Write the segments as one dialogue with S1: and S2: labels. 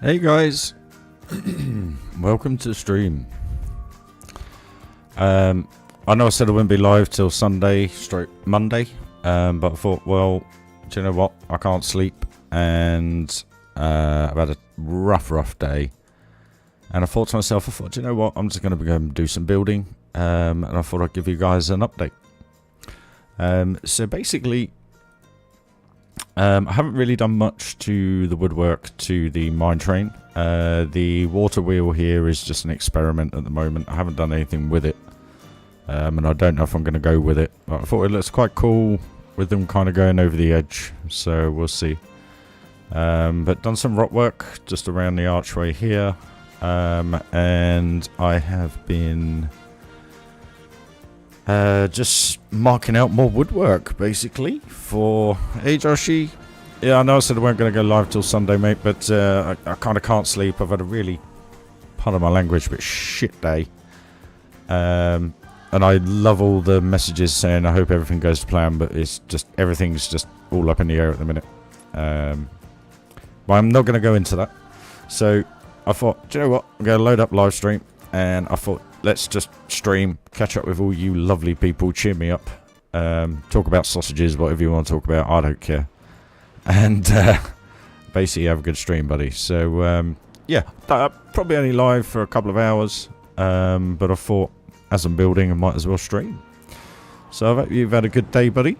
S1: Hey guys, welcome to the stream. I know I said I wouldn't be live till Sunday straight Monday, but I thought, well, do you know what? I can't sleep, and I've had a rough day. And I thought to myself, do you know what? I'm just going to go and do some building, and I thought I'd give you guys an update. So basically, I haven't really done much to the woodwork to the mine train. The water wheel here is just an experiment at the moment. I haven't done anything with it, and I don't know if I'm going to go with it. But I thought it looks quite cool with them kind of going over the edge, so we'll see. But done some rock work just around the archway here, and I have been just marking out more woodwork basically for... Hey Joshy, yeah, I know I said I weren't going to go live till Sunday, mate, but I kind of can't sleep. I've had a really, pardon my language, but shit day, and I love all the messages saying I hope everything goes to plan, but it's just, everything's just all up in the air at the minute. But I'm not going to go into that. So I thought, do you know what, I'm going to load up live stream, and I thought, let's just stream, catch up with all you lovely people, cheer me up, talk about sausages, whatever you want to talk about, I don't care. And basically have a good stream, buddy. So, yeah, probably only live for a couple of hours, but I thought, as I'm building, I might as well stream. So I hope you've had a good day, buddy.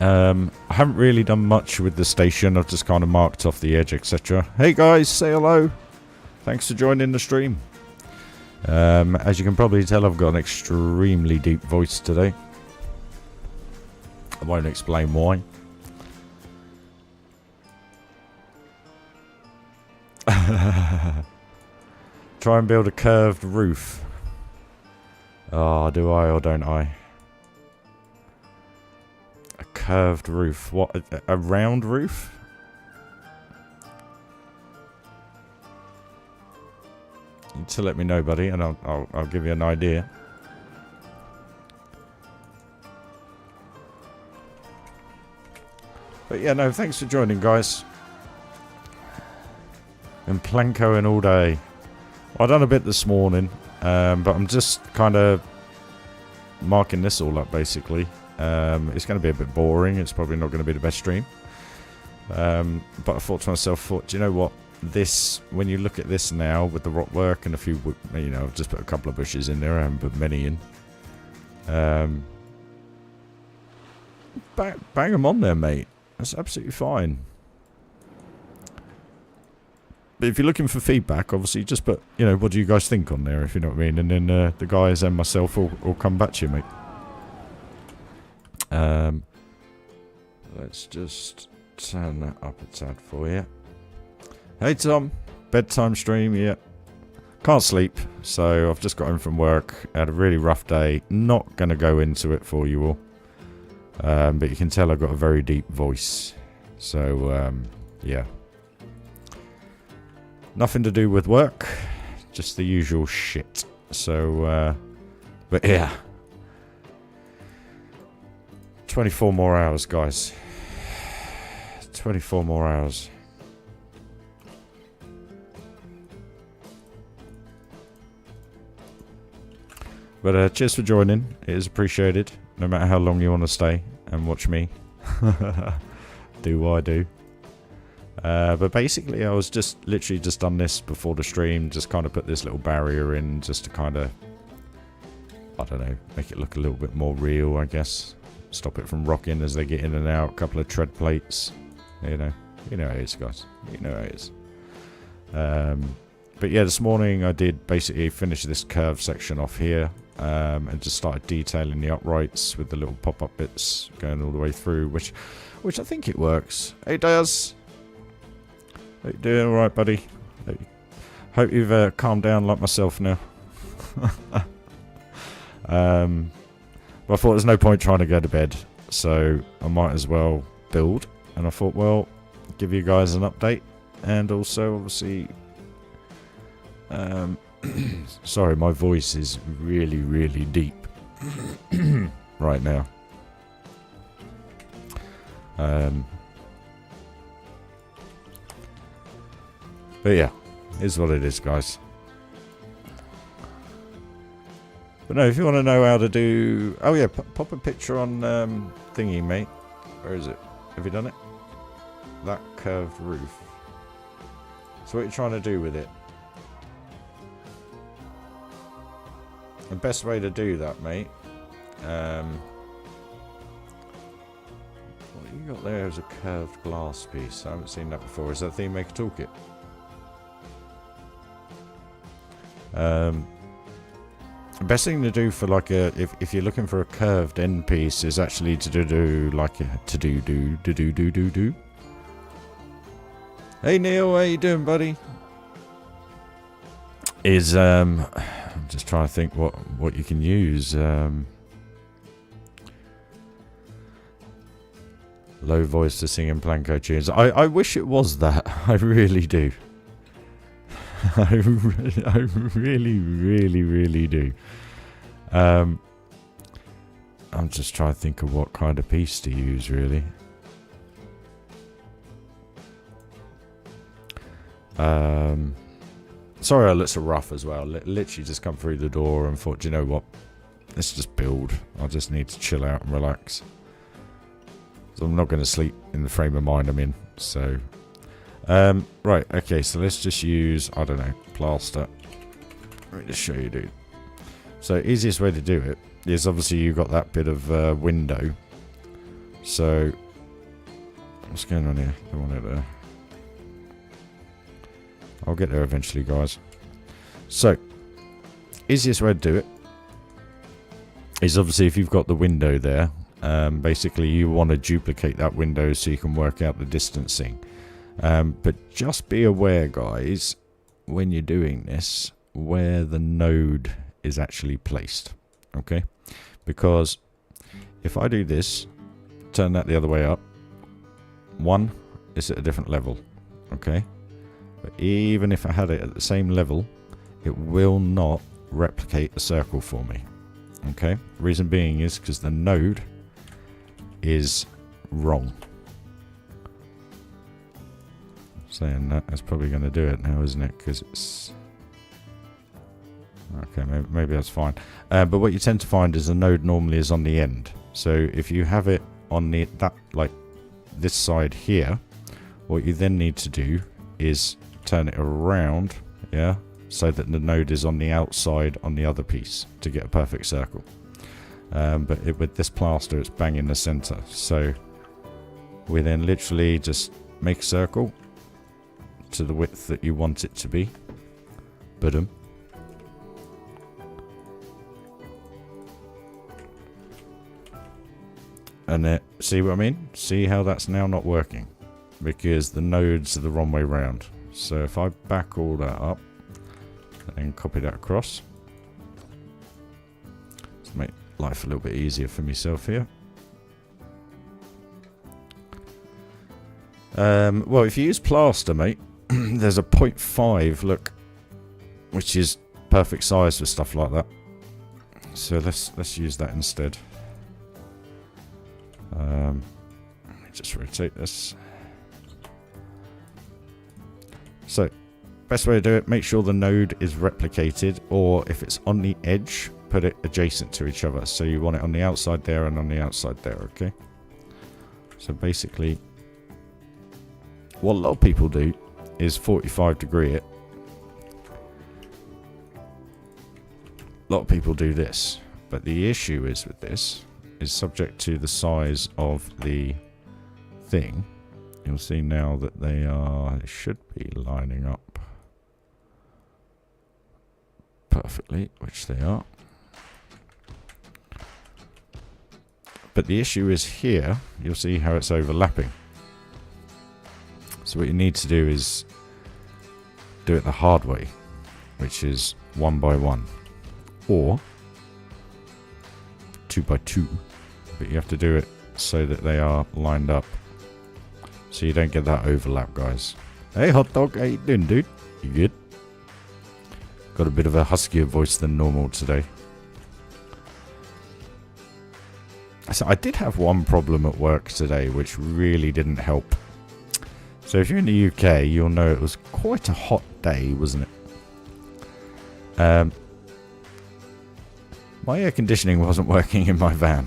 S1: I haven't really done much with the station. I've just kind of marked off the edge, etc. Hey guys, say hello. Thanks for joining the stream. As you can probably tell, I've got an extremely deep voice today. I won't explain why. Try and build a curved roof. Oh, do I or don't I? A curved roof. What? A round roof? You need to let me know, buddy, and I'll give you an idea. But yeah, no, thanks for joining, guys. Been plankoing all day. Well, I've done a bit this morning, but I'm just kind of marking this all up, basically. It's going to be a bit boring. It's probably not going to be the best stream. But I thought to myself, do you know what? This, when you look at this now with the rock work and a few, you know, I've just put a couple of bushes in there, I haven't put many in. Bang them on there, mate. That's absolutely fine. But if you're looking for feedback, obviously just put, you know, what do you guys think on there, if you know what I mean, and then the guys and myself will come back to you, mate. Let's just turn that up a tad for you. Hey Tom, bedtime stream, yeah. Can't sleep, so I've just got in from work. Had a really rough day. Not going to go into it for you all. But you can tell I've got a very deep voice. So, yeah. Nothing to do with work. Just the usual shit. So, but yeah. 24 more hours, guys. 24 more hours. But cheers for joining. It is appreciated. No matter how long you want to stay and watch me. Do what I do. But basically I was just literally just done this before the stream. Just kind of put this little barrier in just to kind of, I don't know, make it look a little bit more real, I guess. Stop it from rocking as they get in and out. A couple of tread plates. You know how it is, guys. You know how it is. But yeah, this morning I did basically finish this curved section off here. And just started detailing the uprights with the little pop-up bits going all the way through, which I think it works. Hey Daz, how you doing? All right, buddy. Hope you've calmed down like myself now. But I thought there's no point trying to go to bed, so I might as well build. And I thought, well, give you guys an update, and also obviously. Sorry, my voice is really, really deep right now. But yeah, is what it is, guys. But no, if you want to know how to do... Oh yeah, pop a picture on thingy, mate. Where is it? Have you done it? That curved roof. So what are you trying to do with it? The best way to do that, mate. What you got there is a curved glass piece. I haven't seen that before. Is that Theme Maker Toolkit? The best thing to do for like a if you're looking for a curved end piece is actually to do like a do. Hey Neil, how you doing, buddy? Is I'm just trying to think what you can use. Low voice to sing in Planko tunes. I wish it was that. I really do. I really do. I'm just trying to think of what kind of piece to use, really. Sorry I look so rough as well. Literally just come through the door and thought, do you know what? Let's just build. I just need to chill out and relax. So I'm not going to sleep in the frame of mind I'm in. So... right, okay, so let's just use, I don't know, plaster. Let me just show you, dude. So, easiest way to do it is obviously you've got that bit of window. So, what's going on here? Don't want it there. I'll get there eventually, guys. So, easiest way to do it is obviously if you've got the window there, basically you want to duplicate that window so you can work out the distancing. But just be aware, guys, when you're doing this, where the node is actually placed, okay? Because if I do this, turn that the other way up, one, it's at a different level, okay? But even if I had it at the same level, it will not replicate the circle for me, okay? Reason being is because the node is wrong. Saying that's probably going to do it now, isn't it? Because it's okay. Maybe that's fine. But what you tend to find is the node normally is on the end. So if you have it on like this side here, what you then need to do is turn it around, yeah, so that the node is on the outside on the other piece to get a perfect circle. But with this plaster, it's bang in the center. So we then literally just make a circle to the width that you want it to be. Boom. And then, see what I mean? See how that's now not working? Because the nodes are the wrong way round. So if I back all that up and copy that across, to make life a little bit easier for myself here. Well, if you use plaster, mate, there's a 0.5 look, which is perfect size for stuff like that. So let's use that instead. Let me just rotate this. So best way to do it, make sure the node is replicated, or if it's on the edge, put it adjacent to each other. So you want it on the outside there and on the outside there, okay? So basically what a lot of people do is 45 degree it. A lot of people do this, but the issue is with this is subject to the size of the thing. You'll see now that they should be lining up perfectly, which they are. But the issue is here, you'll see how it's overlapping. So what you need to do is do it the hard way, which is 1 by 1 or 2 by 2, but you have to do it so that they are lined up, so you don't get that overlap, guys. Hey hot dog, how you doing, dude? You good? Got a bit of a huskier voice than normal today. So I did have one problem at work today which really didn't help. So if you're in the UK, you'll know it was quite a hot day, wasn't it? My air conditioning wasn't working in my van.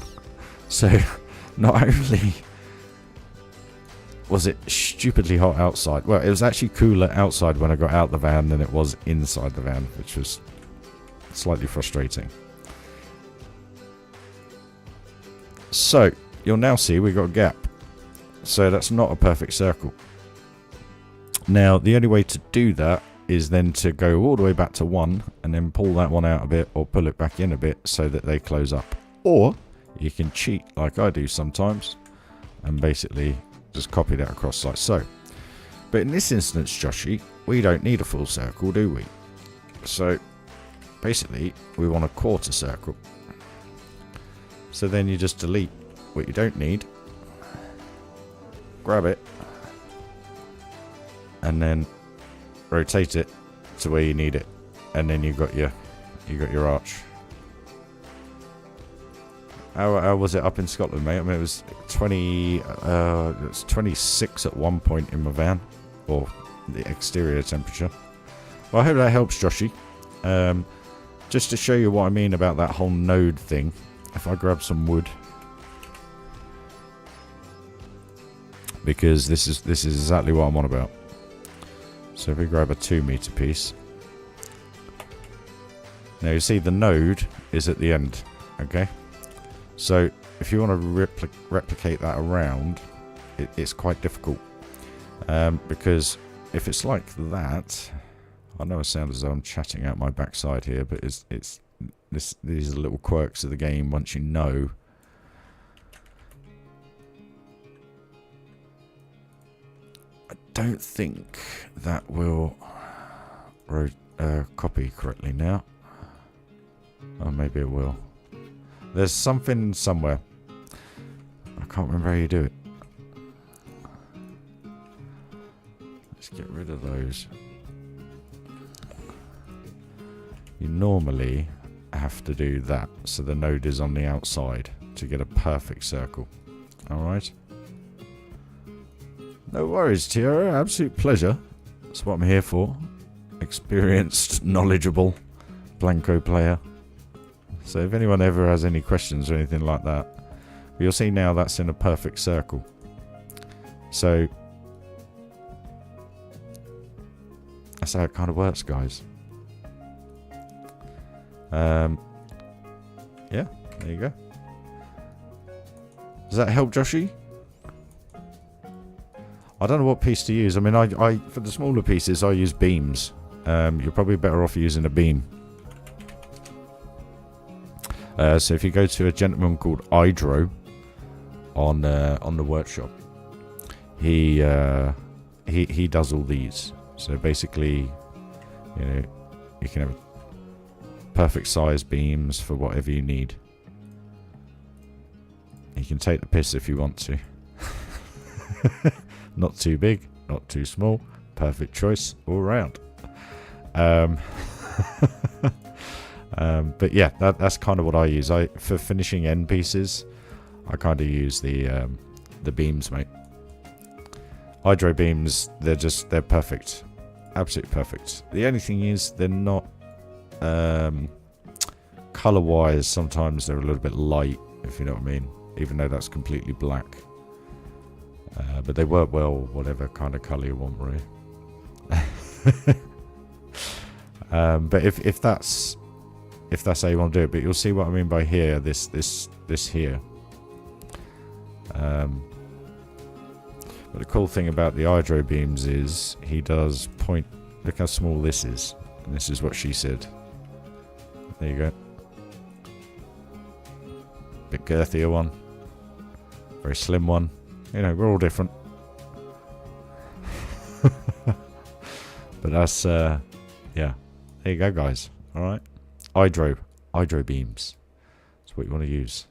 S1: So not only was it stupidly hot outside, well, it was actually cooler outside when I got out the van than it was inside the van, which was slightly frustrating. So you'll now see we've got a gap. So that's not a perfect circle. Now, the only way to do that is then to go all the way back to 1 and then pull that one out a bit or pull it back in a bit so that they close up. Or you can cheat like I do sometimes and basically just copy that across like so. But in this instance, Joshy, we don't need a full circle, do we? So basically, we want a quarter circle. So then you just delete what you don't need, grab it, and then rotate it to where you need it, and then you got your arch. How was it up in Scotland, mate? I mean, it was 26 at one point in my van, or the exterior temperature. Well, I hope that helps, Joshy. Just to show you what I mean about that whole node thing, if I grab some wood, because this is exactly what I'm on about. So if we grab a 2 meter piece, now you see the node is at the end, okay? So if you want to replicate that around, it's quite difficult, because if it's like that, I know I sound as though I'm chatting out my backside here, but these are the little quirks of the game once you know. I don't think that will copy correctly now. Oh, maybe it will. There's something somewhere. I can't remember how you do it. Let's get rid of those. You normally have to do that, so the node is on the outside to get a perfect circle. Alright? No worries, Tiara. Absolute pleasure. That's what I'm here for. Experienced, knowledgeable Blanco player. So if anyone ever has any questions or anything like that, you'll see now that's in a perfect circle. So that's how it kind of works, guys. Yeah, there you go. Does that help, Joshy? I don't know what piece to use. I mean, I for the smaller pieces, I use beams. You're probably better off using a beam. So if you go to a gentleman called Hydro on the workshop, he does all these. So basically, you know, you can have perfect size beams for whatever you need. You can take the piss if you want to. Not too big, not too small. Perfect choice all round. But yeah, that's kind of what I use. For finishing end pieces, I kind of use the beams, mate. Hydro beams, they're perfect, absolutely perfect. The only thing is they're not color wise. Sometimes they're a little bit light, if you know what I mean. Even though that's completely black, but they work well, whatever kind of color you want, really. But if that's how you want to do it, but you'll see what I mean by here. This here. But the cool thing about the hydro beams is he does point. Look how small this is, and this is what she said. There you go. Bit girthier one. Very slim one. You know, we're all different. But that's yeah. There you go, guys. All right. Hydro beams. That's what you want to use.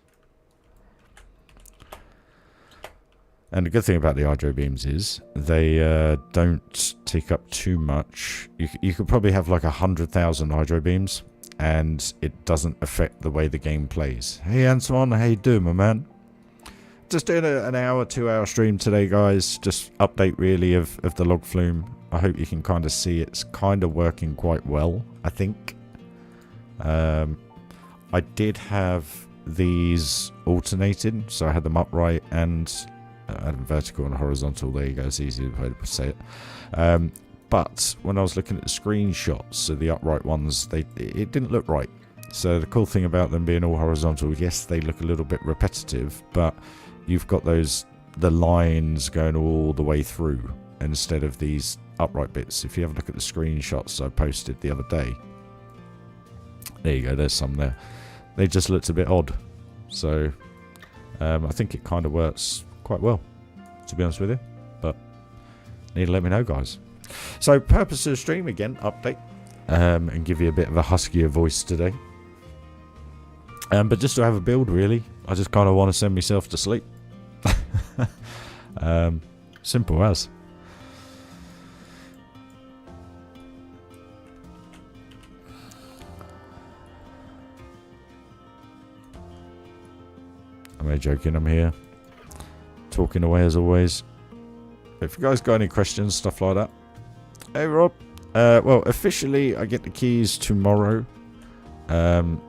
S1: And the good thing about the hydro beams is they don't take up too much. You could probably have like 100,000 hydro beams, and it doesn't affect the way the game plays. Hey Antoine, how you doing, my man? just doing an hour, 2 hour stream today, guys. Just update really of the log flume. I hope you can kind of see it's kind of working quite well, I think. I did have these alternated, so I had them upright and vertical and horizontal. There you go, it's easy way to say it. But when I was looking at the screenshots, so the upright ones, it didn't look right. So the cool thing about them being all horizontal, yes, they look a little bit repetitive, but you've got the lines going all the way through instead of these upright bits. If you have a look at the screenshots I posted the other day, there you go, there's some there. They just looked a bit odd. So I think it kind of works quite well, to be honest with you. But need to let me know, guys. So purpose of the stream, again, update. And give you a bit of a huskier voice today. But just to have a build, really. I just kind of want to send myself to sleep. Simple as. I'm only joking, I'm here. Talking away as always. If you guys got any questions, stuff like that. Hey Rob. Well, officially I get the keys tomorrow.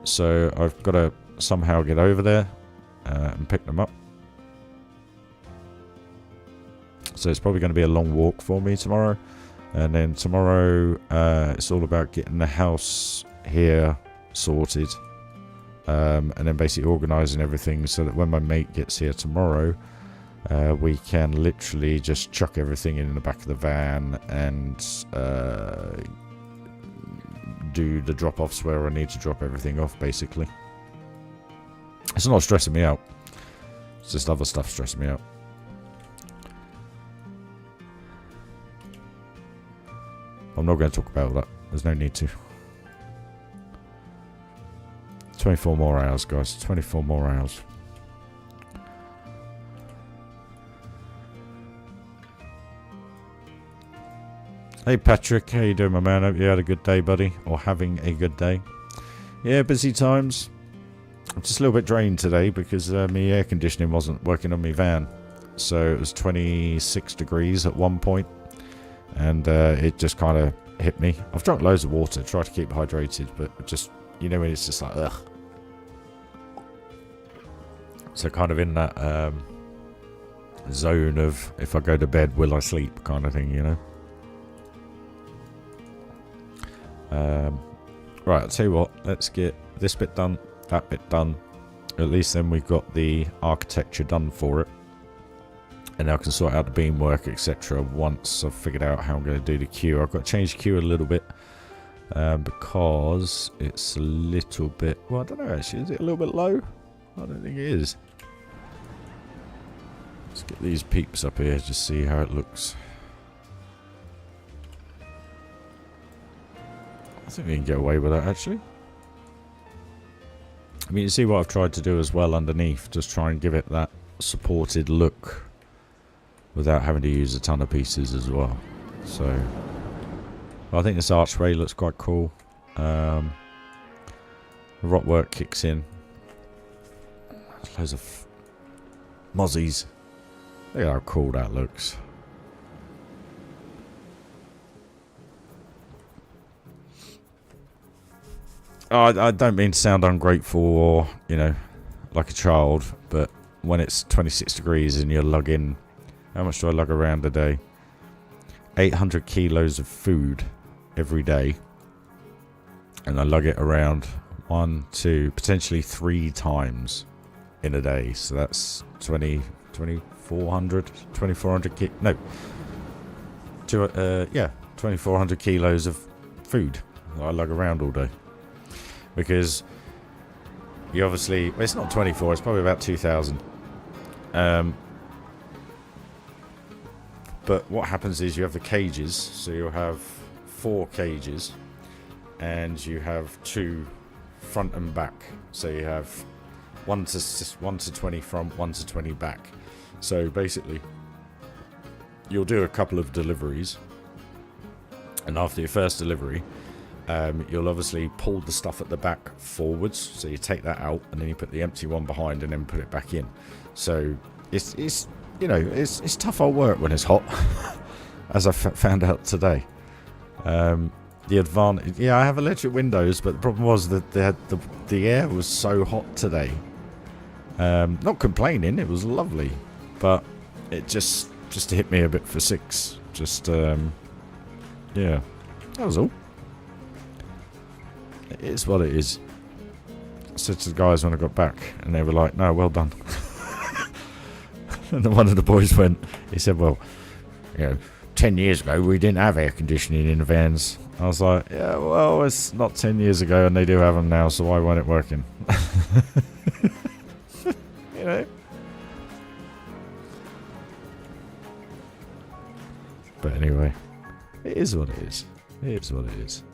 S1: So I've got to somehow get over there and pick them up. So it's probably going to be a long walk for me tomorrow. And then tomorrow it's all about getting the house here sorted. And then basically organising everything so that when my mate gets here tomorrow, we can literally just chuck everything in the back of the van and do the drop-offs where I need to drop everything off, basically. It's not stressing me out. It's just other stuff stressing me out. I'm not going to talk about that. There's no need to. 24 more hours, guys. 24 more hours. Hey Patrick, how you doing, my man? Hope you had a good day, buddy, or having a good day. Yeah, busy times. I'm just a little bit drained today because my air conditioning wasn't working on my van. So it was 26 degrees at one point, and it just kind of hit me. I've drunk loads of water, tried to keep hydrated, but just, you know, when it's just like, ugh. So kind of in that zone of, if I go to bed, will I sleep kind of thing, you know. Right, I'll tell you what, let's get this bit done, that bit done. At least then we've got the architecture done for it. And I can sort out the beamwork, etc. once I've figured out how I'm going to do the queue. I've got to change the queue a little bit. Because it's a little bit, well, I don't know actually, is it a little bit low? I don't think it is. Let's get these peeps up here, just see how it looks. I think we can get away with that, actually. I mean, you see what I've tried to do as well underneath. Just try and give it that supported look without having to use a ton of pieces as well. So, well, I think this archway looks quite cool. The rock work kicks in. There's loads of mozzies. Look at how cool that looks. Oh, I don't mean to sound ungrateful or, you know, like a child, but when it's 26 degrees and you're lugging, how much do I lug around a day? 800 kilos of food every day. And I lug it around 1, 2, potentially 3 times in a day. So that's 2,400 no. 2,400 kilos of food that I lug around all day. Because you obviously, well, it's not 24, it's probably about 2,000. But what happens is you have the cages, so you'll have 4 cages, and you have 2 front and back. So you have 1 to 20 front, 1 to 20 back. So basically, you'll do a couple of deliveries, and after your first delivery, you'll obviously pull the stuff at the back forwards, so you take that out and then you put the empty one behind and then put it back in. So it's you know, it's tough old work when it's hot, as I found out today. The advantage, yeah, I have electric windows, but the problem was that the air was so hot today. Not complaining, it was lovely, but it just hit me a bit for 6. Just yeah, that was all. It is what it is. I said to the guys when I got back, and they were like, "No, well done." And then one of the boys went, he said, "Well, you know, 10 years ago we didn't have air conditioning in the vans." I was like, "Yeah, well, it's not 10 years ago, and they do have them now, so why weren't it working?" You know. But anyway, it is what it is. It is what it is.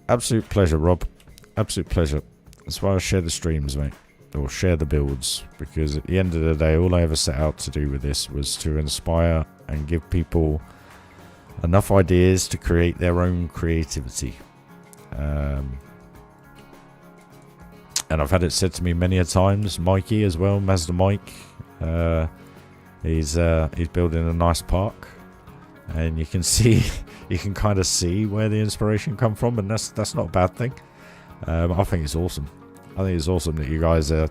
S1: Absolute pleasure, Rob. Absolute pleasure. That's why I share the streams, mate. Or share the builds. Because at the end of the day, all I ever set out to do with this was to inspire and give people enough ideas to create their own creativity. And I've had it said to me many a times. Mikey as well, Mazda Mike. He's building a nice park. And you can see, you can kind of see where the inspiration come from, and that's not a bad thing. I think it's awesome. I think it's awesome that you guys are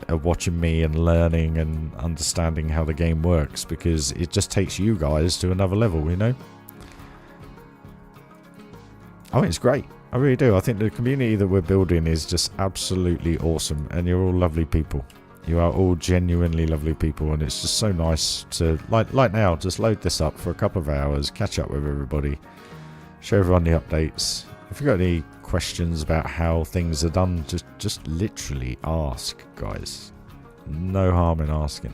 S1: watching me and learning and understanding how the game works, because it just takes you guys to another level, you know? I think it's great. I really do. I think the community that we're building is just absolutely awesome, and you're all lovely people. You are all genuinely lovely people, and it's just so nice to, like now, just load this up for a couple of hours, catch up with everybody, show everyone the updates. If you've got any questions about how things are done, just literally ask, guys. No harm in asking.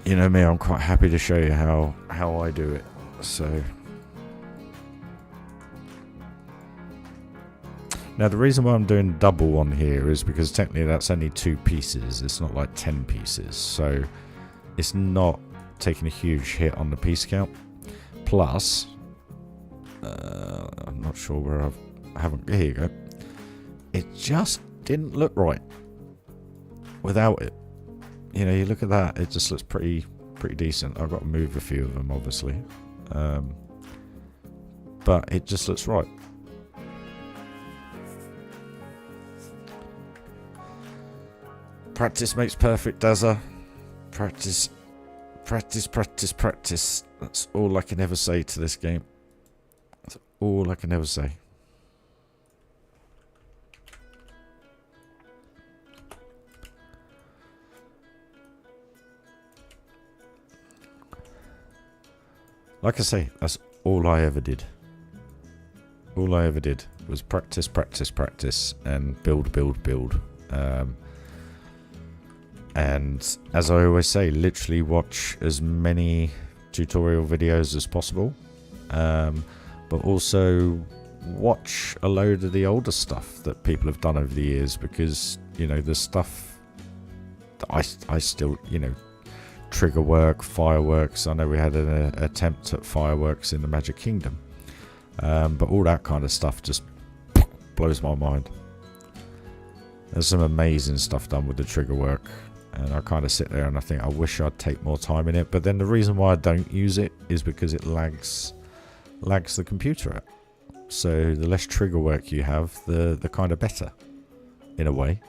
S1: You know me, I'm quite happy to show you how I do it. So now the reason why I'm doing double on here is because technically that's only 2 pieces. It's not like 10 pieces. So it's not taking a huge hit on the piece count. Plus, I'm not sure where I haven't. Here you go. It just didn't look right without it. You know, you look at that, it just looks pretty decent. I've got to move a few of them, obviously. But it just looks right. Practice makes perfect, Dazza. Practice, practice, practice, practice. That's all I can ever say to this game. That's all I can ever say. Like I say, that's all I ever did. All I ever did was practice, practice, practice, and build, build, build. And as I always say, literally watch as many tutorial videos as possible. But also watch a load of the older stuff that people have done over the years, because, you know, the stuff that I still, you know, trigger work, fireworks. I know we had an attempt at fireworks in the Magic Kingdom, but all that kind of stuff just blows my mind. There's some amazing stuff done with the trigger work, and I kind of sit there and I think I wish I'd take more time in it. But then the reason why I don't use it is because it lags the computer out. So the less trigger work you have, the kind of better, in a way.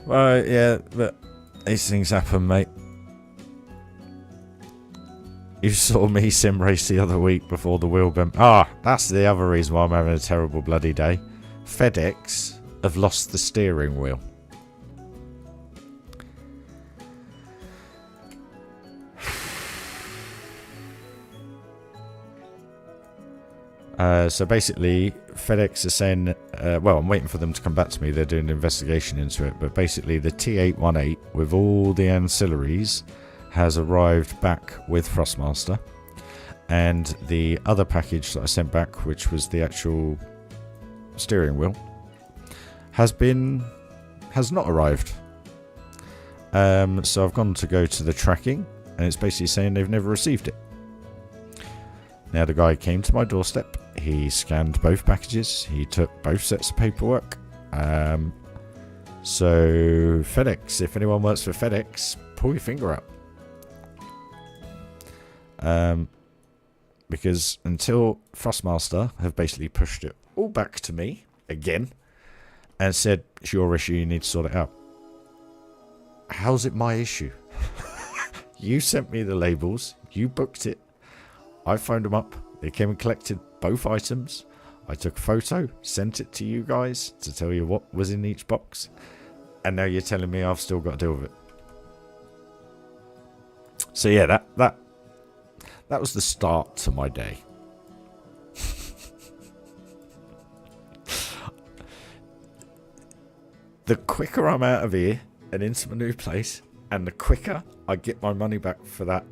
S1: Well, yeah, but these things happen, mate. You saw me sim race the other week before the wheel bump. That's the other reason why I'm having a terrible bloody day. FedEx have lost the steering wheel. So basically, FedEx is saying, well, I'm waiting for them to come back to me. They're doing an investigation into it. But basically, the T818 with all the ancillaries has arrived back with Thrustmaster. And the other package that I sent back, which was the actual steering wheel, has not arrived. So I've gone to go to the tracking, and it's basically saying they've never received it. Now the guy came to my doorstep, he scanned both packages, he took both sets of paperwork. So FedEx, if anyone works for FedEx, pull your finger out. Because until Thrustmaster have basically pushed it all back to me again and said, it's your issue, you need to sort it out. How's it my issue? You sent me the labels, you booked it, I phoned them up, they came and collected both items, I took a photo, sent it to you guys to tell you what was in each box, and now you're telling me I've still got to deal with it. So yeah, that was the start to my day. The quicker I'm out of here and into my new place, and the quicker I get my money back for that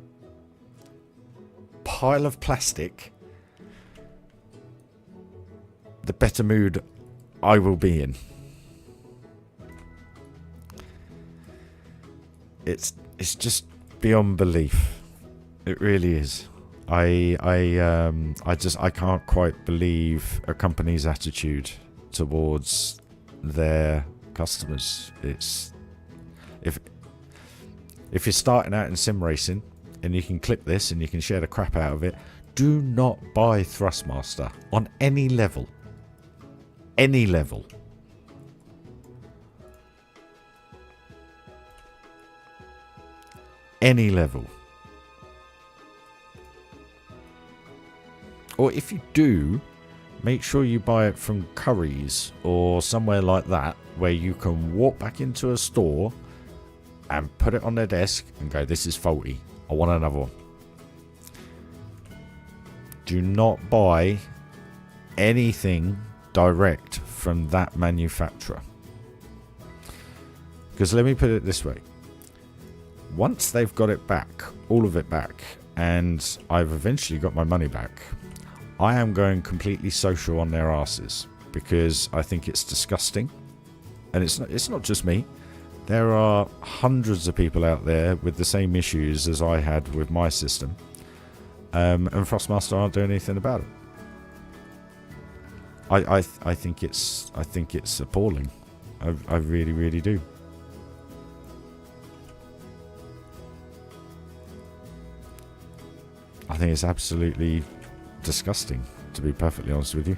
S1: pile of plastic, the better mood I will be in. It's just beyond belief. It really is. I can't quite believe a company's attitude towards their customers. It's if you're starting out in sim racing and you can clip this and you can share the crap out of it, do not buy Thrustmaster on any level. Any level. Any level. Or if you do, make sure you buy it from Curry's or somewhere like that, where you can walk back into a store and put it on their desk and go, this is faulty, I want another one. Do not buy anything direct from that manufacturer. Because let me put it this way. Once they've got it back, all of it back, and I've eventually got my money back, I am going completely social on their asses, because I think it's disgusting. And it's not just me. There are hundreds of people out there with the same issues as I had with my system. And Thrustmaster aren't doing anything about it. I think it's appalling. I really, really do. I think it's absolutely disgusting, to be perfectly honest with you.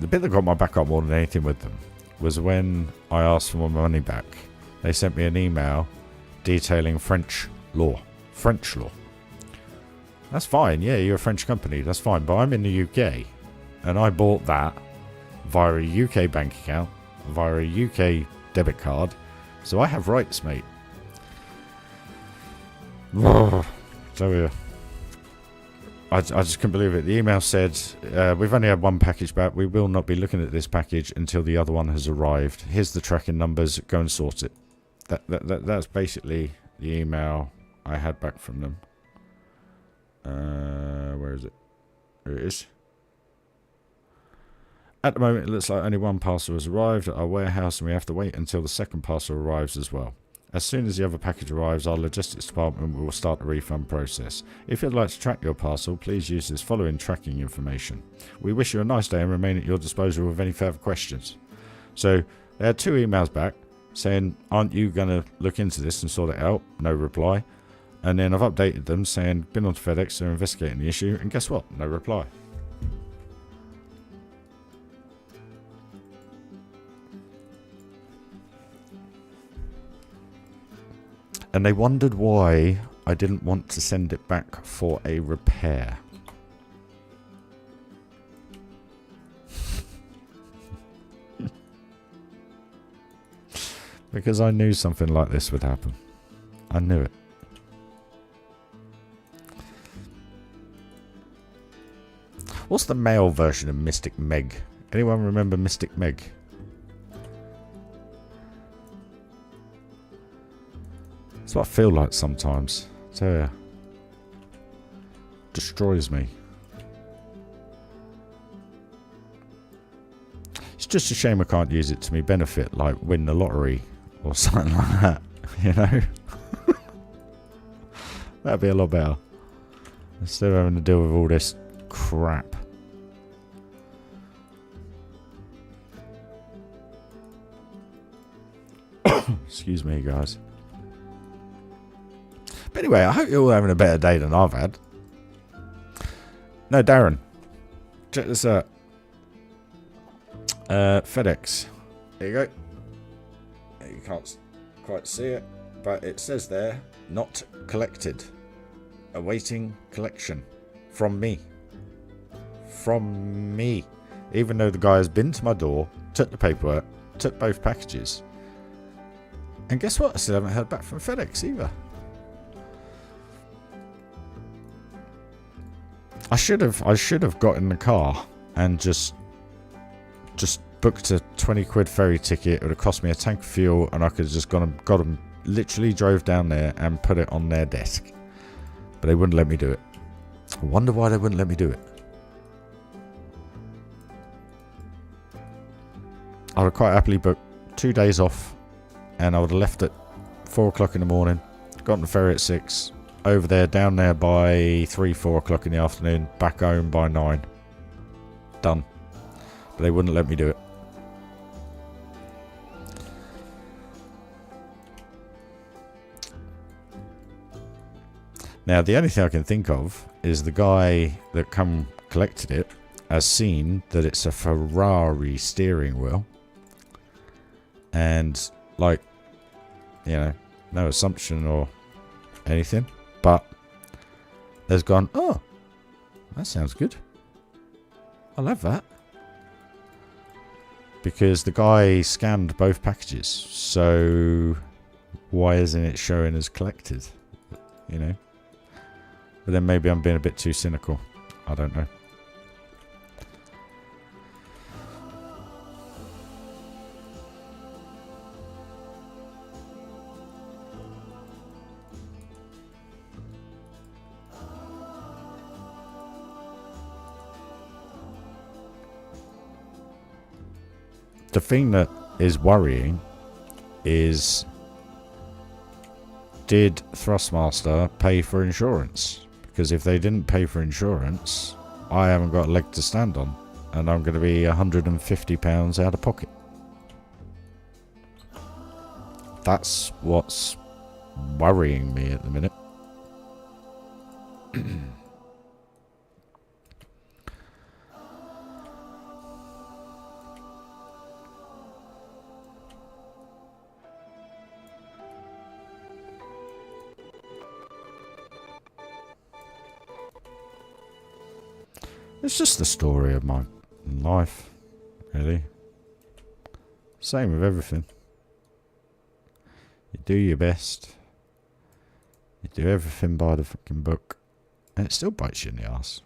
S1: The bit that got my back up more than anything with them was when I asked for my money back. They sent me an email detailing French law. French law. That's fine, yeah, you're a French company, that's fine, but I'm in the UK, and I bought that via a UK bank account, via a UK debit card, so I have rights, mate. So yeah, I just couldn't believe it. The email said, we've only had one package back, we will not be looking at this package until the other one has arrived. Here's the tracking numbers, go and sort it. That's basically the email I had back from them. Where is it? Here it is. At the moment, it looks like only one parcel has arrived at our warehouse, and we have to wait until the second parcel arrives as well. As soon as the other package arrives, our logistics department will start the refund process. If you'd like to track your parcel, please use this following tracking information. We wish you a nice day and remain at your disposal with any further questions. So, they had 2 emails back saying, aren't you going to look into this and sort it out? No reply. And then I've updated them saying, been on to FedEx, they're investigating the issue, and guess what? No reply. And they wondered why I didn't want to send it back for a repair. Because I knew something like this would happen. I knew it. What's the male version of Mystic Meg? Anyone remember Mystic Meg? That's what I feel like sometimes. So yeah. Destroys me. It's just a shame I can't use it to my benefit, like win the lottery or something like that, you know? That'd be a lot better. Instead of having to deal with all this crap. Excuse me, guys. But anyway, I hope you're all having a better day than I've had. No, Darren. Check this out. FedEx. There you go. You can't quite see it, but it says there, not collected. Awaiting collection. From me. From me. Even though the guy has been to my door, took the paperwork, took both packages. And guess what? I still haven't heard back from FedEx either. I should have got in the car and just booked a 20 quid ferry ticket. It would have cost me a tank of fuel, and I could have just got them, literally drove down there and put it on their desk. But they wouldn't let me do it. I wonder why they wouldn't let me do it. I would quite happily book 2 days off, and I would have left at 4 o'clock in the morning, got on the ferry at 6, over there, down there by 3, 4 o'clock in the afternoon, back home by 9. Done. But they wouldn't let me do it. Now, the only thing I can think of is the guy that come collected it has seen that it's a Ferrari steering wheel. And, like, you know, no assumption or anything, but has gone, oh, that sounds good. I'll have that. Because the guy scanned both packages, so why isn't it showing as collected? You know? But then maybe I'm being a bit too cynical. I don't know. The thing that is worrying is, did Thrustmaster pay for insurance? Because if they didn't pay for insurance, I haven't got a leg to stand on, and I'm going to be £150 out of pocket. That's what's worrying me at the minute. It's just the story of my life, really. Same with everything. You do your best. You do everything by the fucking book. And it still bites you in the ass.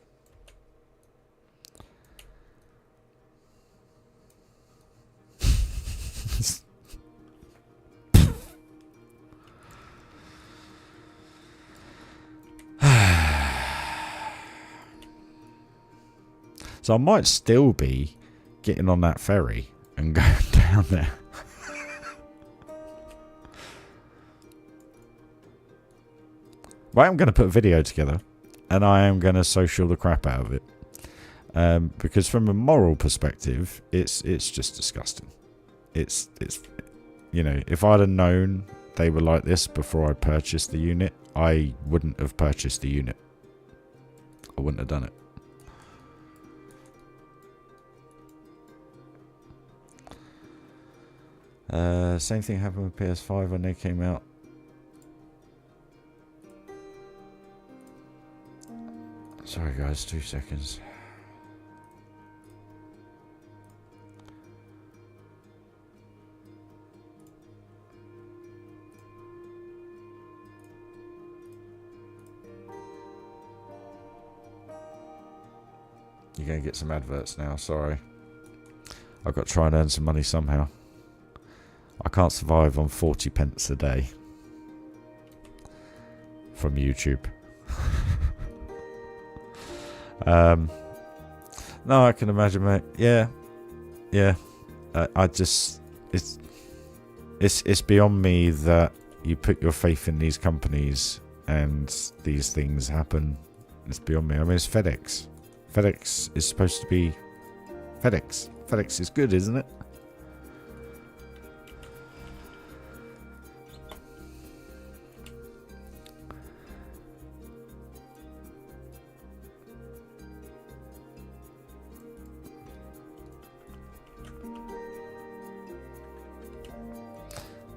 S1: So I might still be getting on that ferry and going down there. But I am going to put a video together, and I am going to social the crap out of it. Because from a moral perspective, it's just disgusting. It's you know, if I'd have known they were like this before I purchased the unit, I wouldn't have purchased the unit. I wouldn't have done it. Same thing happened with PS5 when they came out. Sorry guys, 2 seconds. You're going to get some adverts now, sorry. I've got to try and earn some money somehow. I can't survive on 40 pence a day from YouTube. No, I can imagine, mate. Yeah. I just it's beyond me that you put your faith in these companies and these things happen. It's beyond me. I mean, it's FedEx. FedEx is supposed to be FedEx. FedEx is good, isn't it?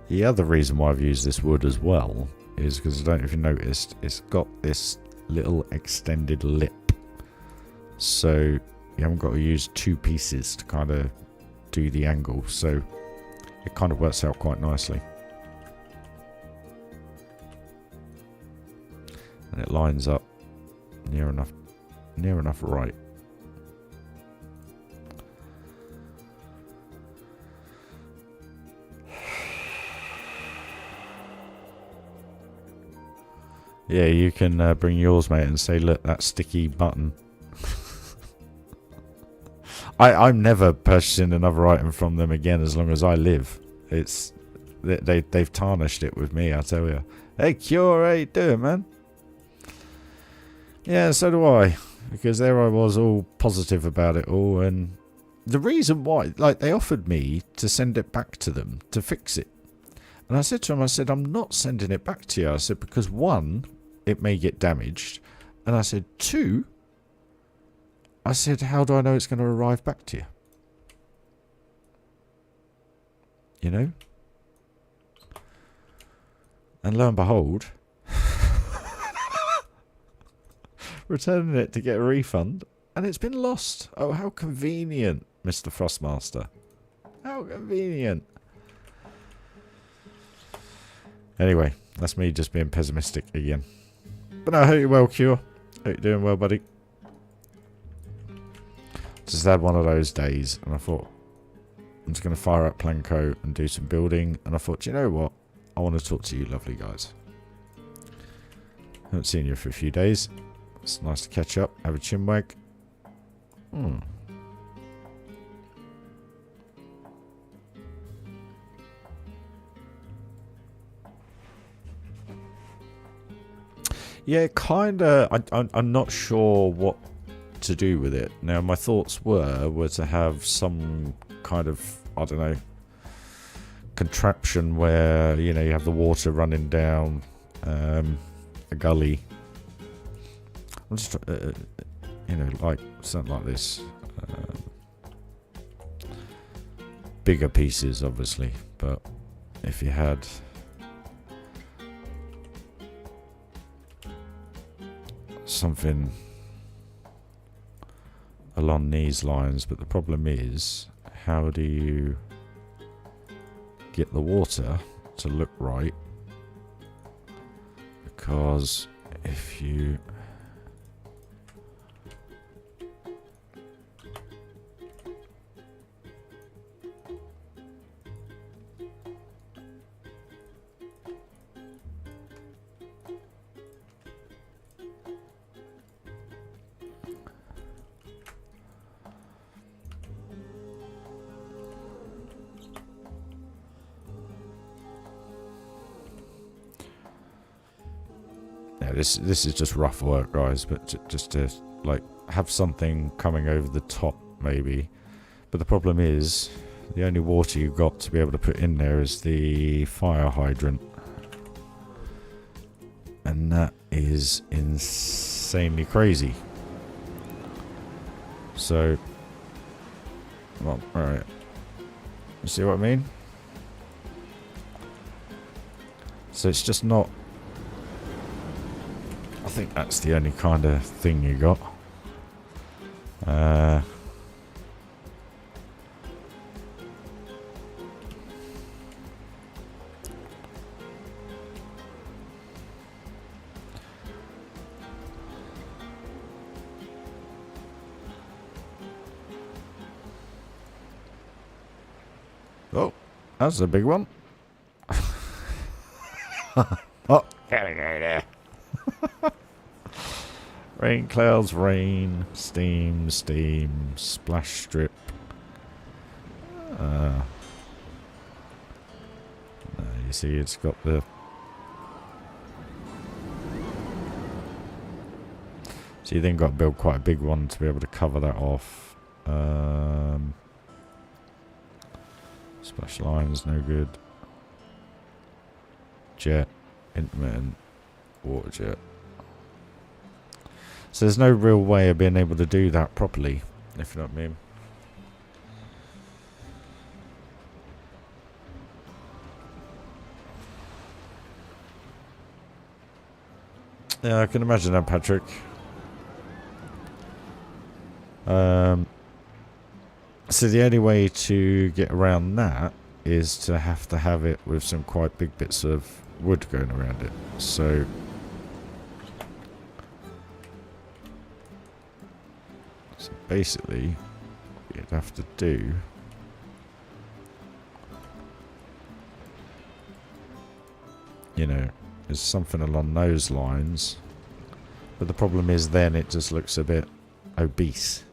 S1: The other reason why I've used this wood as well is because I don't know if you noticed, it's got this little extended lip. So you haven't got to use two pieces to kind of do the angle. So it kind of works out quite nicely. And it lines up near enough right. Yeah, you can bring yours, mate, and say, look, that sticky button. I'm never purchasing another item from them again as long as I live. It's they've tarnished it with me, I tell you. Hey, Cure, how you doing, man? Yeah, so do I. Because there I was all positive about it all. And the reason why, like, they offered me to send it back to them to fix it. And I said to him, I said, I'm not sending it back to you. I said, because one, it may get damaged. And I said, two, I said, how do I know it's going to arrive back to you? You know? And lo and behold, returning it to get a refund, and it's been lost. Oh, how convenient, Mr. Thrustmaster. How convenient. Anyway, that's me just being pessimistic again. But no, I hope you're well, Cure. Hope you're doing well, buddy. Just had one of those days, and I thought, I'm just going to fire up Planco and do some building. And I thought, you know what? I want to talk to you lovely guys. Haven't seen you for a few days. It's nice to catch up, have a chinwag. Yeah, kinda. I'm not sure what to do with it. Now, my thoughts were to have some kind of, I don't know, contraption where, you know, you have the water running down a gully. I'm just, you know, like something like this. Bigger pieces, obviously, but if you had something along these lines, but the problem is, how do you get the water to look right? Because if you This is just rough work, guys, but just to like have something coming over the top, maybe. But the problem is, the only water you've got to be able to put in there is the fire hydrant, and that is insanely crazy. So, well, all right. You see what I mean? So it's just not. I think that's the only kind of thing you got. Oh, that's a big one. Oh, gotta go there. Rain clouds, rain, steam, splash strip. You see, it's got the... So you then got to build quite a big one to be able to cover that off. Splash lines, no good. Jet, intermittent, water jet. So there's no real way of being able to do that properly, if you know what I mean. Yeah, I can imagine that, Patrick. So the only way to get around that is to have it with some quite big bits of wood going around it. So basically, what you'd have to do is something along those lines. But the problem is then it just looks a bit obese,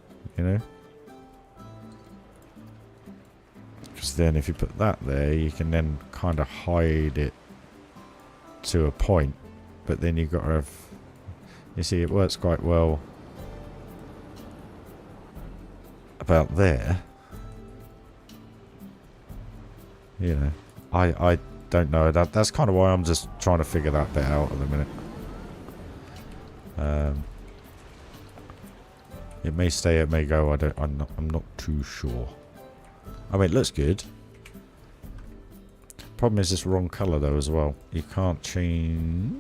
S1: Because then if you put that there, you can then kind of hide it to a point. But then you've got to have... You see, it works quite well about there. I don't know. That's kind of why I'm just trying to figure that bit out at the minute. It may stay, it may go. I'm not too sure. I mean, it looks good. Problem is, it's wrong color though as well. You can't change.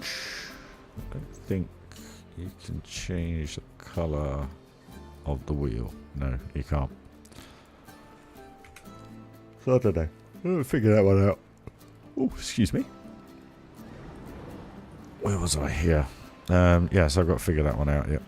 S1: I don't think you can change the color of the wheel. No, you can't. So I don't know. I'll figure that one out. Oh, excuse me. Where was I here? Yeah, so I've got to figure that one out, yeah.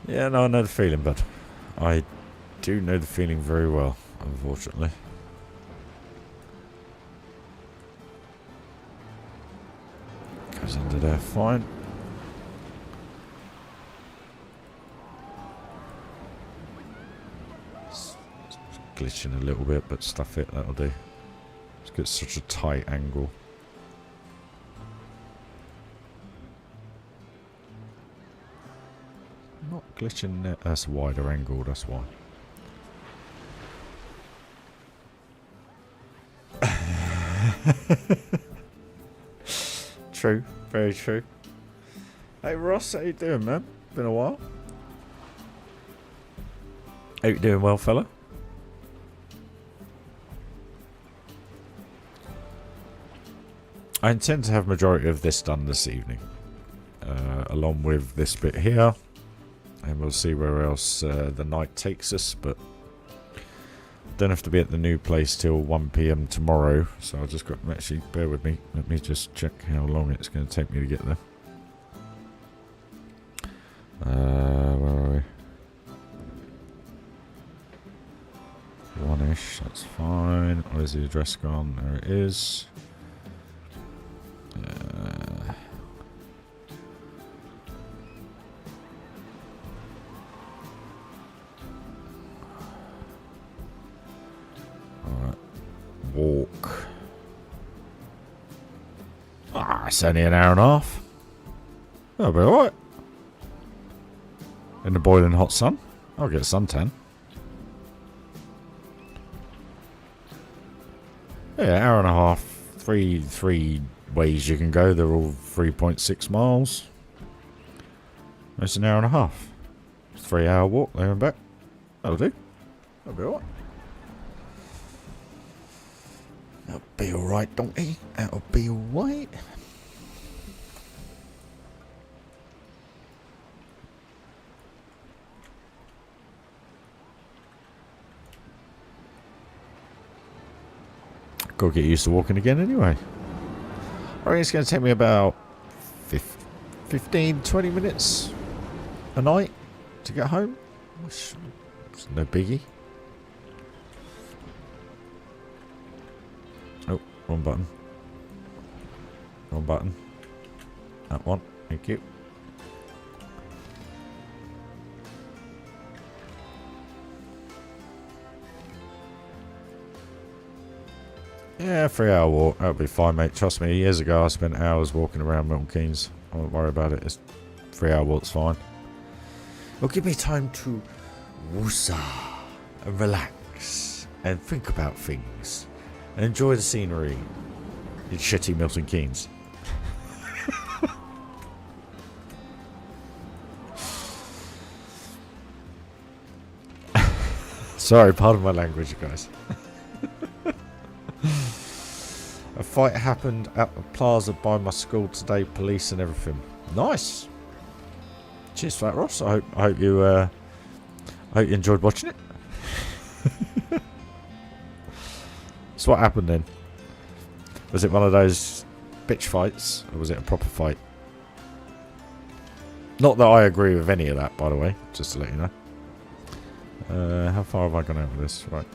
S1: Yeah, no, I know the feeling, but I do know the feeling very well, unfortunately. Goes under there, fine. It's glitching a little bit, but stuff it, that'll do. It's got such a tight angle. Not glitching there. That's a wider angle, that's why. True, very true. Hey Ross, how you doing, man? Been a while. Hope you're doing well, fella. I intend to have majority of this done this evening, along with this bit here. And we'll see where else the night takes us, but don't have to be at the new place till 1 PM tomorrow, so I just got actually bear with me. Let me just check how long it's going to take me to get there. Where are we? 1-ish, that's fine. Where's the address gone? There it is. Walk. Ah, it's only an hour and a half. That'll be alright. In the boiling hot sun. I'll get suntan. Yeah, hour and a half. Three ways you can go. They're all 3.6 miles. That's an hour and a half. 3-hour walk there and back. That'll do. That'll be alright. That'll be alright, donkey. That'll be alright. Gotta get used to walking again anyway. I think it's going to take me about 15, 20 minutes a night to get home. It's no biggie. Oh, wrong button. Wrong button. That one. Thank you. Yeah, 3-hour walk. That'll be fine, mate. Trust me, years ago I spent hours walking around Milton Keynes. I won't worry about it. It's 3-hour walk's fine. It'll give me time to woosah and relax and think about things and enjoy the scenery in shitty Milton Keynes. Sorry, pardon my language, you guys. A fight happened at the plaza by my school today, police and everything. Nice. Cheers for that, Ross. I hope you enjoyed watching it. So what happened then? Was it one of those bitch fights, or was it a proper fight? Not that I agree with any of that, by the way, just to let you know. How far have I gone out with this? Right.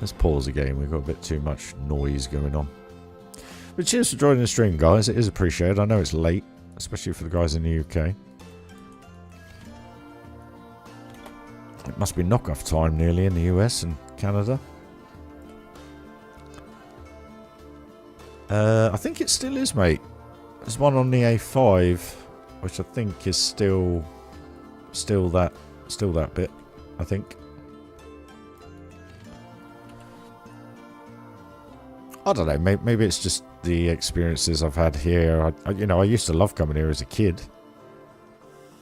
S1: Let's pause again. We've got a bit too much noise going on. But cheers for joining the stream, guys. It is appreciated. I know it's late, especially for the guys in the UK. It must be knock-off time nearly in the US and Canada. I think it still is, mate. There's one on the A5, which I think is still that bit, I think. I don't know, maybe it's just the experiences I've had here. I used to love coming here as a kid.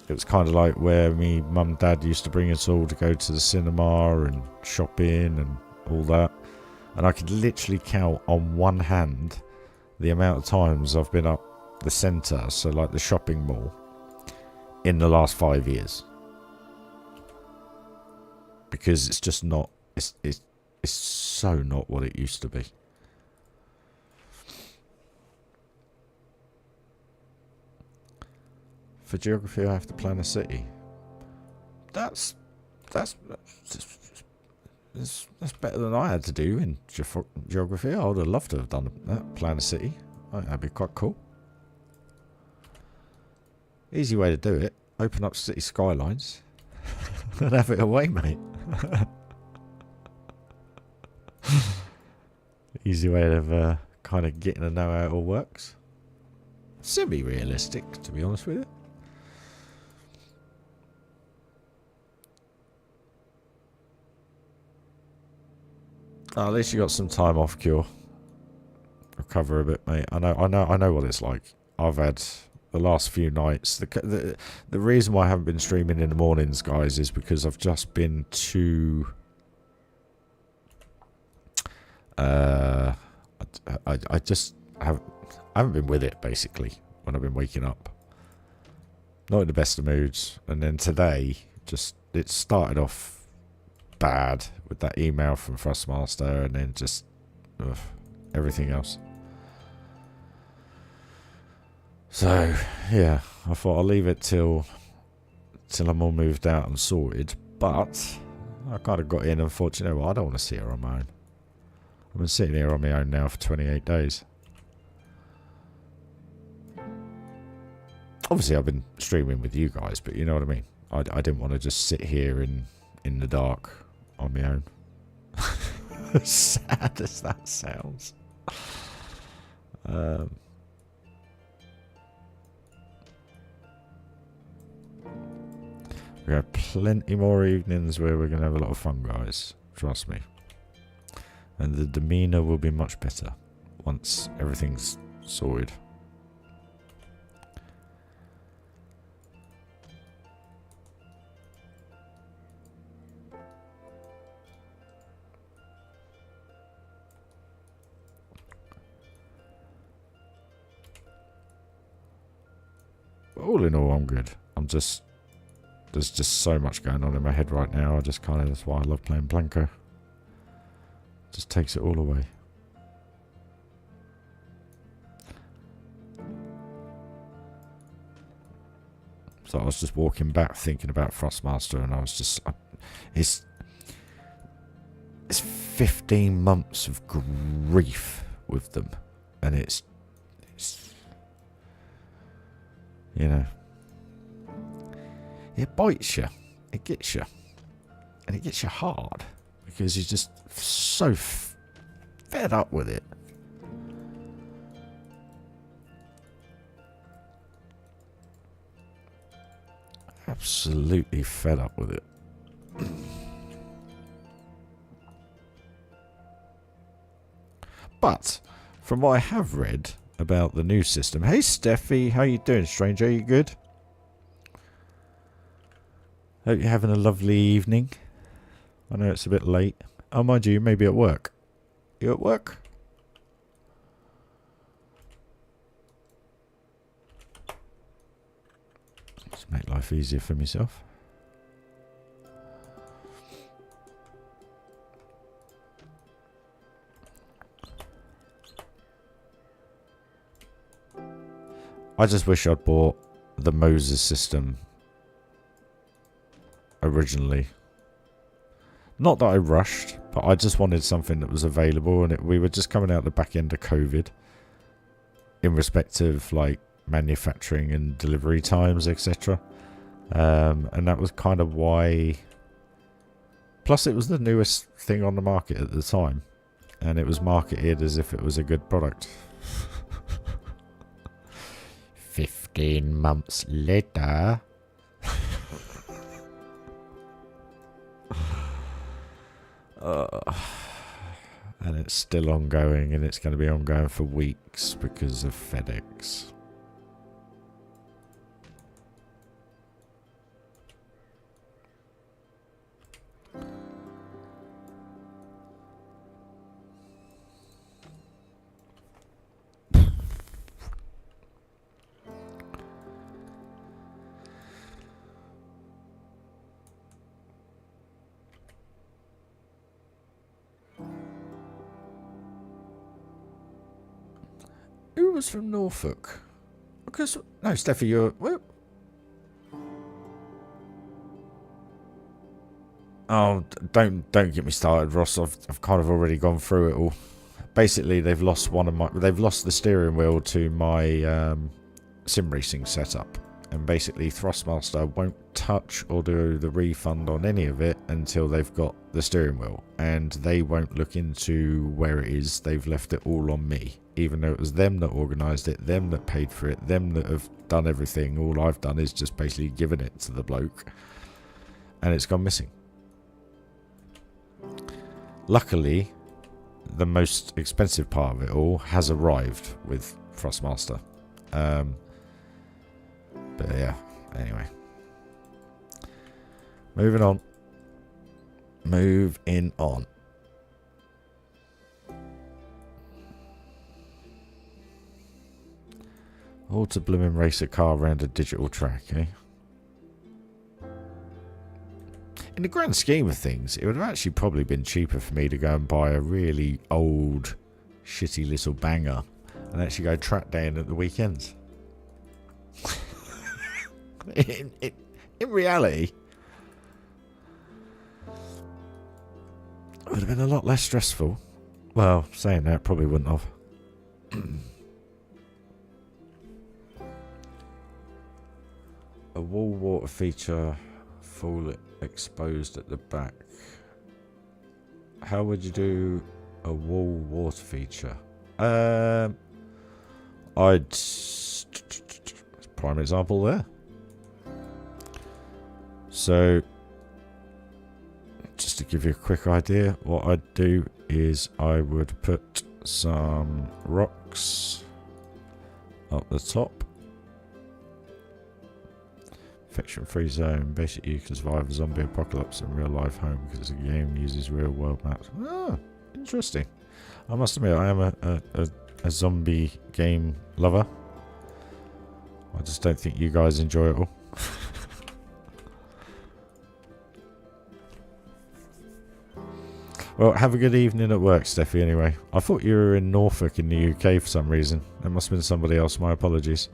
S1: It was kind of like where me mum and dad used to bring us all to go to the cinema and shopping and all that. And I could literally count on one hand the amount of times I've been up the centre, so like the shopping mall, in the last 5 years. Because it's just not, it's so not what it used to be. For geography, I have to plan a city. That's better than I had to do in geography. I would have loved to have done that. Plan a city. I think that'd be quite cool. Easy way to do it. Open up city skylines and have it away, mate. Easy way of kind of getting to know how it all works. Semi-realistic, to be honest with you. Oh, at least you got some time off, Cure. Recover a bit, mate. I know what it's like. I've had the last few nights. The reason why I haven't been streaming in the mornings, guys, is because I've just been too. I haven't been with it basically when I've been waking up. Not in the best of moods, and then today it started off bad with that email from Thrustmaster, and then just everything else. So yeah, I thought I'll leave it till I'm all moved out and sorted. But I kind of got in and thought, you know what, I don't want to see her on my own. I've been sitting here on my own now for 28 days. Obviously, I've been streaming with you guys, but you know what I mean. I didn't want to just sit here in the dark on my own. As sad as that sounds. We have plenty more evenings where we're going to have a lot of fun, guys. Trust me. And the demeanour will be much better once everything's sorted. all in all, I'm good. There's just so much going on in my head right now. That's why I love playing Blanco. Just takes it all away. So I was just walking back thinking about Thrustmaster, and I was just... It's 15 months of grief with them. And it's you know, it bites you. It gets you. And it gets you hard. Because you're just so fed up with it. Absolutely fed up with it. But from what I have read about the new system, hey Steffi, how you doing, stranger? You good? Hope you're having a lovely evening. I know it's a bit late. Oh, mind you, maybe at work. You at work? Let's make life easier for myself. I just wish I'd bought the Moses system originally. Not that I rushed, but I just wanted something that was available, and we were just coming out the back end of COVID in respect of like manufacturing and delivery times, etc. And that was kind of why. Plus, it was the newest thing on the market at the time, and it was marketed as if it was a good product. 15 months later. And it's still ongoing, and it's going to be ongoing for weeks because of FedEx. Who was from Norfolk? Because no, Steffi, you're where? Oh, don't get me started, Ross. I've kind of already gone through it all. Basically, they've lost the steering wheel to my sim racing setup, and basically Thrustmaster won't touch or do the refund on any of it until they've got the steering wheel, and they won't look into where it is. They've left it all on me, even though it was them that organised it, them that paid for it, them that have done everything. All I've done is just basically given it to the bloke, and it's gone missing. Luckily, the most expensive part of it all has arrived with Thrustmaster. But yeah, anyway. Moving on. Moving on. All to blooming race a car around a digital track, eh? In the grand scheme of things, it would have actually probably been cheaper for me to go and buy a really old, shitty little banger and actually go track down at the weekends. in reality, it would have been a lot less stressful. Well, saying that, probably wouldn't have. A wall water feature, full exposed at the back. How would you do a wall water feature? Prime example there. So, just to give you a quick idea, what I'd do is I would put some rocks up the top. Infection-free zone. Basically, you can survive a zombie apocalypse in real-life home because the game uses real-world maps. Ah, interesting. I must admit, I am a zombie game lover. I just don't think you guys enjoy it all. Well, have a good evening at work, Steffi, anyway. I thought you were in Norfolk in the UK for some reason. It must have been somebody else. My apologies.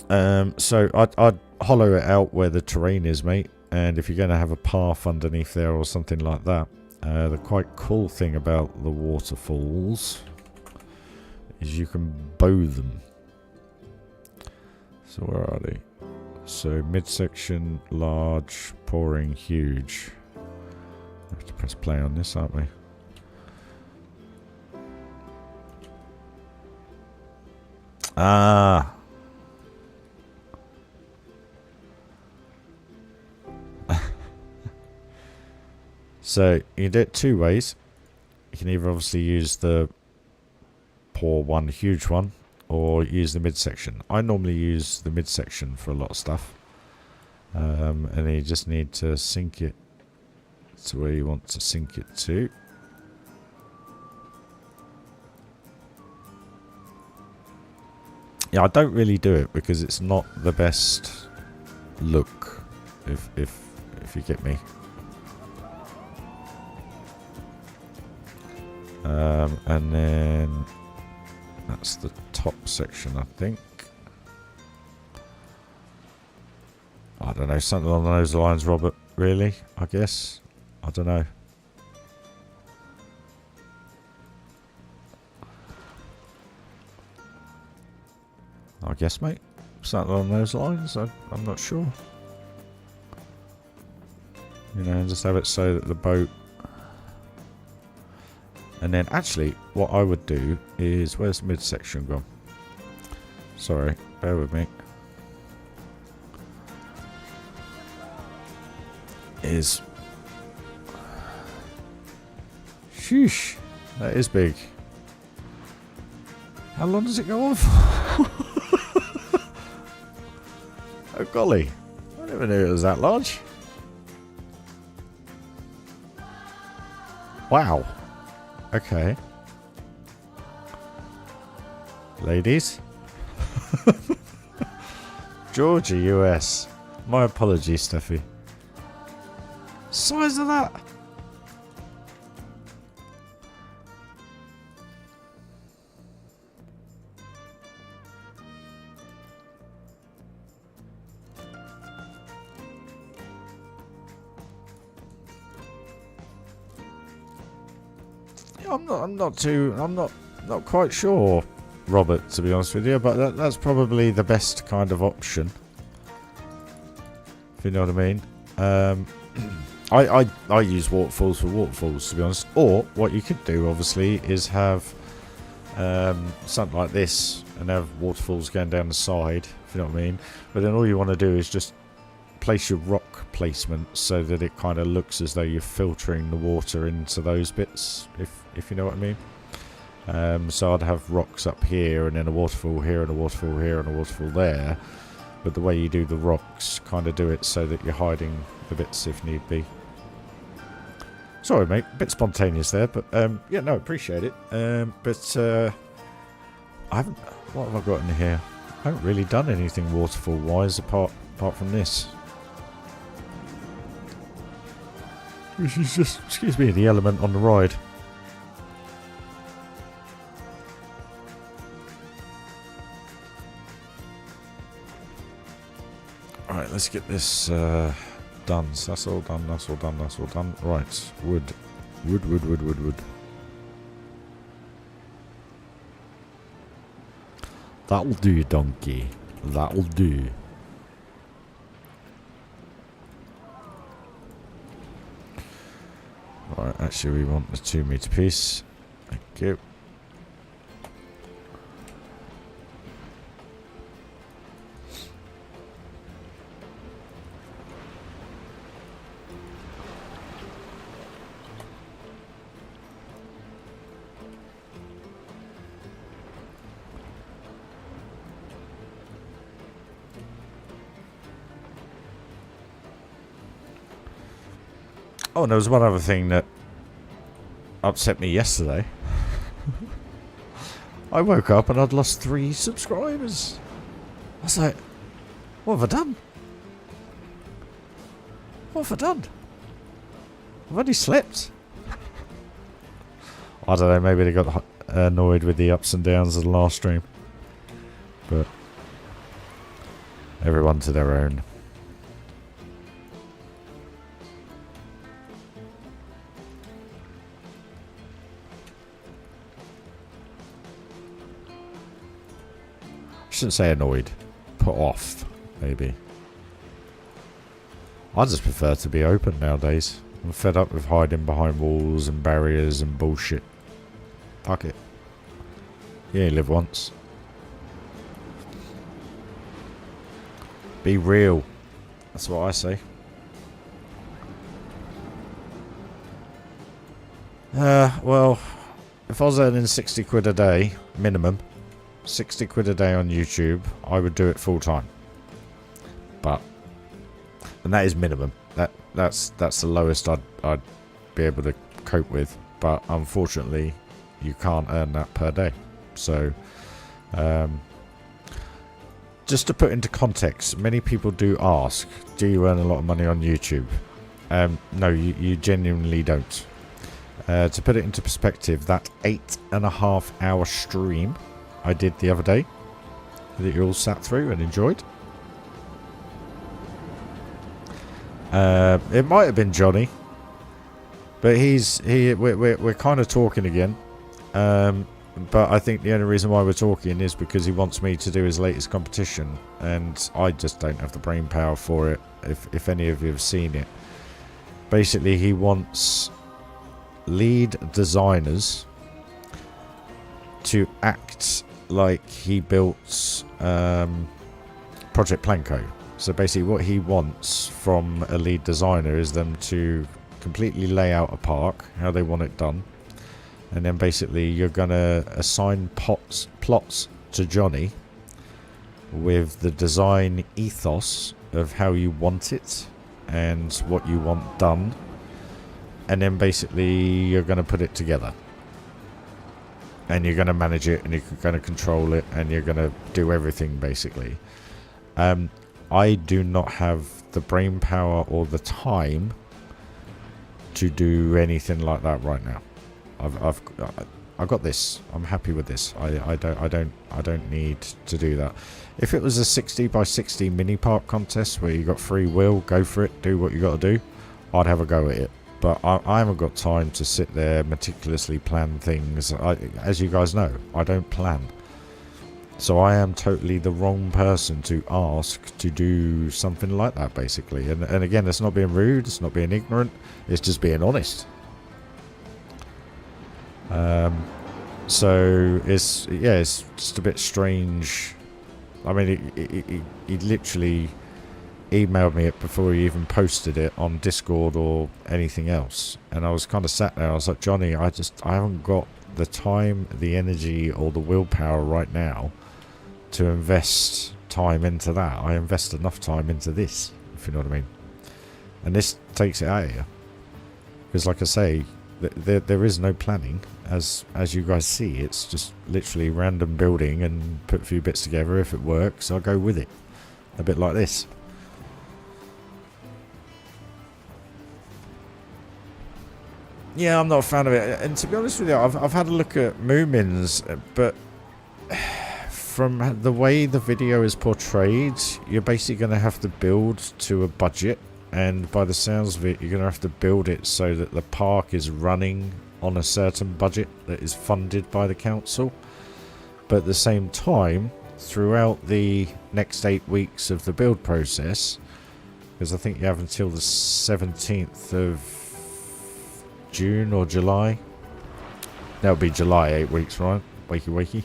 S1: So I'd hollow it out where the terrain is, mate. And if you're going to have a path underneath there or something like that, the quite cool thing about the waterfalls is you can bow them. So where are they? So midsection, large, pouring, huge. We have to press play on this, aren't we? Ah. So you can do it two ways. You can either obviously use the pour one, huge one, or use the midsection. I normally use the midsection for a lot of stuff. And then you just need to sink it to where you want to sink it to. Yeah, I don't really do it because it's not the best look, if you get me. And then that's the top section, I think. I don't know, something along those lines, Robert. Really? I guess. I don't know. I guess, mate. Something along those lines. I'm not sure. You know, just have it so that the boat. And then actually, what I would do is, where's the midsection gone? Sorry, bear with me. Is. Sheesh, that is big. How long does it go on for? Oh golly, I never knew it was that large. Wow. Okay. Ladies. Georgia, US. My apologies, Steffi. Size of that. I'm not quite sure, Robert, to be honest with you, but that's probably the best kind of option, if you know what I mean. I use waterfalls for waterfalls, to be honest. Or what you could do, obviously, is have something like this and have waterfalls going down the side, if you know what I mean. But then all you want to do is just place your rock placement so that it kind of looks as though you're filtering the water into those bits, if you know what I mean. So I'd have rocks up here and then a waterfall here and a waterfall here and a waterfall there. But the way you do the rocks, kind of do it so that you're hiding the bits if need be. Sorry, mate, a bit spontaneous there, but yeah, no, appreciate it. But I haven't. What have I got in here? I haven't really done anything waterfall-wise apart from this. Which is just, excuse me, the element on the ride. Alright, let's get this done. So that's all done, that's all done, that's all done. Right, wood. Wood. That'll do, donkey. That'll do. Right, actually we want the 2 meter piece. Thank you. Oh, and there was one other thing that upset me yesterday. I woke up and I'd lost 3 subscribers. I was like, what have I done? What have I done? I've only slept. I don't know, maybe they got annoyed with the ups and downs of the last stream. But everyone to their own. I shouldn't say annoyed. Put off, maybe. I just prefer to be open nowadays. I'm fed up with hiding behind walls and barriers and bullshit. Fuck it. You only live once. Be real. That's what I say. Well, if I was earning 60 quid a day, minimum, 60 quid a day on YouTube, I would do it full time. But, and that is minimum. That's the lowest I'd be able to cope with. But unfortunately, you can't earn that per day. So, just to put into context, many people do ask, do you earn a lot of money on YouTube? No, you genuinely don't. To put it into perspective, that 8.5 hour stream I did the other day, that you all sat through and enjoyed. It might have been Johnny, but we're kind of talking again. But I think the only reason why we're talking is because he wants me to do his latest competition, and I just don't have the brain power for it. If any of you have seen it, basically he wants lead designers to act like he built Project Planko. So basically what he wants from a lead designer is them to completely lay out a park, how they want it done. And then basically you're going to assign plots to Johnny with the design ethos of how you want it and what you want done. And then basically you're going to put it together. And you're going to manage it, and you're going to control it, and you're going to do everything basically. I do not have the brain power or the time to do anything like that right now. I've got this. I'm happy with this. I don't need to do that. If it was a 60 by 60 mini park contest where you got free will, go for it, do what you got to do, I'd have a go at it. But I haven't got time to sit there meticulously plan things. As you guys know, I don't plan. So I am totally the wrong person to ask to do something like that, basically. And again, it's not being rude, it's not being ignorant, it's just being honest. So it's just a bit strange. I mean, he literally emailed me it before he even posted it on Discord or anything else, and I was kind of sat there. I was like, Johnny, I haven't got the time, the energy, or the willpower right now to invest time into that. I invest enough time into this, if you know what I mean. And this takes it out of you, because like I say, there is no planning. As you guys see, it's just literally random building and put a few bits together. If it works, I'll go with it. A bit like this. Yeah, I'm not a fan of it. And to be honest with you, I've had a look at Moomins, but from the way the video is portrayed, you're basically going to have to build to a budget. And by the sounds of it, you're going to have to build it so that the park is running on a certain budget that is funded by the council. But at the same time, throughout the next 8 weeks of the build process, because I think you have until the 17th of June or July. That'll be July, 8 weeks, right? Wakey.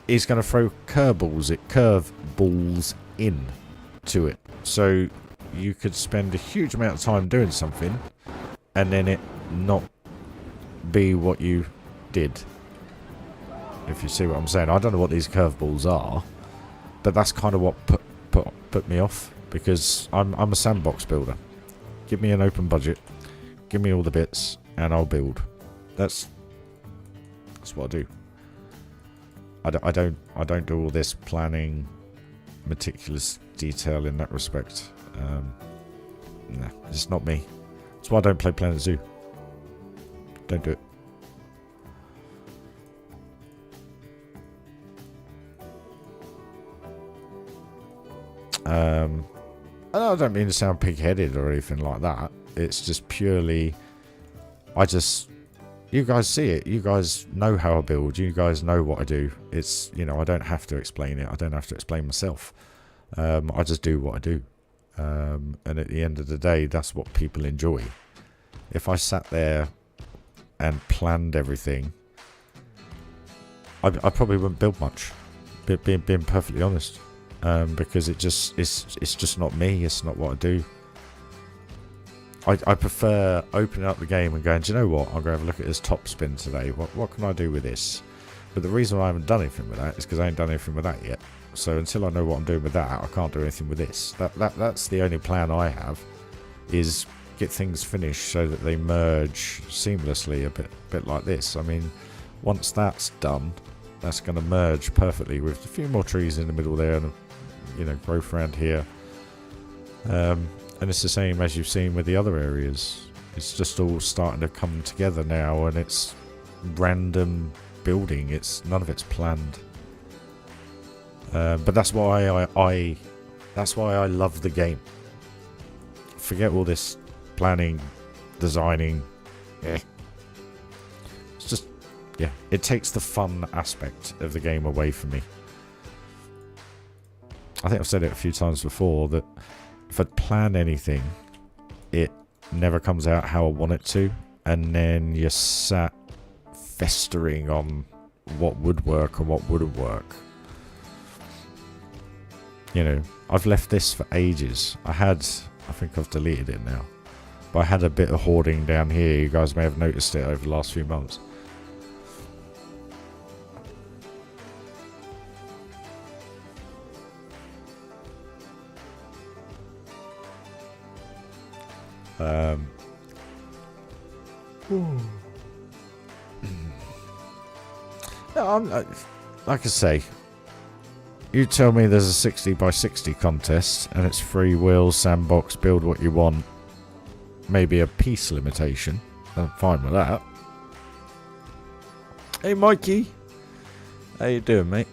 S1: He's going to throw curveballs in to it. So you could spend a huge amount of time doing something and then it not be what you did. If you see what I'm saying. I don't know what these curveballs are, but that's kind of what put me off, because I'm a sandbox builder. Give me an open budget, give me all the bits, and I'll build. That's That's what I do. I don't do all this planning, meticulous detail in that respect. Nah, it's not me. That's why I don't play Planet Zoo. Don't do it. And I don't mean to sound pig-headed or anything like that. It's just purely, you guys see it. You guys know how I build. You guys know what I do. It's, you know, I don't have to explain it. I don't have to explain myself. I just do what I do. And at the end of the day, that's what people enjoy. If I sat there and planned everything, I probably wouldn't build much. Being perfectly honest. Because it's just not me. It's not what I do. I prefer opening up the game and going, do you know what? I'm going to have a look at this top spin today. What can I do with this? But the reason I haven't done anything with that is because I ain't done anything with that yet. So until I know what I'm doing with that, I can't do anything with this. That's the only plan I have, is get things finished so that they merge seamlessly, a bit like this. I mean, once that's done, that's going to merge perfectly with a few more trees in the middle there and, you know, growth around here. And it's the same as you've seen with the other areas. It's just all starting to come together now, and it's random building. None of it's planned. But that's why I love the game. Forget all this planning, designing. It's just, yeah, it takes the fun aspect of the game away from me. I think I've said it a few times before that if I plan anything, it never comes out how I want it to, and then you're sat festering on what would work and what wouldn't work. You know, I've left this for ages. I think I've deleted it now, but I had a bit of hoarding down here. You guys may have noticed it over the last few months. Like I say, you tell me there's a 60 by 60 contest and it's free will, sandbox, build what you want, maybe a piece limitation, I'm fine with that. Hey Mikey, how you doing, mate?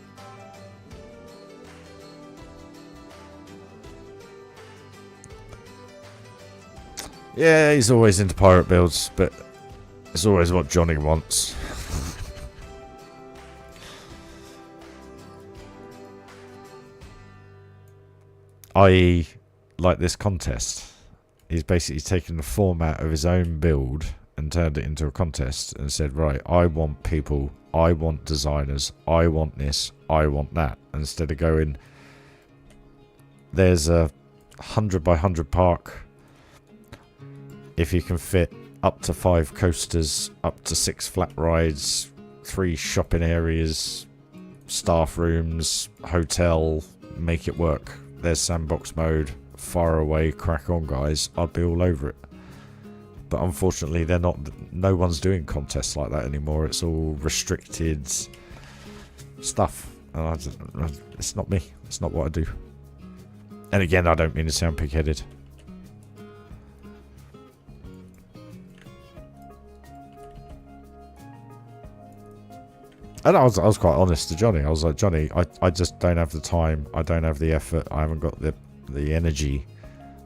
S1: Yeah, he's always into pirate builds, but it's always what Johnny wants. I.e., like this contest. He's basically taken the format of his own build and turned it into a contest and said, right, I want people, I want designers, I want this, I want that. Instead of going, there's a 100 by 100 park. If you can fit up to 5 coasters, up to 6 flat rides, 3 shopping areas, staff rooms, hotel, make it work. There's sandbox mode, far away, crack on guys, I'd be all over it. But unfortunately they're not, no one's doing contests like that anymore. It's all restricted stuff. And it's not me, it's not what I do. And again, I don't mean to sound pig-headed. And I was quite honest to Johnny. I was like, Johnny, I just don't have the time. I don't have the effort. I haven't got the energy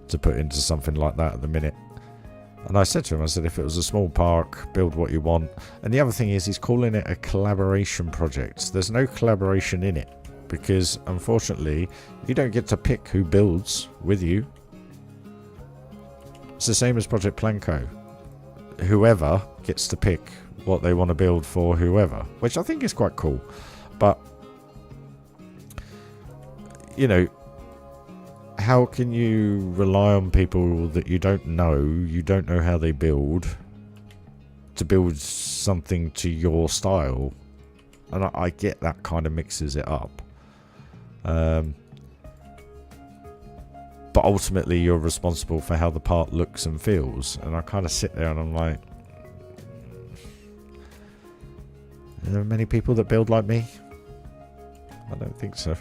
S1: to put into something like that at the minute. And I said to him, I said, if it was a small park, build what you want. And the other thing is, he's calling it a collaboration project. There's no collaboration in it. Because, unfortunately, you don't get to pick who builds with you. It's the same as Project Planco. Whoever gets to pick what they want to build for whoever, which I think is quite cool. But, you know, how can you rely on people that you don't know how they build, to build something to your style? And I get that kind of mixes it up. But ultimately you're responsible for how the part looks and feels. And I kind of sit there and I'm like, Are there many people that build like me? I don't think so.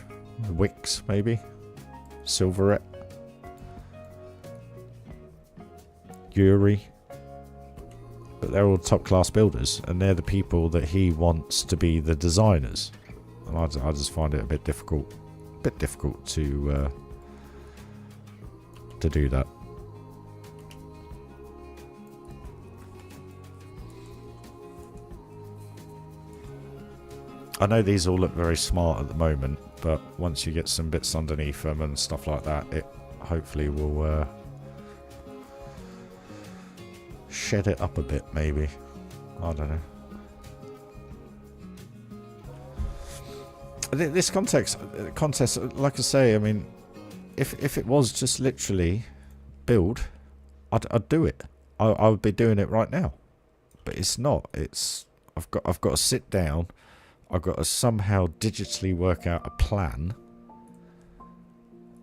S1: Wix, maybe. Silverette. RyRy. But they're all top class builders, and they're the people that he wants to be the designers. And I just find it a bit difficult. To do that. I know these all look very smart at the moment, but once you get some bits underneath them and stuff like that, it hopefully will shed it up a bit, maybe. I don't know. This contest, like I say, I mean, if it was just literally build, I'd do it. I would be doing it right now, but it's not. It's I've got to sit down. I've got to somehow digitally work out a plan.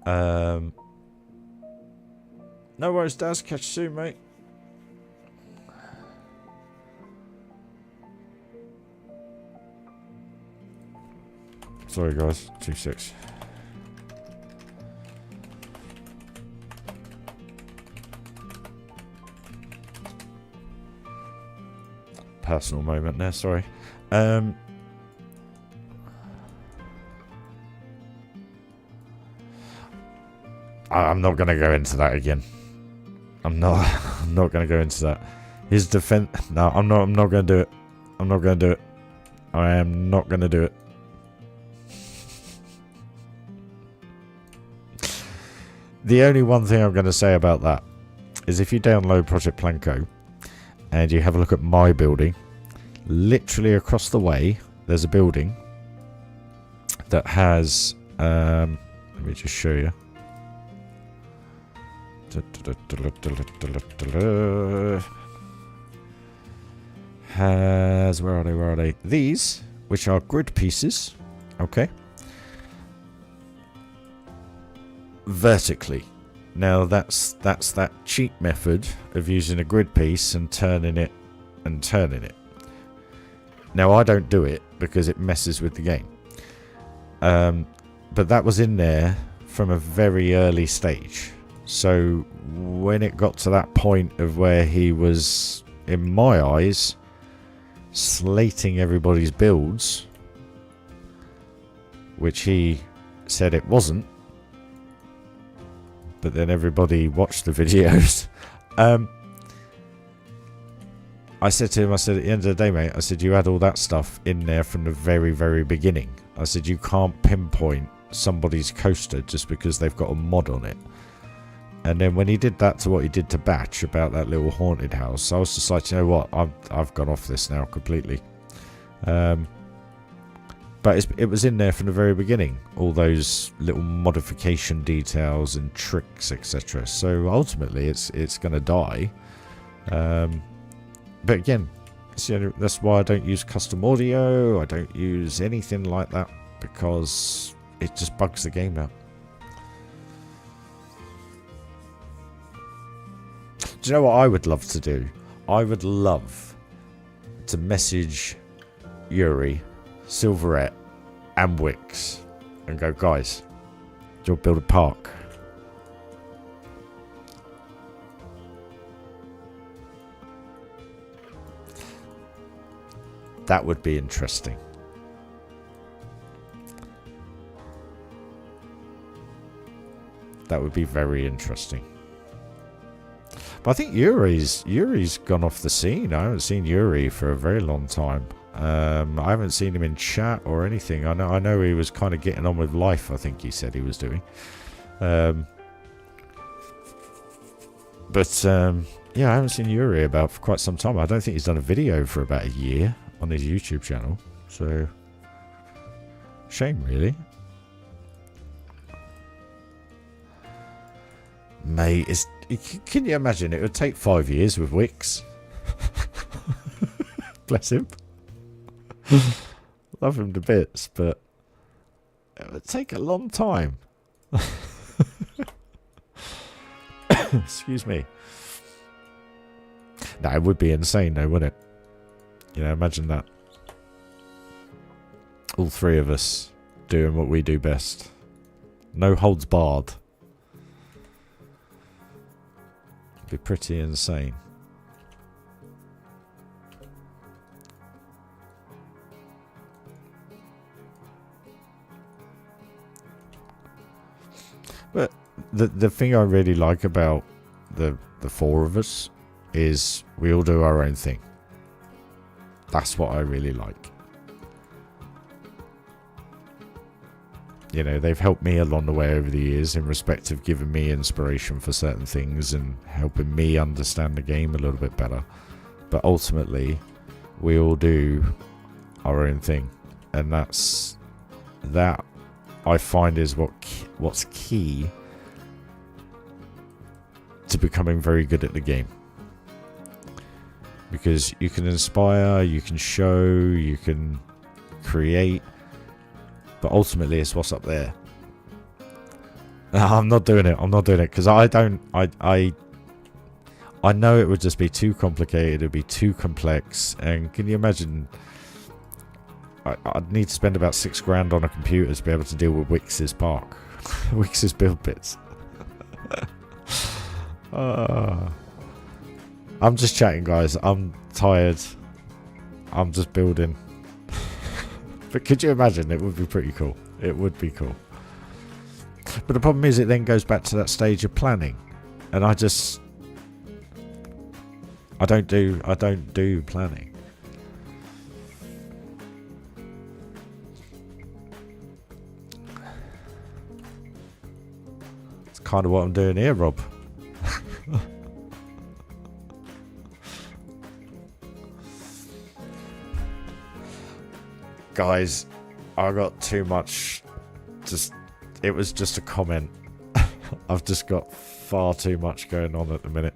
S1: No worries, Daz. Catch you soon, mate. Sorry, guys. 2-6. Personal moment there. Sorry. I'm not going to go into that again. I'm not going to go into that. His defense. No, I'm not going to do it. I'm not going to do it. I am not going to do it. The only one thing I'm going to say about that is if you download Project Planco and you have a look at my building, literally across the way, there's a building that has, let me just show you. Has, where are they? These, which are grid pieces, okay? Vertically. Now that's that cheap method of using a grid piece and turning it. Now I don't do it because it messes with the game. But that was in there from a very early stage. So when it got to that point of where he was, in my eyes, slating everybody's builds, which he said it wasn't, but then everybody watched the videos. I said to him, I said, at the end of the day, mate, I said, you had all that stuff in there from the very, very beginning. I said, you can't pinpoint somebody's coaster just because they've got a mod on it. And then when he did that to what he did to Batch about that little haunted house, I was just like, you know what, I've gone off this now completely. But it was in there from the very beginning, all those little modification details and tricks, etc. So ultimately, it's going to die. But again, that's why I don't use custom audio. I don't use anything like that because it just bugs the game out. Do you know what I would love to do? I would love to message RyRy, Silverette, and Wix and go, guys, do you want to build a park? That would be interesting. That would be very interesting. But I think RyRy's gone off the scene. I haven't seen RyRy for a very long time. I haven't seen him in chat or anything. I know he was kind of getting on with life, I think he said he was doing. Yeah, I haven't seen RyRy about for quite some time. I don't think he's done a video for about a year on his YouTube channel. So, shame really. Mate, can you imagine? It would take 5 years with Wix. Bless him. Love him to bits, but it would take a long time. Excuse me. No, it would be insane though, wouldn't it? You know, imagine that. All three of us doing what we do best. No holds barred. It'd be pretty insane. But the thing I really like about the four of us is we all do our own thing. That's what I really like. You know, they've helped me along the way over the years in respect of giving me inspiration for certain things and helping me understand the game a little bit better. But ultimately, we all do our own thing, and that I find is what's key to becoming very good at the game. Because you can inspire, you can show, you can create, but ultimately it's what's up there. I'm not doing it because I know it would just be too complicated, it would be too complex, and can you imagine, I'd need to spend about $6,000 on a computer to be able to deal with Wix's Park. Wix's build bits. I'm just chatting, guys. I'm tired. I'm just building. But could you imagine? It would be pretty cool. It would be cool. But the problem is it then goes back to that stage of planning. And I don't do planning. It's kind of what I'm doing here, Rob. Guys, I got too much. It was just a comment. I've just got far too much going on at the minute.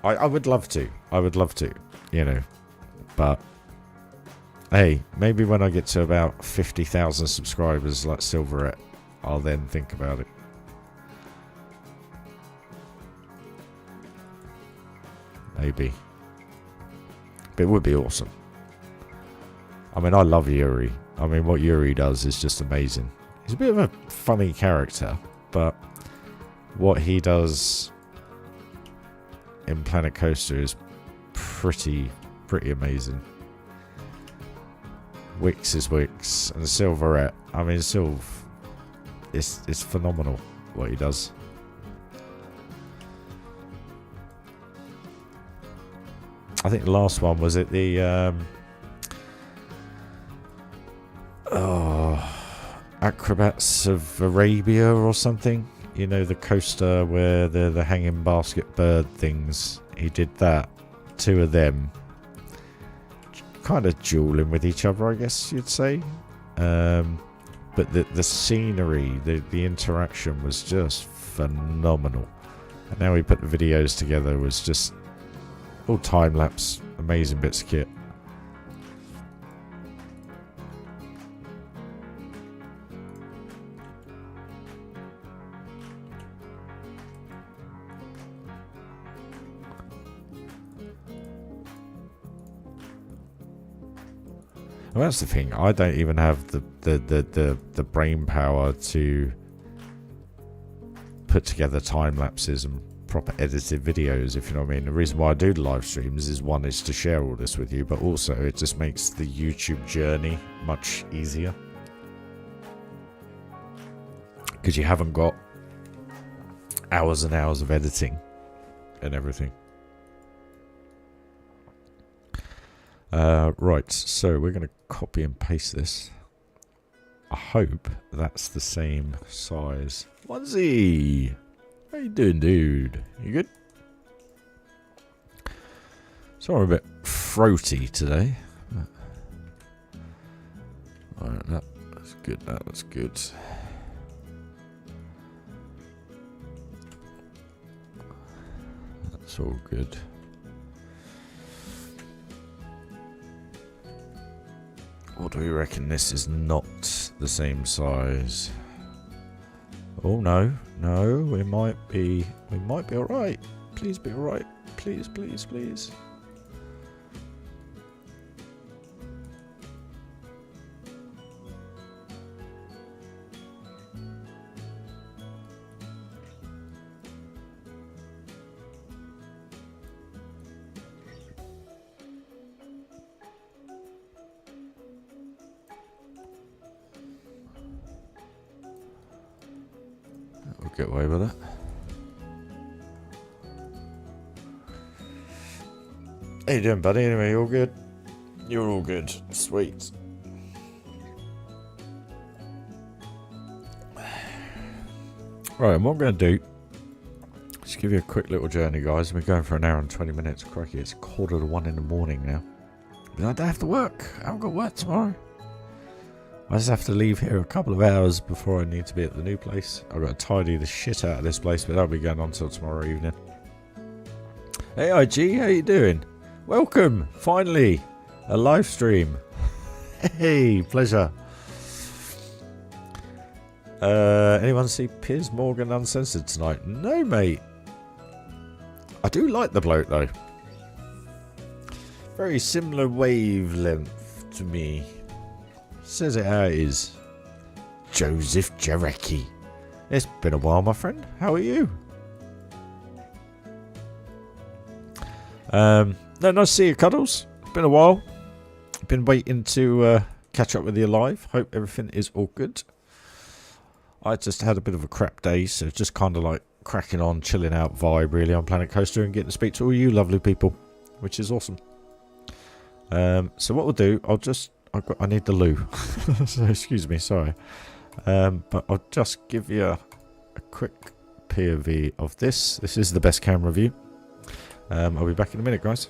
S1: I would love to. You know. But hey, maybe when I get to about 50,000 subscribers like Silverette, I'll then think about it. Maybe. But it would be awesome. I mean, I love RyRy. I mean, what RyRy does is just amazing. He's a bit of a funny character, but what he does in Planet Coaster is pretty amazing. Wix is Wix, and Silverette. I mean, it's phenomenal what he does. I think the last one was at the Acrobats of Arabia or something. You know, the coaster where the hanging basket bird things. He did that. 2 of them. Kind of dueling with each other, I guess you'd say. But the scenery, the interaction was just phenomenal. And now we put the videos together was just all time-lapse, amazing bits of kit. Well, that's the thing. I don't even have the brain power to put together time lapses and proper edited videos, if you know what I mean. The reason why I do the live streams is, one, is to share all this with you, but also it just makes the YouTube journey much easier, because you haven't got hours and hours of editing and everything. Right, so we're going to copy and paste this. I hope that's the same size. Onesie! How you doing, dude? You good? Sorry, I'm a bit throaty today. Alright, that's good, that's good. That's all good. What do we reckon? This is not the same size. Oh no, no, we might be alright. Please be alright. Please, please, please. We'll get away with it. How you doing, buddy? Anyway, you all good? You're all good. Sweet. Right, and what I'm going to do, just give you a quick little journey, guys. We're going for an hour and 20 minutes. Crikey, it's 1:45 in the morning now. I don't have to work. I haven't got work tomorrow. I just have to leave here a couple of hours before I need to be at the new place. I've got to tidy the shit out of this place, but that'll be going on till tomorrow evening. Hey IG, how you doing? Welcome, finally, a live stream. Hey, pleasure. Anyone see Piers Morgan Uncensored tonight? No, mate. I do like the bloke though. Very similar wavelength to me. Says it how it is. Joseph Jarecki. It's been a while, my friend. How are you? No, nice to see you, Cuddles. It's been a while. Been waiting to catch up with you live. Hope everything is all good. I just had a bit of a crap day, so just kind of like cracking on, chilling out vibe really on Planet Coaster and getting to speak to all you lovely people, which is awesome. So what we'll do, I need the loo. So excuse me, sorry. But I'll just give you a quick POV of this. This is the best camera view. I'll be back in a minute, guys.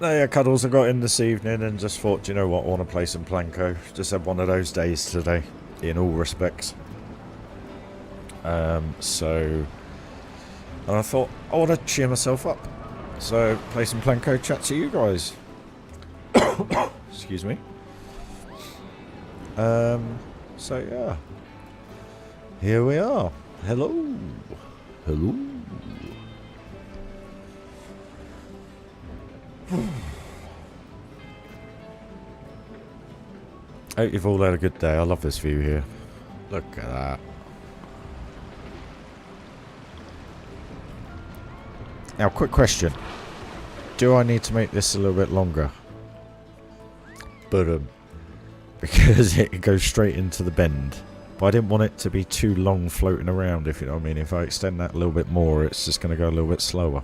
S1: Yeah, Cuddles, I got in this evening and just thought, you know what, I want to play some Planko. Just had one of those days today, in all respects. And I thought, I want to cheer myself up. So, play some Planko, chat to you guys. Excuse me. So yeah. Here we are. Hello. Hello. Hope you've all had a good day. I love this view here. Look at that. Now, quick question. Do I need to make this a little bit longer? But because it goes straight into the bend. But I didn't want it to be too long floating around, if you know what I mean. If I extend that a little bit more, it's just going to go a little bit slower.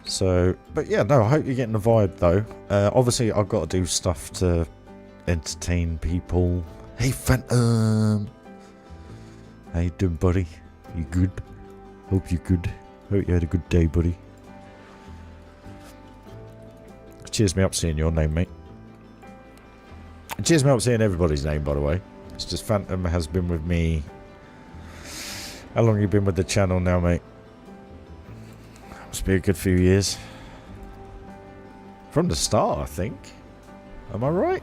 S1: So, but yeah, no, I hope you're getting the vibe though. Obviously, I've got to do stuff to entertain people. Hey, Phantom! How you doing, buddy? You good? Hope you're good. Hope you had a good day, buddy. Cheers me up seeing your name, mate. And cheers me up seeing everybody's name, by the way. It's just Phantom has been with me. How long have you been with the channel now, mate? Must be a good few years. From the start, I think. Am I right?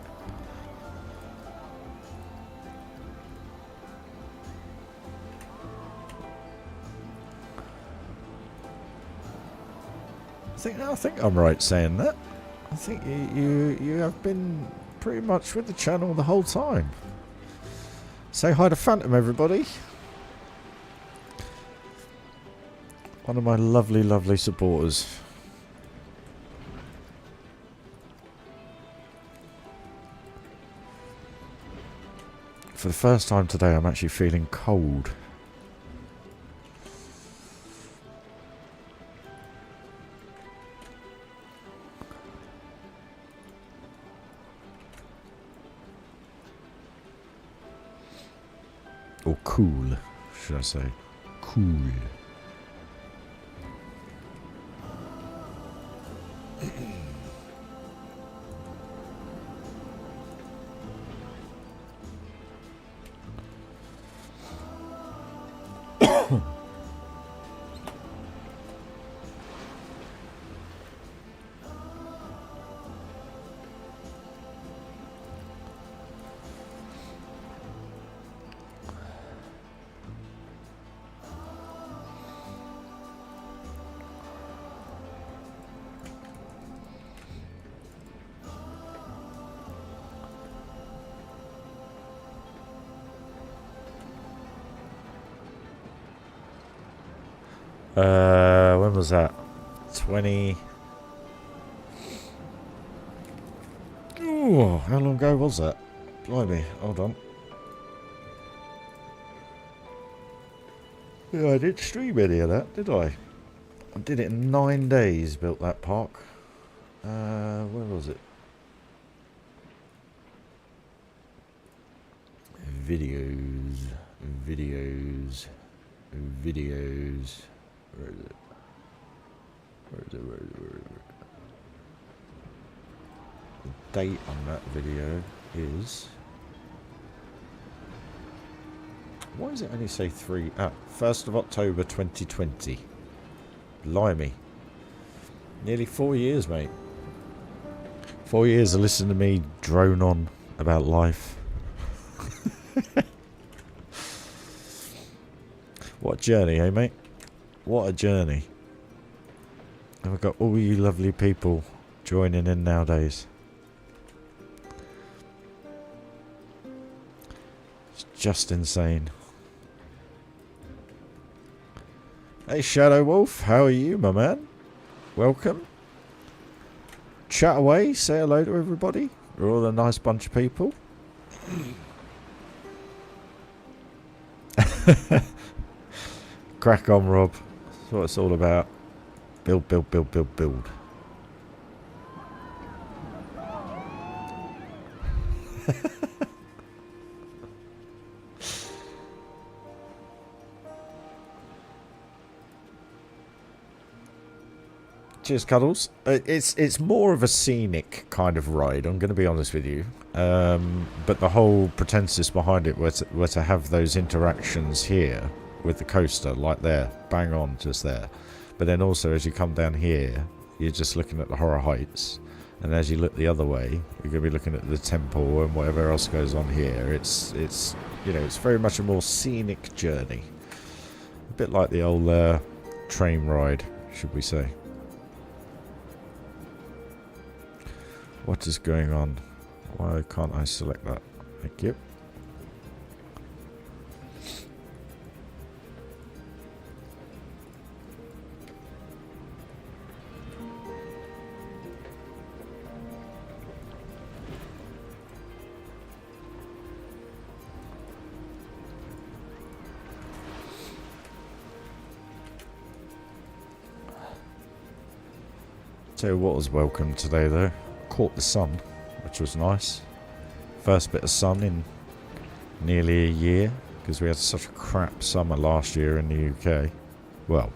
S1: I think I'm right saying that. I think you have been pretty much with the channel the whole time. Say hi to Phantom, everybody. One of my lovely, lovely supporters. For the first time today, I'm actually feeling cold. Or cool, should I say. Cool. When was that? 20... Ooh, how long ago was that? Blimey, hold on. Yeah, I didn't stream any of that, did I? I did it in 9 days, built that park. Where was it? Videos. Where is it? The date on that video is... Why does it only say 1st of October 2020? Blimey. Nearly 4 years, mate. 4 years of listening to me drone on about life. What a journey, eh, mate? What a journey. And we've got all you lovely people joining in nowadays. It's just insane. Hey, Shadow Wolf, how are you, my man? Welcome. Chat away, say hello to everybody. We're all a nice bunch of people. Crack on, Rob. That's what it's all about. Build, build, build, build, build. Cheers, Cuddles. It's more of a scenic kind of ride, I'm going to be honest with you. But the whole pretenses behind it were to have those interactions here with the coaster, like there, bang on, just there. But then also, as you come down here, you're just looking at the Horror Heights. And as you look the other way, you're going to be looking at the temple and whatever else goes on here. It's you know, it's very much a more scenic journey. A bit like the old train ride, should we say. What is going on? Why can't I select that? Thank you. Tell you what was welcome today though. Caught the sun, which was nice. First bit of sun in nearly a year, because we had such a crap summer last year in the UK. Well,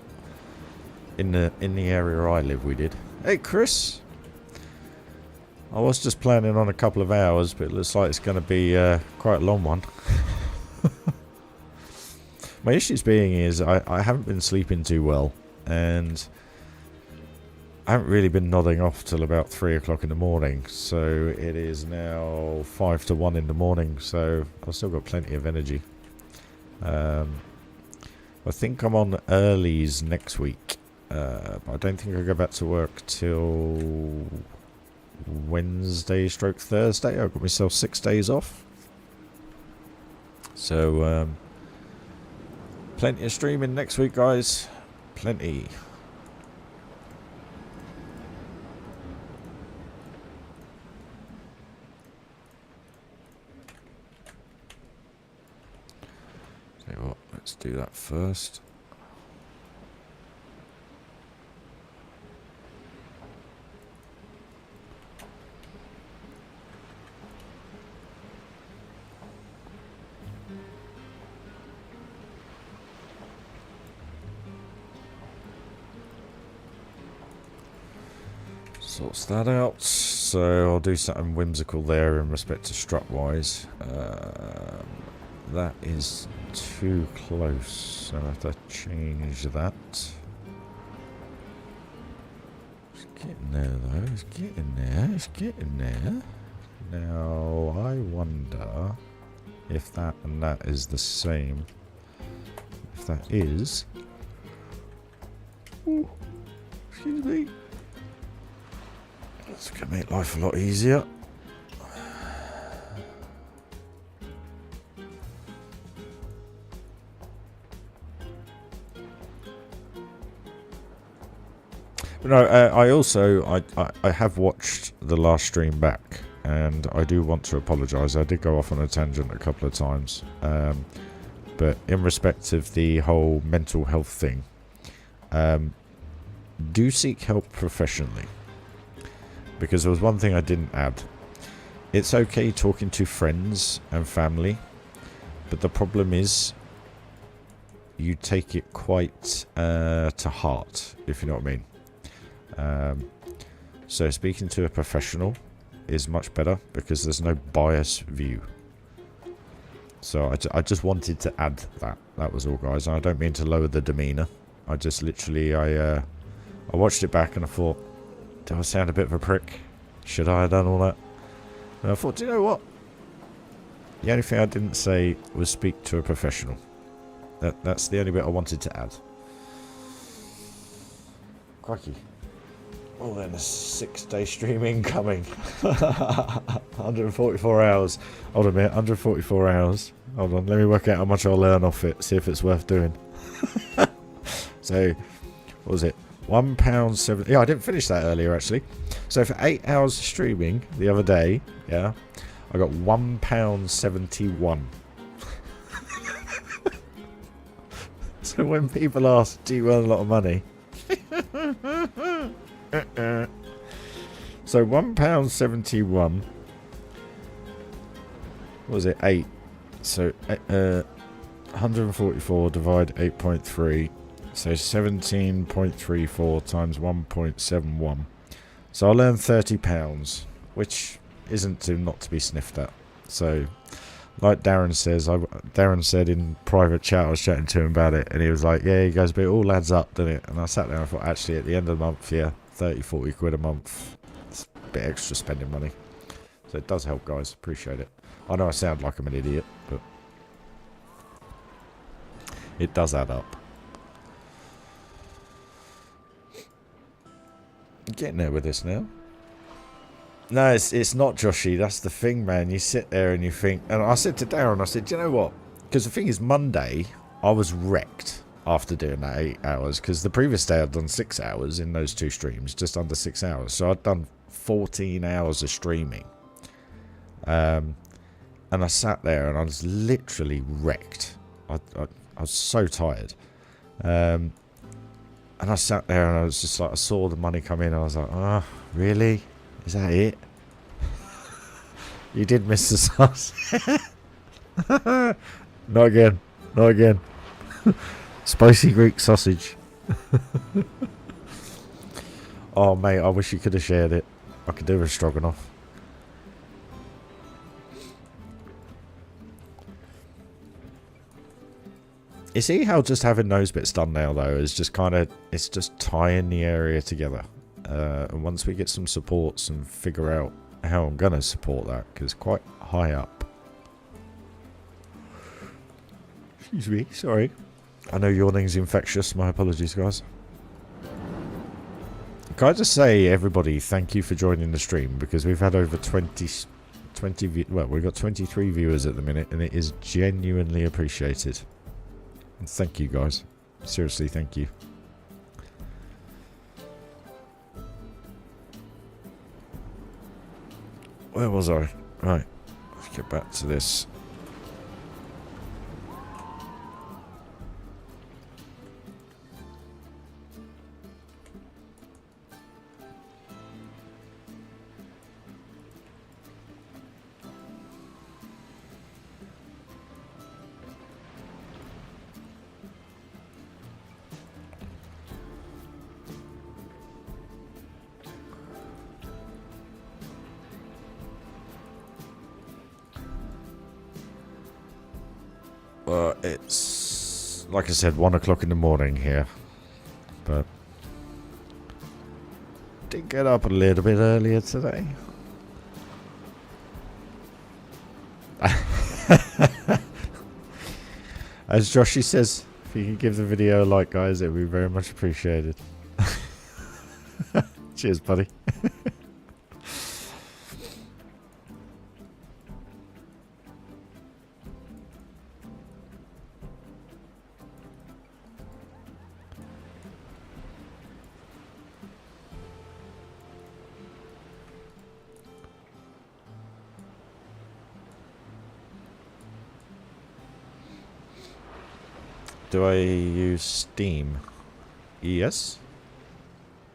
S1: in the area I live, we did. Hey, Chris. I was just planning on a couple of hours, but it looks like it's going to be quite a long one. My issues being is I haven't been sleeping too well, and I haven't really been nodding off till about 3 o'clock in the morning, so it is now 5 to 1 in the morning, so I've still got plenty of energy. I think I'm on earlies next week, but I don't think I'll go back to work till Wednesday stroke Thursday. I've got myself 6 days off. So, plenty of streaming next week, guys. Plenty. What, let's do that first. Sorts that out. So I'll do something whimsical there in respect to strut-wise. That is too close, so I have to change that. It's getting there though, it's getting there, it's getting there. Now, I wonder if that and that is the same. If that is... Ooh, excuse me. That's going to make life a lot easier. No, I have watched the last stream back, and I do want to apologise. I did go off on a tangent a couple of times, but in respect of the whole mental health thing, do seek help professionally, because there was one thing I didn't add. It's okay talking to friends and family, but the problem is you take it quite to heart, if you know what I mean. So speaking to a professional is much better because there's no bias view. So I just wanted to add that. That was all, guys. And I don't mean to lower the demeanour. I just literally, I watched it back and I thought, do I sound a bit of a prick? Should I have done all that? And I thought, do you know what? The only thing I didn't say was speak to a professional. That's the only bit I wanted to add. Crikey. Oh, then a 6-day stream incoming. 144 hours. Hold on a minute, 144 hours. Hold on, let me work out how much I'll earn off it, see if it's worth doing. So, what was it? £1.70. Yeah, I didn't finish that earlier, actually. So, for 8 hours streaming the other day, yeah, I got £1.71. So, when people ask, do you earn a lot of money? So £1.71. What was it? 8. So 144 divide 8.3. So 17.34 times 1.71. So I'll earn £30, which isn't not to be sniffed at. So, like Darren says, Darren said in private chat, I was chatting to him about it, and he was like, yeah, he goes, but it all adds up, doesn't it? And I sat there and I thought, actually, at the end of the month, yeah, 30, 40 quid a month. It's a bit extra spending money. So it does help, guys. Appreciate it. I know I sound like I'm an idiot, but it does add up. Getting there with this now. No, it's not Joshy. That's the thing, man. You sit there and you think... And I said to Darren, I said, do you know what? Because the thing is, Monday, I was wrecked after doing that 8 hours. Because the previous day, I'd done 6 hours in those 2 streams. Just under 6 hours. So I'd done 14 hours of streaming. And I sat there and I was literally wrecked. I was so tired. And I sat there and I was just like, I saw the money come in and I was like, oh, really? Is that it? You did miss the sauce. Not again. Not again. Spicy Greek sausage. Oh, mate, I wish you could have shared it. I could do with stroganoff. You see how just having those bits done now, though, is just kind of... It's just tying the area together. And once we get some supports and figure out how I'm going to support that, because it's quite high up. Excuse me, sorry. I know yawning's infectious, my apologies, guys. Can I just say, everybody, thank you for joining the stream, because we've had over 20 well, we've got 23 viewers at the minute, and it is genuinely appreciated. And thank you, guys. Seriously, thank you. Where was I? Right. Let's get back to this. It's, like I said, 1 o'clock in the morning here. But did get up a little bit earlier today. As Joshy says, if you can give the video a like, guys, it would be very much appreciated. Cheers, buddy. Do I use Steam? Yes.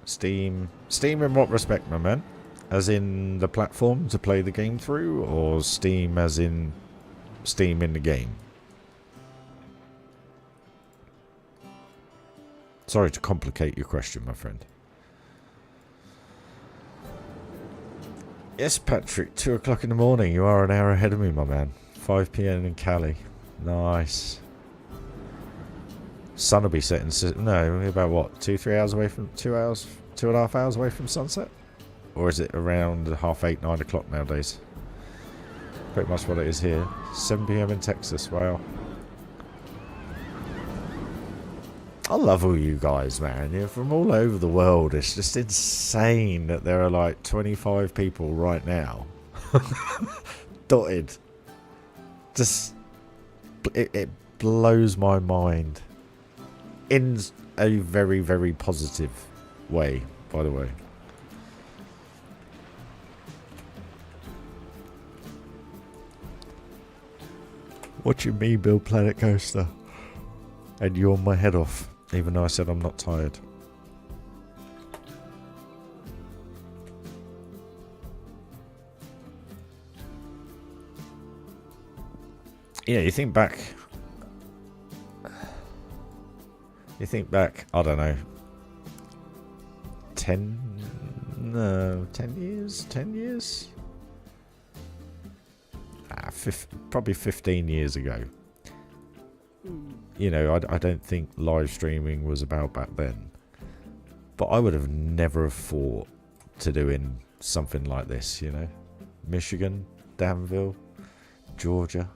S1: Steam. Steam in what respect, my man? As in the platform to play the game through, or Steam as in Steam in the game? Sorry to complicate your question, my friend. Yes, Patrick, 2 o'clock in the morning. You are an hour ahead of me, my man. 5 PM in Cali. Nice. Sun will be setting. No, about what? 2-3 hours away from 2 hours, 2.5 hours away from sunset, or is it around 8:30, 9 o'clock nowadays? Pretty much what it is here. 7 PM in Texas. Wow. I love all you guys, man. You're from all over the world. It's just insane that there are like 25 people right now dotted. Just it blows my mind. In a very, very positive way, by the way. Watching me build Planet Coaster. And yawn my head off, even though I said I'm not tired. Yeah, you think back... You think back, I don't know, 10 years? 10 years? Probably 15 years ago. You know, I don't think live streaming was about back then. But I would have never have thought to doing something like this, you know. Michigan, Danville, Georgia.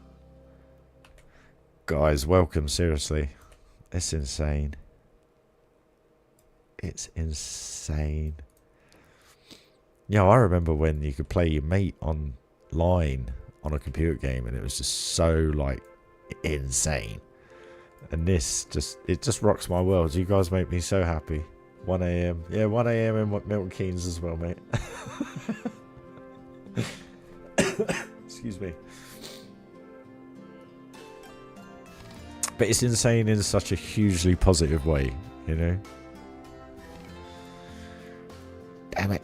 S1: Guys, welcome, seriously. It's insane. It's insane. Yeah, I remember when you could play your mate online on a computer game and it was just so, like, insane. And this just rocks my world. You guys make me so happy. 1 AM. Yeah, 1 AM in Milton Keynes as well, mate. Excuse me. But it's insane in such a hugely positive way, you know? Damn it.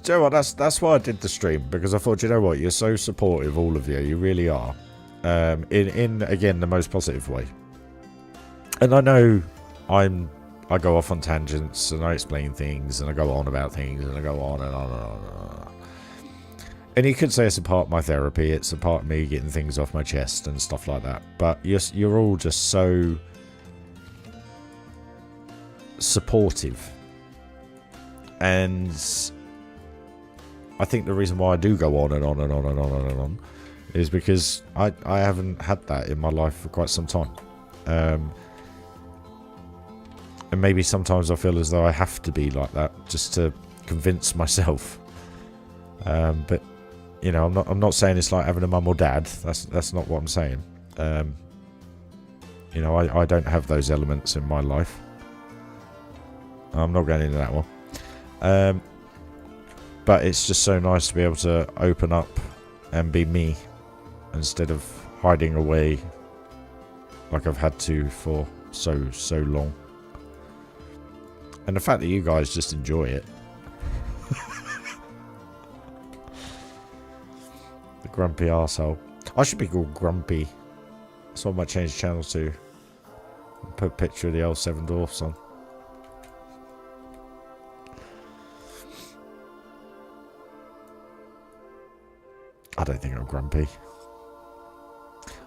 S1: Do you know what? That's why I did the stream, because I thought, you know what, you're so supportive, all of you. You really are. In again, the most positive way. And I know I go off on tangents and I explain things and I go on about things and I go on and on and on and on. And you could say it's a part of my therapy. It's a part of me getting things off my chest and stuff like that. But you're all just so supportive. And I think the reason why I do go on and on and on and on and on is because I haven't had that in my life for quite some time. And maybe sometimes I feel as though I have to be like that just to convince myself. But you know, I'm not saying it's like having a mum or dad. That's not what I'm saying. You know, I don't have those elements in my life. I'm not going into that one. But it's just so nice to be able to open up and be me instead of hiding away like I've had to for so long. And the fact that you guys just enjoy it. The grumpy arsehole. I should be called Grumpy. That's what I might change channels to. Put a picture of the old Seven Dwarfs on. I don't think I'm grumpy.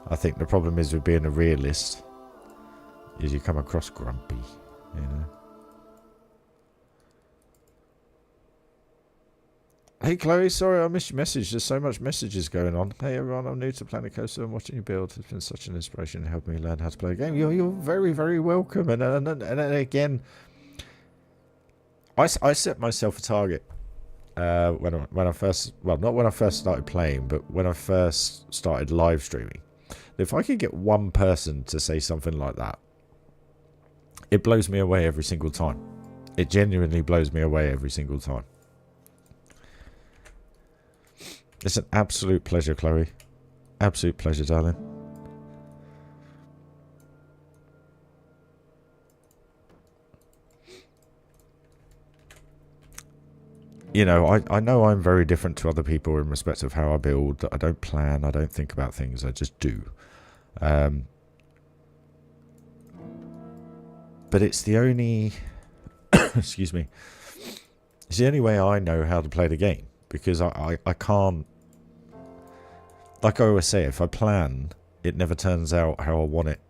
S1: I think the problem is with being a realist is you come across grumpy, you know. Hey Chloe, sorry I missed your message. There's so much messages going on. Hey everyone, I'm new to Planet Coaster and watching you build has been such an inspiration to help me learn how to play a game. You're very, very welcome. And again, I set myself a target. When I first, well, not when I first started playing, but when I first started live streaming. If I could get one person to say something like that, it blows me away every single time. It genuinely blows me away every single time. It's an absolute pleasure, Chloe. Absolute pleasure, darling. You know, I know I'm very different to other people in respect of how I build. I don't plan, I don't think about things, I just do. But it's the only... excuse me. It's the only way I know how to play the game. Because I can't... Like I always say, if I plan, it never turns out how I want it.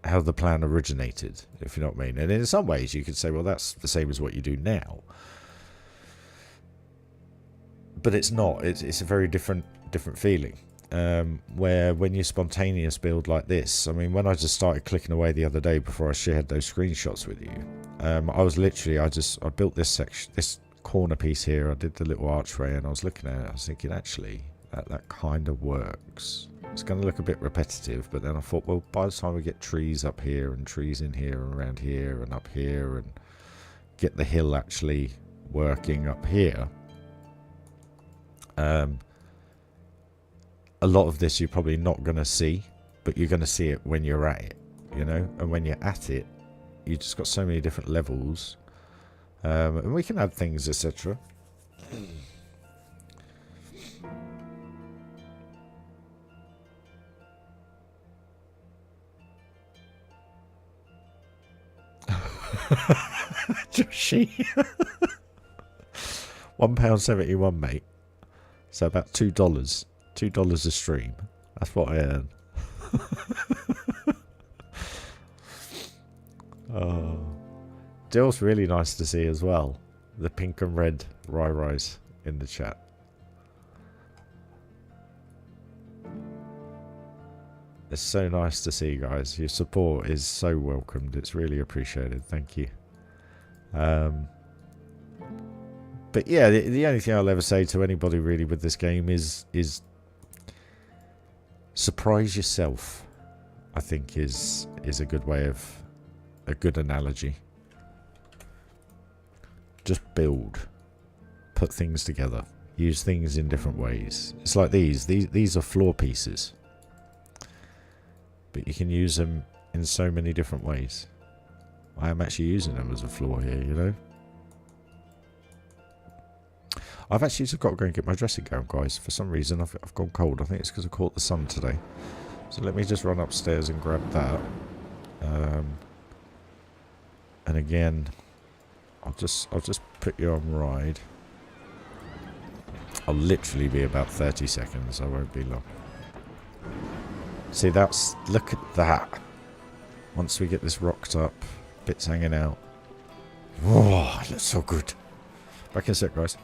S1: How the plan originated, if you know what I mean. And in some ways you could say, well, that's the same as what you do now. But it's not. It's a very different feeling. Where when you spontaneous build like this, I mean, when I just started clicking away the other day before I shared those screenshots with you, I was literally, I built this section, this corner piece here. I did the little archway, and I was looking at it. I was thinking, actually, that kind of works. It's going to look a bit repetitive, but then I thought, well, by the time we get trees up here and trees in here and around here and up here, and get the hill actually working up here. a lot of this you're probably not going to see, but you're going to see it when you're at it, you know? And when you're at it, you just got so many different levels. And we can add things, etc. Joshy. £1.71, mate. So about $2. $2 a stream. That's what I earn. Oh. Dill's really nice to see as well. The pink and red RyRys in the chat. It's so nice to see, guys. Your support is so welcomed. It's really appreciated. Thank you. But yeah, the only thing I'll ever say to anybody really with this game is surprise yourself. I think is a good way of a good analogy. Just build, put things together, use things in different ways. It's like these are floor pieces, but you can use them in so many different ways. I am actually using them as a floor here, you know. I've actually just got to go and get my dressing gown, guys. For some reason, I've gone cold. I think it's because I caught the sun today. So let me just run upstairs and grab that. And again, I'll just put you on ride. I'll literally be about 30 seconds. I won't be long. See, look at that. Once we get this rocked up, bits hanging out. Oh, it looks so good. Back in a sec, guys.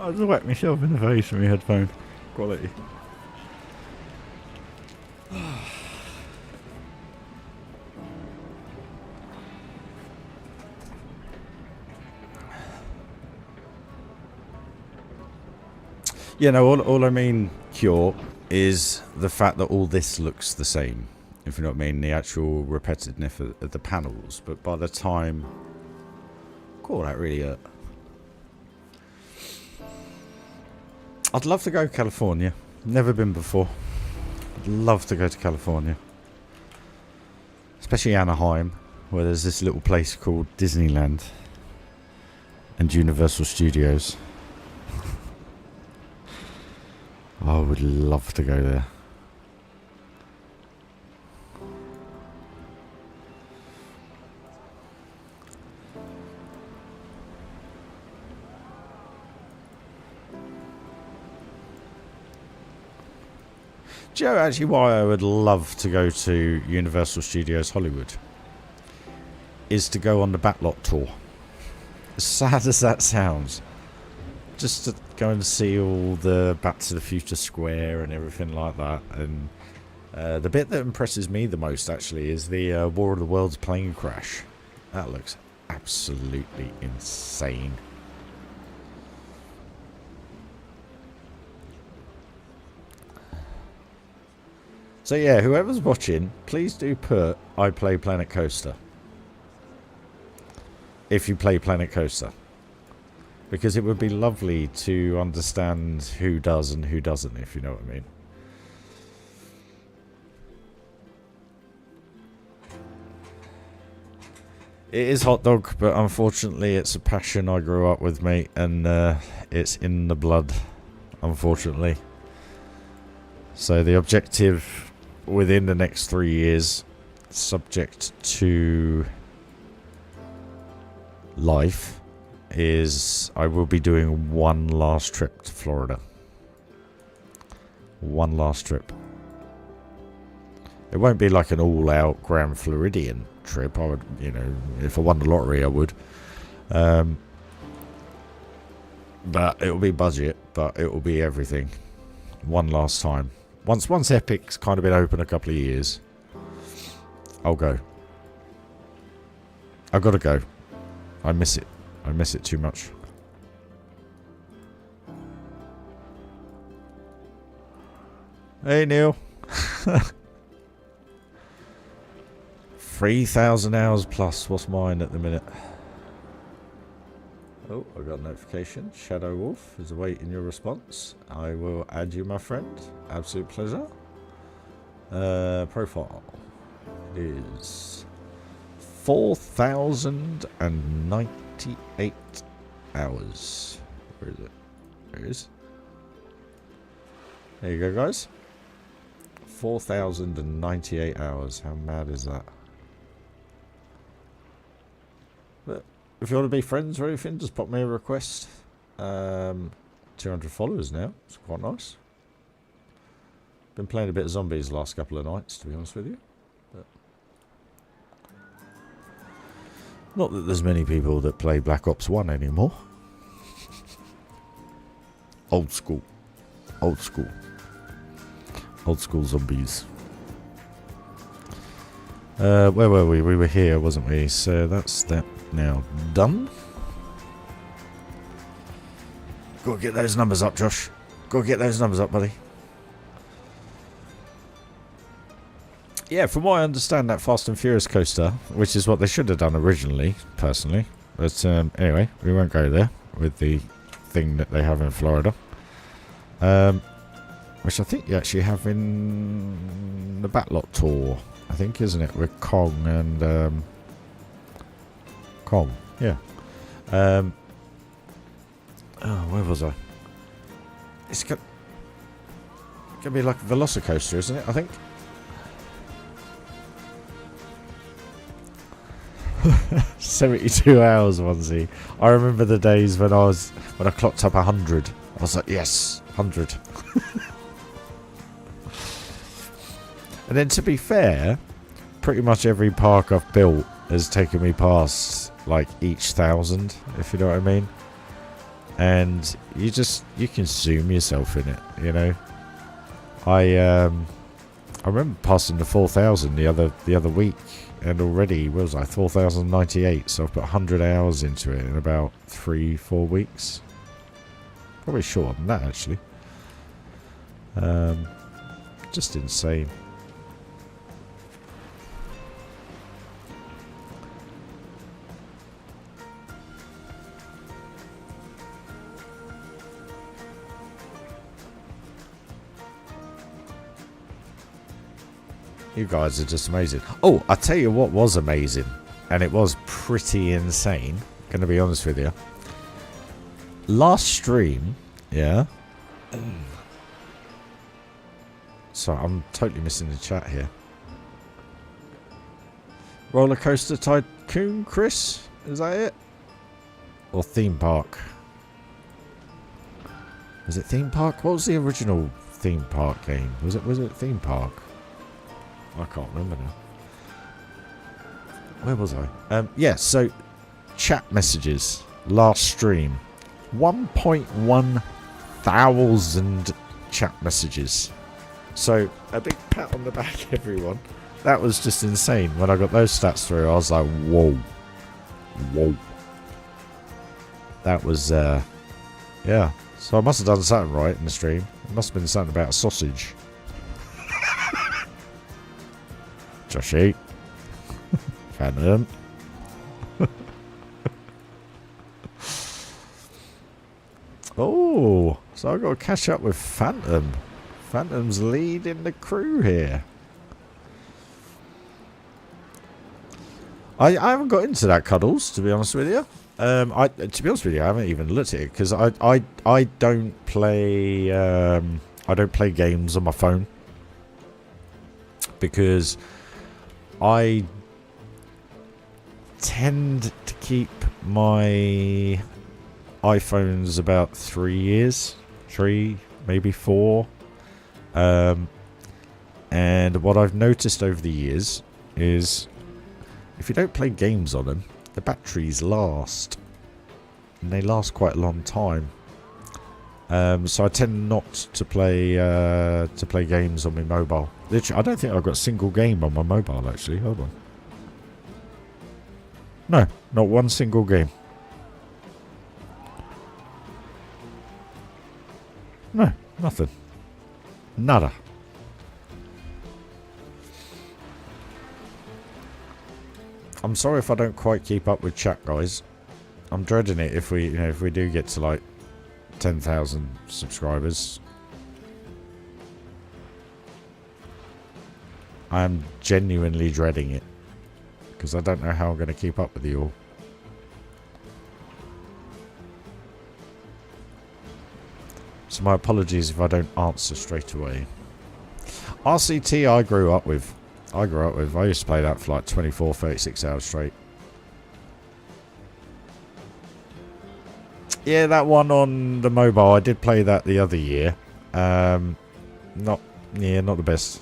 S1: I just whacked myself in the face with my headphone. Quality. You know, all I mean, Cure, is the fact that all this looks the same. If you know what I mean, the actual repetitiveness of the panels. But by the time... Cool, that really hurt. I'd love to go to California. Never been before. I'd love to go to California. Especially Anaheim, where there's this little place called Disneyland and Universal Studios. I would love to go there. Do you know actually why I would love to go to Universal Studios Hollywood? Is to go on the backlot tour. As sad as that sounds. Just to go and see all the Back to the Future Square and everything like that. And the bit that impresses me the most actually is the War of the Worlds plane crash. That looks absolutely insane. So yeah, whoever's watching, please do put I play Planet Coaster. If you play Planet Coaster. Because it would be lovely to understand who does and who doesn't, if you know what I mean. It is hot dog, but unfortunately it's a passion I grew up with, mate, and it's in the blood, unfortunately. So the objective within the next 3 years, subject to life, is I will be doing one last trip to Florida. One last trip. It won't be like an all-out Grand Floridian trip. I would, you know, if I won the lottery, I would. But it will be budget, but it will be everything. One last time. Once Epic's kind of been open a couple of years, I'll go. I've got to go. I miss it. I miss it too much. Hey, Neil. 3,000 hours plus. What's mine at the minute? Oh, I got a notification. Shadow Wolf is awaiting your response. I will add you, my friend. Absolute pleasure. Profile. It is 4,098 hours. Where is it? There it is. There you go, guys. 4,098 hours. How mad is that? But if you want to be friends or anything, just pop me a request. 200 followers now. It's quite nice. Been playing a bit of zombies the last couple of nights, to be honest with you. But not that there's many people that play Black Ops 1 anymore. Old school. Old school. Old school zombies. Where were we? We were here, wasn't we? So that's that now done. Go get those numbers up, Josh. Go get those numbers up, buddy. Yeah, from what I understand, that Fast and Furious coaster, which is what they should have done originally, personally. But anyway, we won't go there with the thing that they have in Florida. Which I think you actually have in the Backlot tour, I think, isn't it? With Kong and Kong, yeah. Oh, where was I? It's gonna be like a Velocicoaster, isn't it? I think. 72 hours, onesie. I remember the days when I clocked up 100. I was like, yes, 100. And then, to be fair, pretty much every park I've built has taken me past like each 1,000, if you know what I mean. And you consume yourself in it, you know. I remember passing the 4,000 the other week, and already, what was I, 4,098, so I've put 100 hours into it in about 3-4 weeks. Probably shorter than that, actually. Just insane. You guys are just amazing. Oh, I tell you what was amazing, and it was pretty insane, gonna be honest with you. Last stream, yeah. So I'm totally missing the chat here. Roller Coaster Tycoon, Chris? Is that it? Or Theme Park? Was it Theme Park? What was the original Theme Park game? Was it Theme Park? I can't remember now. Where was I? Yeah, so chat messages. Last stream. 1.1 thousand chat messages. So a big pat on the back, everyone. That was just insane. When I got those stats through, I was like, whoa. Whoa. That was, yeah. So I must have done something right in the stream. It must have been something about a sausage. Joshy. Phantom. Oh, so I've got to catch up with Phantom. Phantom's leading the crew here. I haven't got into that cuddles, to be honest with you. To be honest with you, I haven't even looked at it because I don't play I don't play games on my phone because I tend to keep my iPhones about 3 years, 3 maybe 4, and what I've noticed over the years is if you don't play games on them, the batteries last, and they last quite a long time. So I tend not to play games on my mobile. Literally, I don't think I've got a single game on my mobile actually. Hold on. No, not one single game. No, nothing. Nada. I'm sorry if I don't quite keep up with chat, guys. I'm dreading it if we, if we do get to like 10,000 subscribers. I am genuinely dreading it because I don't know how I'm going to keep up with you all. So my apologies if I don't answer straight away. RCT I grew up with. I used to play that for like 24, 36 hours straight. Yeah, that one on the mobile, I did play that the other year. Not the best.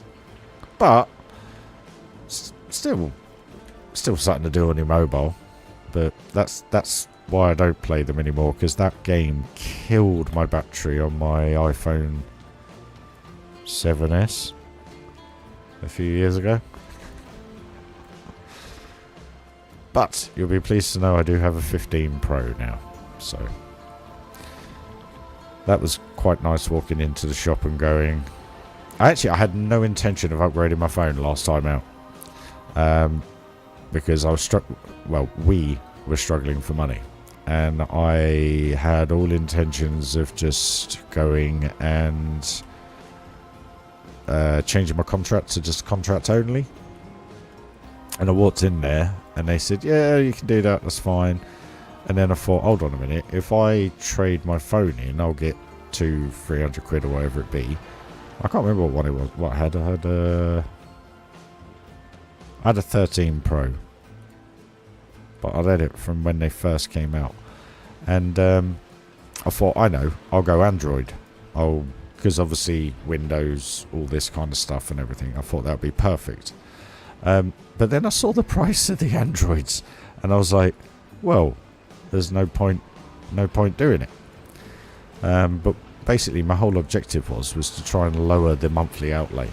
S1: But still something to do on your mobile. But that's why I don't play them anymore, because that game killed my battery on my iPhone 7S a few years ago. But you'll be pleased to know I do have a 15 Pro now, so that was quite nice walking into the shop and going. I had no intention of upgrading my phone last time out, because I was we were struggling for money, and I had all intentions of just going and changing my contract to just contract only. And I walked in there and they said, yeah, you can do that, that's fine. And then I thought, hold on a minute, if I trade my phone in, I'll get 200-300 quid or whatever it be. I can't remember what one it was. What I had I had a 13 Pro, but I had it from when they first came out. And I thought, I know, I'll go Android. Because obviously Windows, all this kind of stuff and everything, I thought that would be perfect. But then I saw the price of the Androids and I was like, well, there's no point doing it. But basically my whole objective was to try and lower the monthly outlay,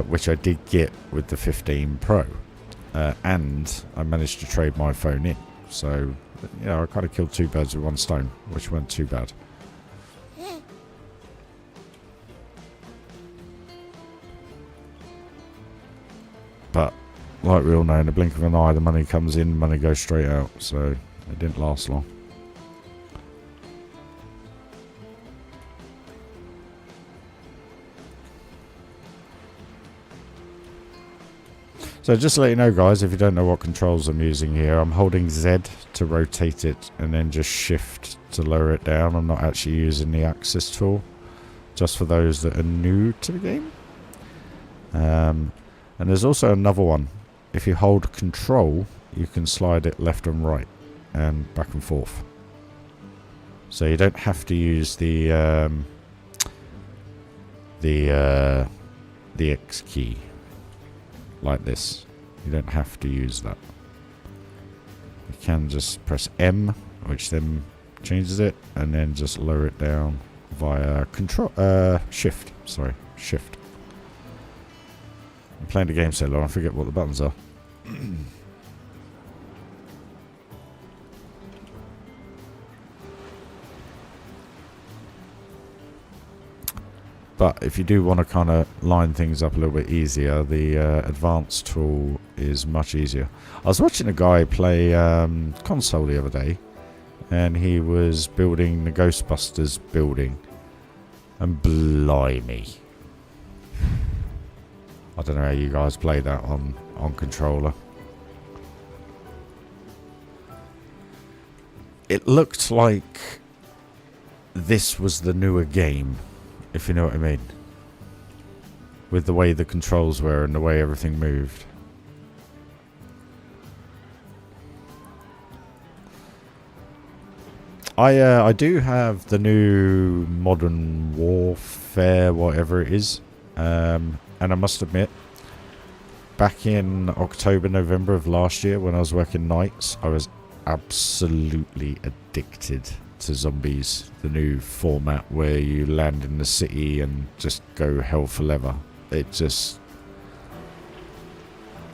S1: which I did get with the 15 Pro, and I managed to trade my phone in. So, I kind of killed two birds with one stone, which weren't too bad. But like we all know, in the blink of an eye, the money comes in, money goes straight out. So it didn't last long. So just to let you know, guys, if you don't know what controls I'm using here, I'm holding Z to rotate it and then just shift to lower it down. I'm not actually using the axis tool, just for those that are new to the game. And there's also another one. If you hold control, you can slide it left and right and back and forth. So you don't have to use the X key like this. You don't have to use that. You can just press M, which then changes it, and then just lower it down via shift. Sorry, shift. I'm playing the game so long I forget what the buttons are. But if you do want to kind of line things up a little bit easier, the advanced tool is much easier. I was watching a guy play console the other day, and he was building the Ghostbusters building, and blimey, I don't know how you guys play that on controller. it looked like this was the newer game, if you know what I mean. With the way the controls were and the way everything moved. I do have the new Modern Warfare, whatever it is. And I must admit, back in October, November of last year when I was working nights, I was absolutely addicted to Zombies. The new format where you land in the city and just go hell for leather. It just...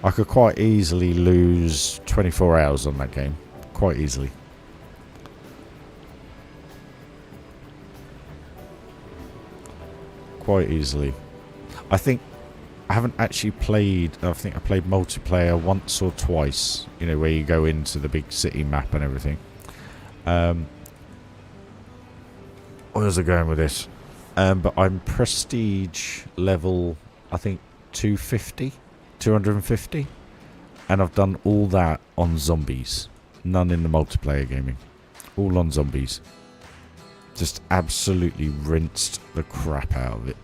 S1: I could quite easily lose 24 hours on that game. Quite easily. Quite easily. I think I haven't actually played... I think I played multiplayer once or twice. You know, where you go into the big city map and everything. Where's I going with this? But I'm prestige level, I think, 250. And I've done all that on Zombies. None in the multiplayer gaming. All on Zombies. Just absolutely rinsed the crap out of it.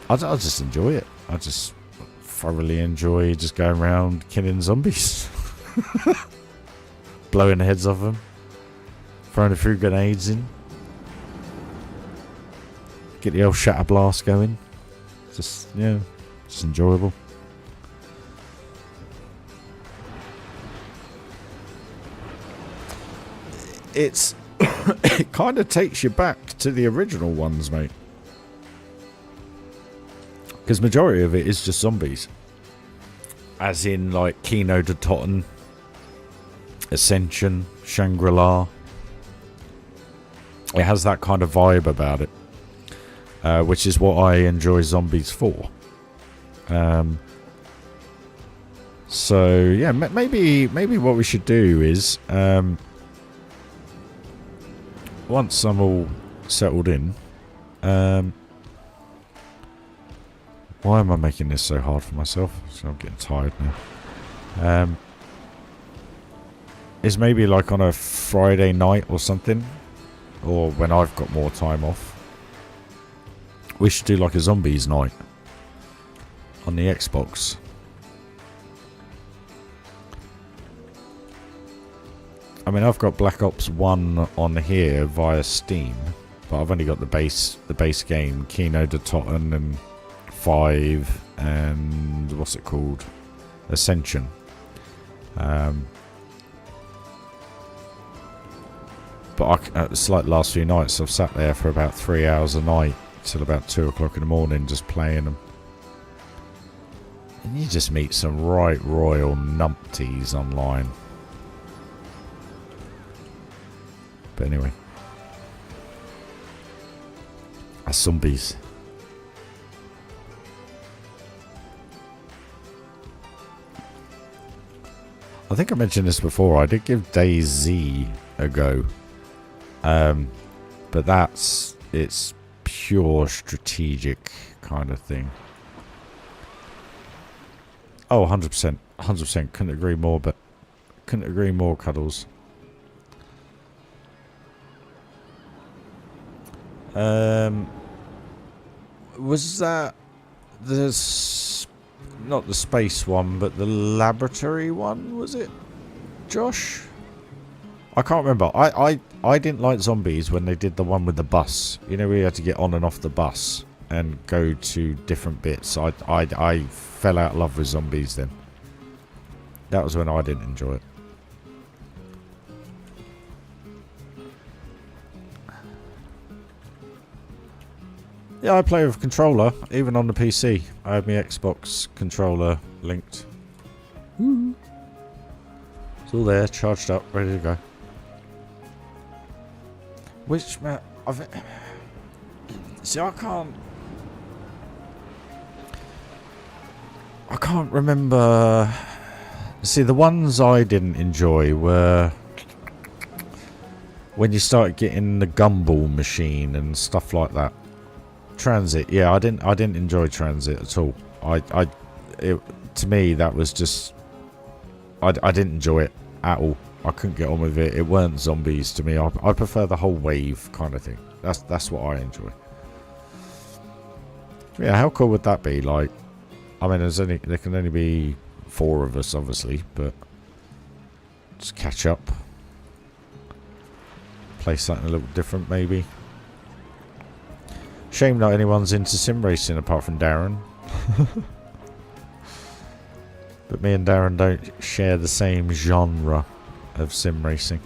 S1: I just enjoy it. I just thoroughly enjoy just going around killing zombies. Blowing the heads off them. Throwing a few grenades in. Get the old shatter blast going. Just, yeah, just enjoyable. It's it kind of takes you back to the original ones, mate. Because majority of it is just zombies. As in, like, Kino de Totten, Ascension, Shangri-La. It has that kind of vibe about it. Which is what I enjoy Zombies for. So, yeah, maybe what we should do is... once I'm all settled in... why am I making this so hard for myself? So I'm getting tired now. Is maybe like on a Friday night or something, or when I've got more time off, we should do like a Zombies night on the Xbox. I mean, I've got Black Ops 1 on here via Steam, but I've only got the base game, Kino de Totten and 5 and what's it called, Ascension. But it's like last few nights I've sat there for about 3 hours a night till about 2 o'clock in the morning just playing them. And you just meet some right royal numpties online. But anyway, zombies. I think I mentioned this before. I did give DayZ a go. But it's pure strategic kind of thing. Oh, 100%. 100%. Couldn't agree more, but couldn't agree more, Cuddles. Was that not the space one, but the laboratory one, was it, Josh? I can't remember. I didn't like Zombies when they did the one with the bus. You know, we had to get on and off the bus and go to different bits. I fell out of love with Zombies then. That was when I didn't enjoy it. Yeah, I play with a controller, even on the PC. I have my Xbox controller linked. Woo. It's all there, charged up, ready to go. Which map? See, I can't remember. See, the ones I didn't enjoy were when you started getting the gumball machine and stuff like that. Transit, yeah, I didn't enjoy Transit at all. To me that was just I didn't enjoy it at all. I couldn't get on with it. It weren't zombies to me. I prefer the whole wave kind of thing. That's what I enjoy. Yeah, how cool would that be? Like, I mean, there can only be 4 of us, obviously, but just catch up, play something a little different, maybe. Shame not anyone's into sim racing apart from Darren. But me and Darren don't share the same genre of sim racing.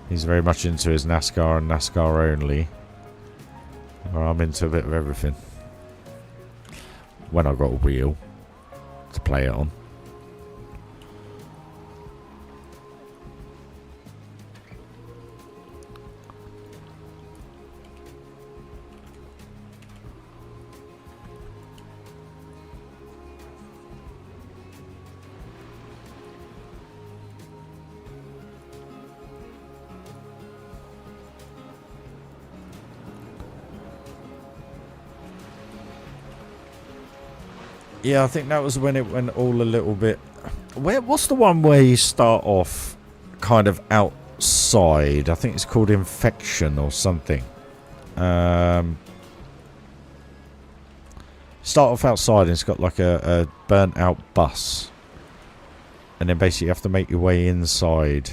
S1: He's very much into his NASCAR and NASCAR only. Well, I'm into a bit of everything. When I've got a wheel to play it on. Yeah, I think that was when it went all a little bit... What's the one where you start off kind of outside? I think it's called Infection or something. Start off outside and it's got like a burnt out bus. And then basically you have to make your way inside.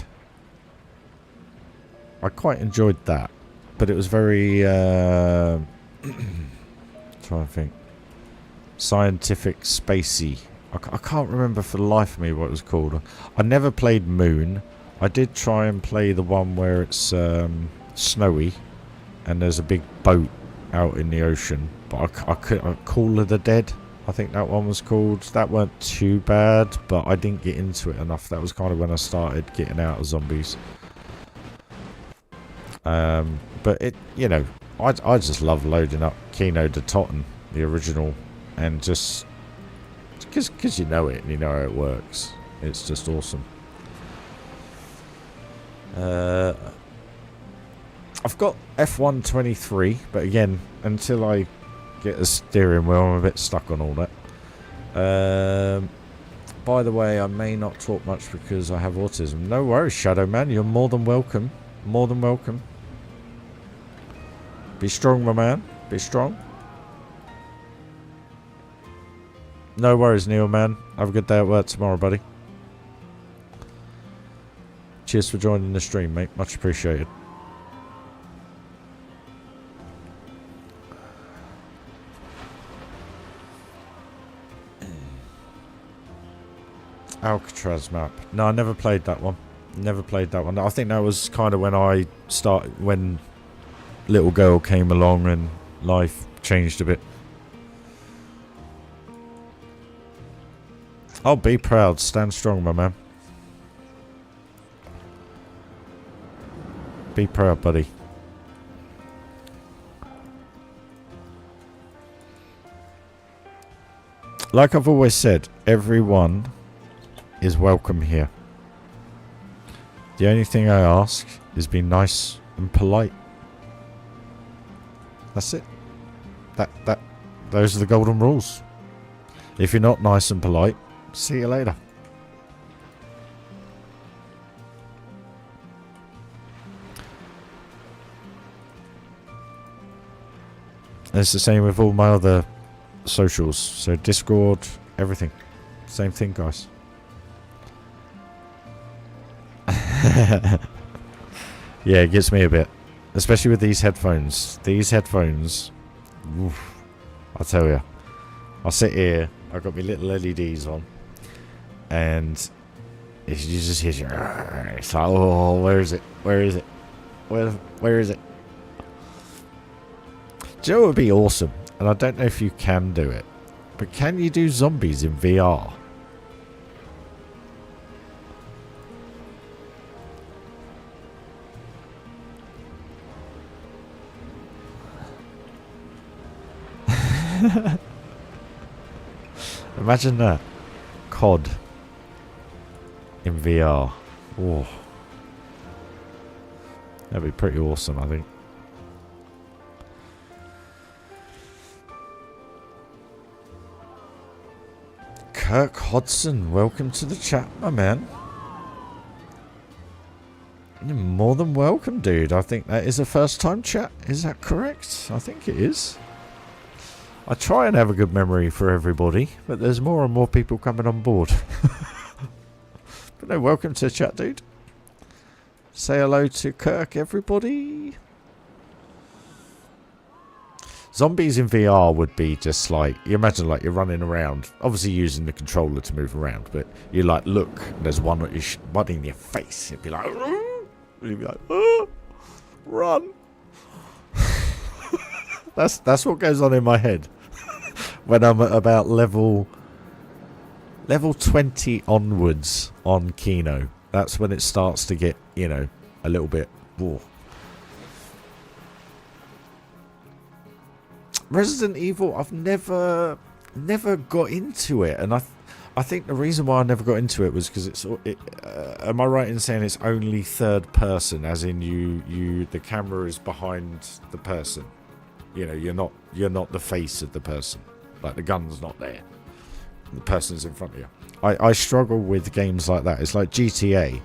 S1: I quite enjoyed that. But it was very... trying to think. Scientific spacey. I can't remember for the life of me what it was called. I never played Moon. I did try and play the one where it's snowy and there's a big boat out in the ocean, but I couldn't. Call of the Dead, I think that one was called. That weren't too bad, but I didn't get into it enough. That was kind of when I started getting out of zombies. But it, you know, I just love loading up Kino de Totten, the original. And just because you know it and you know how it works, it's just awesome. I've got F123, but again, until I get a steering wheel, I'm a bit stuck on all that. By the way, I may not talk much because I have autism. No worries, Shadow Man. You're more than welcome. More than welcome. Be strong, my man. Be strong. No worries, Neil, man. Have a good day at work tomorrow, buddy. Cheers for joining the stream, mate. Much appreciated. Alcatraz map. No, I never played that one. Never played that one. I think that was kind of when when little girl came along and life changed a bit. Oh, be proud. Stand strong, my man. Be proud, buddy. Like I've always said, everyone is welcome here. The only thing I ask is be nice and polite. That's it. Those are the golden rules. If you're not nice and polite, see you later. And it's the same with all my other socials. So Discord, everything. Same thing, guys. Yeah, it gets me a bit. Especially with these headphones. These headphones, oof, I tell you. I sit here, I've got my little LEDs on, and you just hear, it's like, oh, where is it? Where is it? Where is it? Do you know what would be awesome? And I don't know if you can do it, but can you do zombies in VR? Imagine that. COD in VR. Oh. That'd be pretty awesome, I think. Kirk Hodson, welcome to the chat, my man. You're more than welcome, dude. I think that is a first time chat. Is that correct? I think it is. I try and have a good memory for everybody, but there's more and more people coming on board. But no, welcome to the chat, dude. Say hello to Kirk, everybody. Zombies in VR would be just like, you imagine like you're running around, obviously using the controller to move around, but you like look, and there's one in your face. It'd be like, you'd be like, oh, run. That's what goes on in my head when I'm at about level 20 onwards on Kino. That's when it starts to get, you know, a little bit. Whoa. Resident Evil, I've never got into it, and I think the reason why I never got into it was because am I right in saying it's only third person, as in you the camera is behind the person, you know, you're not the face of the person, like the gun's not there, the person's in front of you. I struggle with games like that. It's like GTA.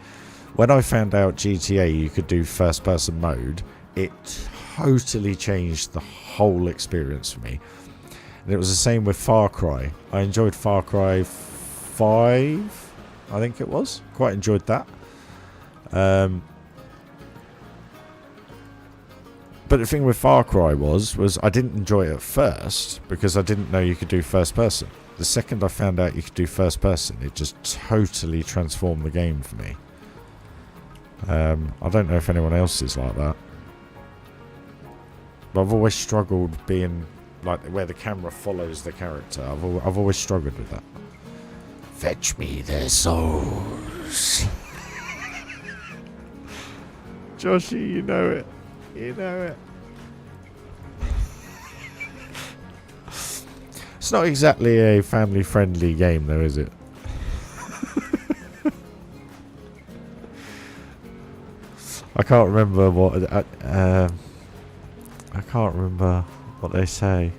S1: When I found out GTA you could do first person mode, it totally changed the whole experience for me. And it was the same with Far Cry. I enjoyed Far Cry 5, I think it was. Quite enjoyed that. But the thing with Far Cry was I didn't enjoy it at first because I didn't know you could do first person. The second I found out you could do first person, it just totally transformed the game for me. I don't know if anyone else is like that. But I've always struggled being like where the camera follows the character. I've always struggled with that. Fetch me their souls. Joshy, you know it. You know it. It's not exactly a family-friendly game, though, is it? I can't remember what. I can't remember what they say.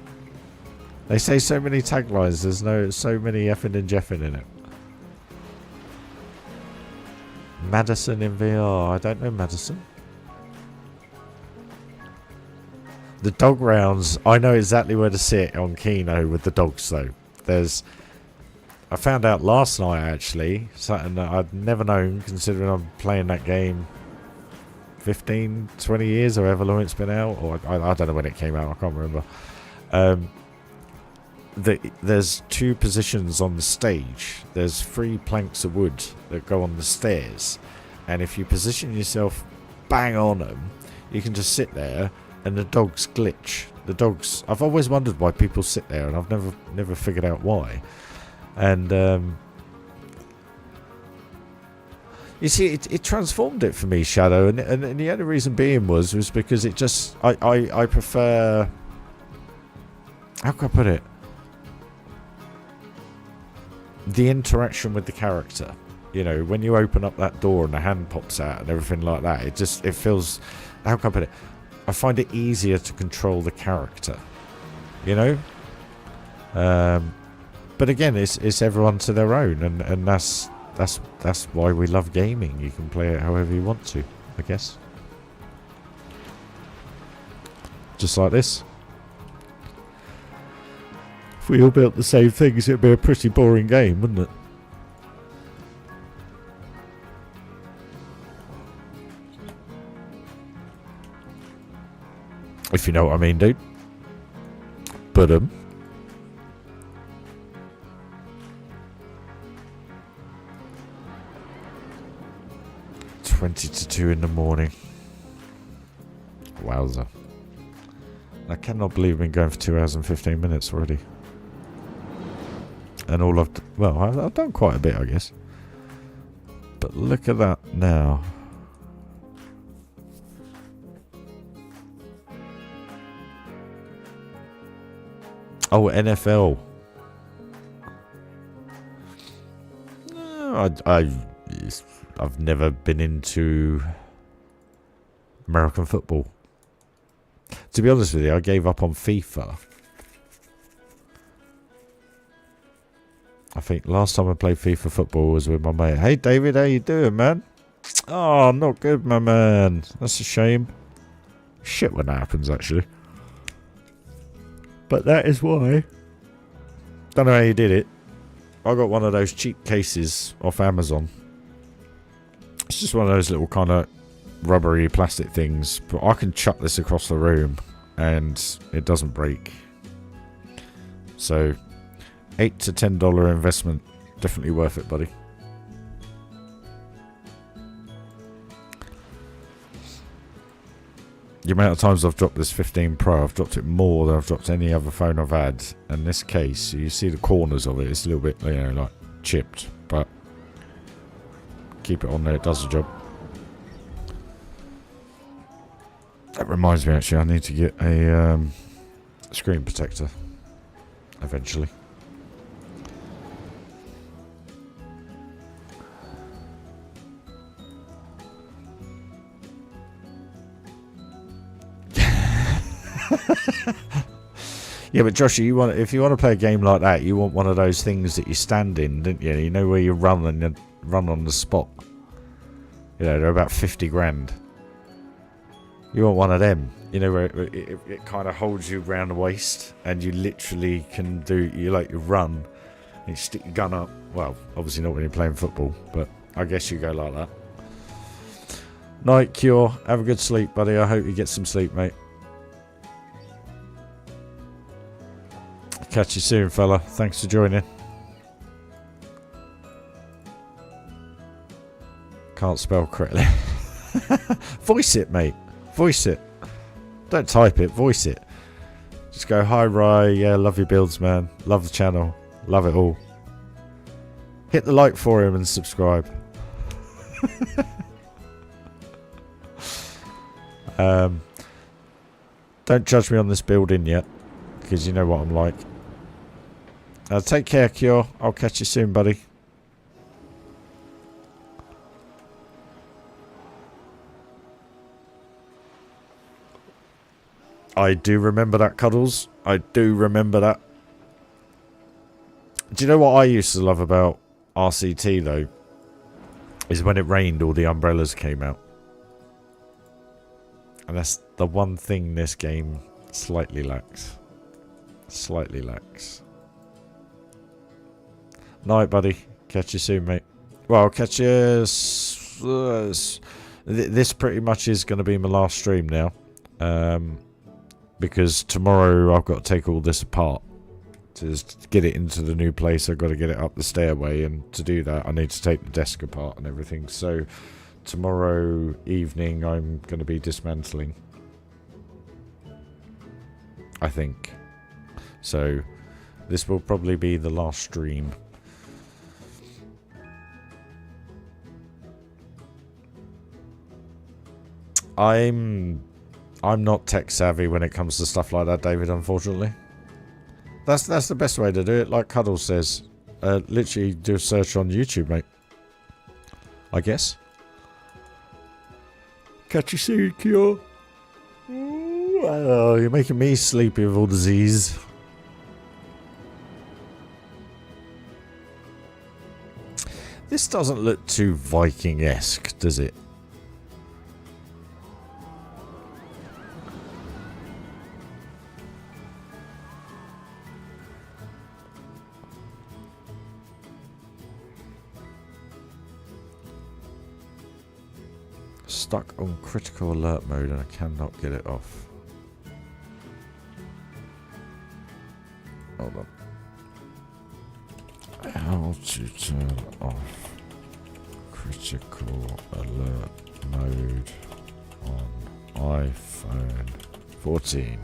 S1: They say so many taglines. There's so many effing and jeffing in it. Madison in VR. I don't know Madison. The dog rounds. I know exactly where to sit on Kino with the dogs, though. I found out last night, actually, something that I'd never known, considering I'm playing that game 15, 20 years, or however long it's been out, or I don't know when it came out, I can't remember. There's two positions on the stage. There's 3 planks of wood that go on the stairs, and if you position yourself bang on them, you can just sit there, and the dogs glitch. I've always wondered why people sit there, and I've never figured out why. And you see, it transformed it for me, Shadow, and the only reason being was because it just I prefer, how can I put it, the interaction with the character. You know, when you open up that door and the hand pops out and everything like that, it feels, how can I put it, I find it easier to control the character, you know. But again, it's everyone to their own, and that's why we love gaming. You can play it however you want to, I guess. Just like this. If we all built the same things, it'd be a pretty boring game, wouldn't it? If you know what I mean, dude. But 20 to 2 in the morning. Wowza. I cannot believe we've been going for 2 hours and 15 minutes already. And all I've done quite a bit, I guess. But look at that now. Oh, NFL. I've never been into American football. To be honest with you, I gave up on FIFA. I think last time I played FIFA football was with my mate. Hey David, how you doing, man? Oh, not good, my man. That's a shame. Shit when that happens, actually. But that is why. Don't know how you did it. I got one of those cheap cases off Amazon. It's just one of those little kind of rubbery plastic things. But I can chuck this across the room and it doesn't break. So, $8 to $10 investment. Definitely worth it, buddy. The amount of times I've dropped this 15 Pro, I've dropped it more than I've dropped any other phone I've had. In this case, you see the corners of it, it's a little bit, you know, like chipped, but keep it on there, it does the job. That reminds me, actually, I need to get a screen protector eventually. Yeah, but Josh, if you want to play a game like that, you want one of those things that you stand in, don't you? You know where you run and you run on the spot. You know, they're about 50 grand. You want one of them, you know, where it kind of holds you around the waist, and you literally can do, you run, and you stick your gun up. Well, obviously not when you're playing football, but I guess you go like that. Night, Cure. Have a good sleep, buddy. I hope you get some sleep, mate. Catch you soon, fella. Thanks for joining. Can't spell correctly. Voice it, mate. Voice it. Don't type it. Voice it. Just go, hi, Ry. Yeah, love your builds, man. Love the channel. Love it all. Hit the like for him and subscribe. Don't judge me on this building yet, because you know what I'm like. Take care, Cure. I'll catch you soon, buddy. I do remember that, Cuddles. I do remember that. Do you know what I used to love about RCT, though? Is when it rained, all the umbrellas came out. And that's the one thing this game slightly lacks. Slightly lacks. Night, buddy. Catch you soon, mate. Well, I'll catch you... this pretty much is going to be my last stream now. Because tomorrow I've got to take all this apart. To just get it into the new place, I've got to get it up the stairway. And to do that, I need to take the desk apart and everything. So, tomorrow evening, I'm going to be dismantling. I think. So, this will probably be the last stream. I'm not tech savvy when it comes to stuff like that, David, unfortunately. That's the best way to do it, like Cuddles says. Literally do a search on YouTube, mate. I guess. Catch you soon, Cure. Oh, you're making me sleepy with all the Z's. This doesn't look too Viking-esque, does it? Stuck on critical alert mode and I cannot get it off. Hold on. How to turn off critical alert mode on iPhone 14.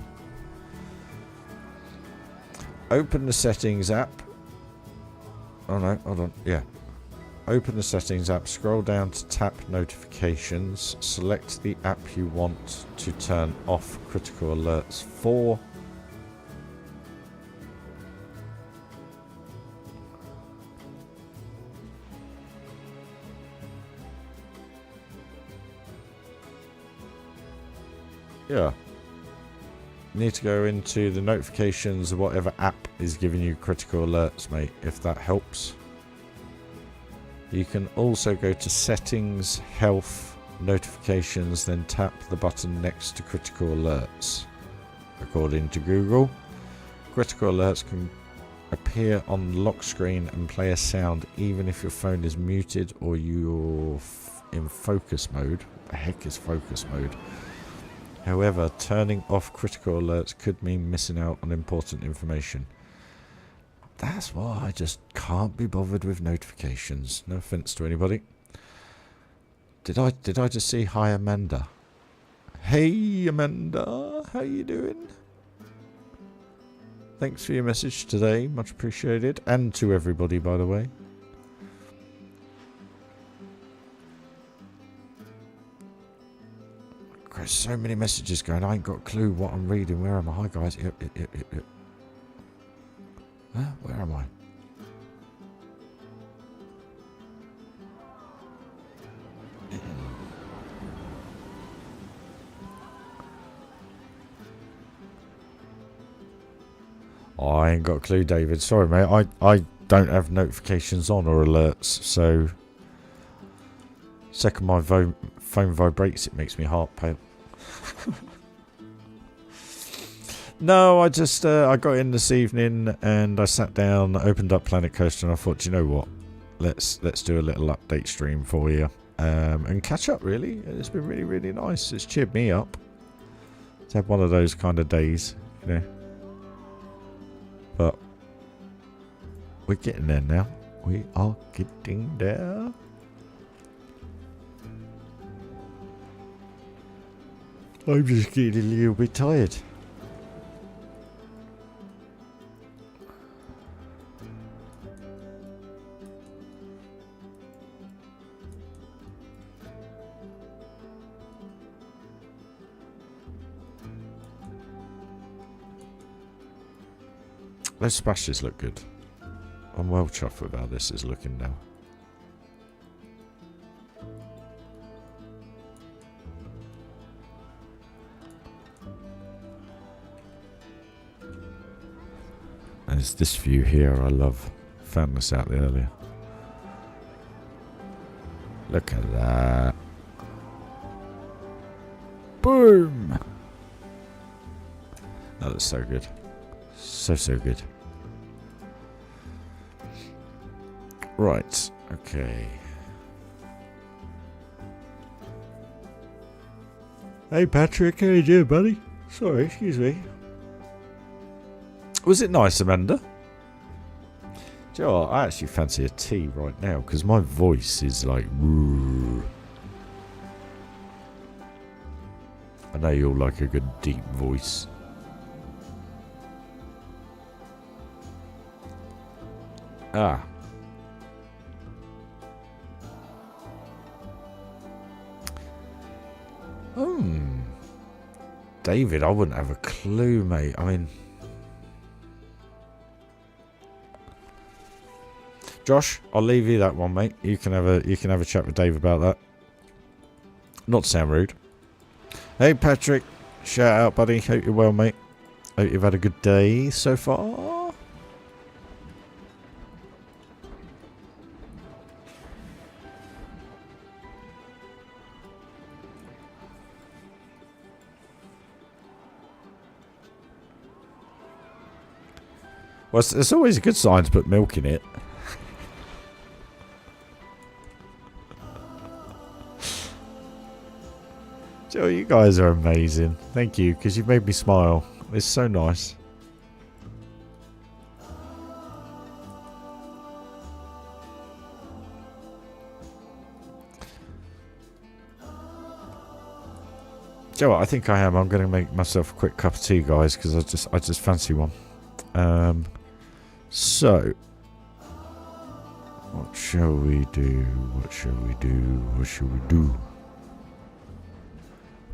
S1: Open the settings app. Oh no, hold on. Yeah. Open the settings app, scroll down to tap notifications, select the app you want to turn off critical alerts for. Yeah. You need to go into the notifications of whatever app is giving you critical alerts, mate, if that helps. You can also go to settings, health, notifications, then tap the button next to critical alerts. According to Google, critical alerts can appear on the lock screen and play a sound even if your phone is muted or you're in focus mode. What the heck is focus mode? However, turning off critical alerts could mean missing out on important information. That's why I just can't be bothered with notifications. No offense to anybody. Did I just see hi Amanda? Hey Amanda, how you doing? Thanks for your message today, much appreciated. And to everybody, by the way. There's so many messages going, I ain't got a clue what I'm reading. Where am I? Hi guys. Yep. Where am I? I ain't got a clue, David. Sorry, mate. I don't have notifications on or alerts, so second my phone vibrates, it makes me heart pale. No, I just I got in this evening and I sat down, opened up Planet Coaster, and I thought, you know what? Let's do a little update stream for you and catch up. Really, it's been really, really nice. It's cheered me up to have one of those kind of days, you know. But we're getting there now. We are getting there. I'm just getting a little bit tired. Those splashes look good. I'm well chuffed with how this is looking now. And it's this view here I love. Found this out there earlier. Look at that. Boom! That looks so good. So good. Right, okay. Hey Patrick, how you doing, buddy? Sorry, excuse me. Was it nice, Amanda? Do you know what? I actually fancy a tea right now because my voice is like woo. I know you all like a good deep voice. Ah. David, I wouldn't have a clue, mate. I mean, Josh, I'll leave you that one, mate. You can have a chat with Dave about that. Not to sound rude. Hey Patrick, shout out, buddy. Hope you're well, mate. Hope you've had a good day so far. Well, it's always a good sign to put milk in it. Joe, you guys are amazing. Thank you, because you've made me smile. It's so nice. Joe, I think I am. I'm going to make myself a quick cup of tea, guys, because I just fancy one. So, what shall we do? What shall we do? What shall we do?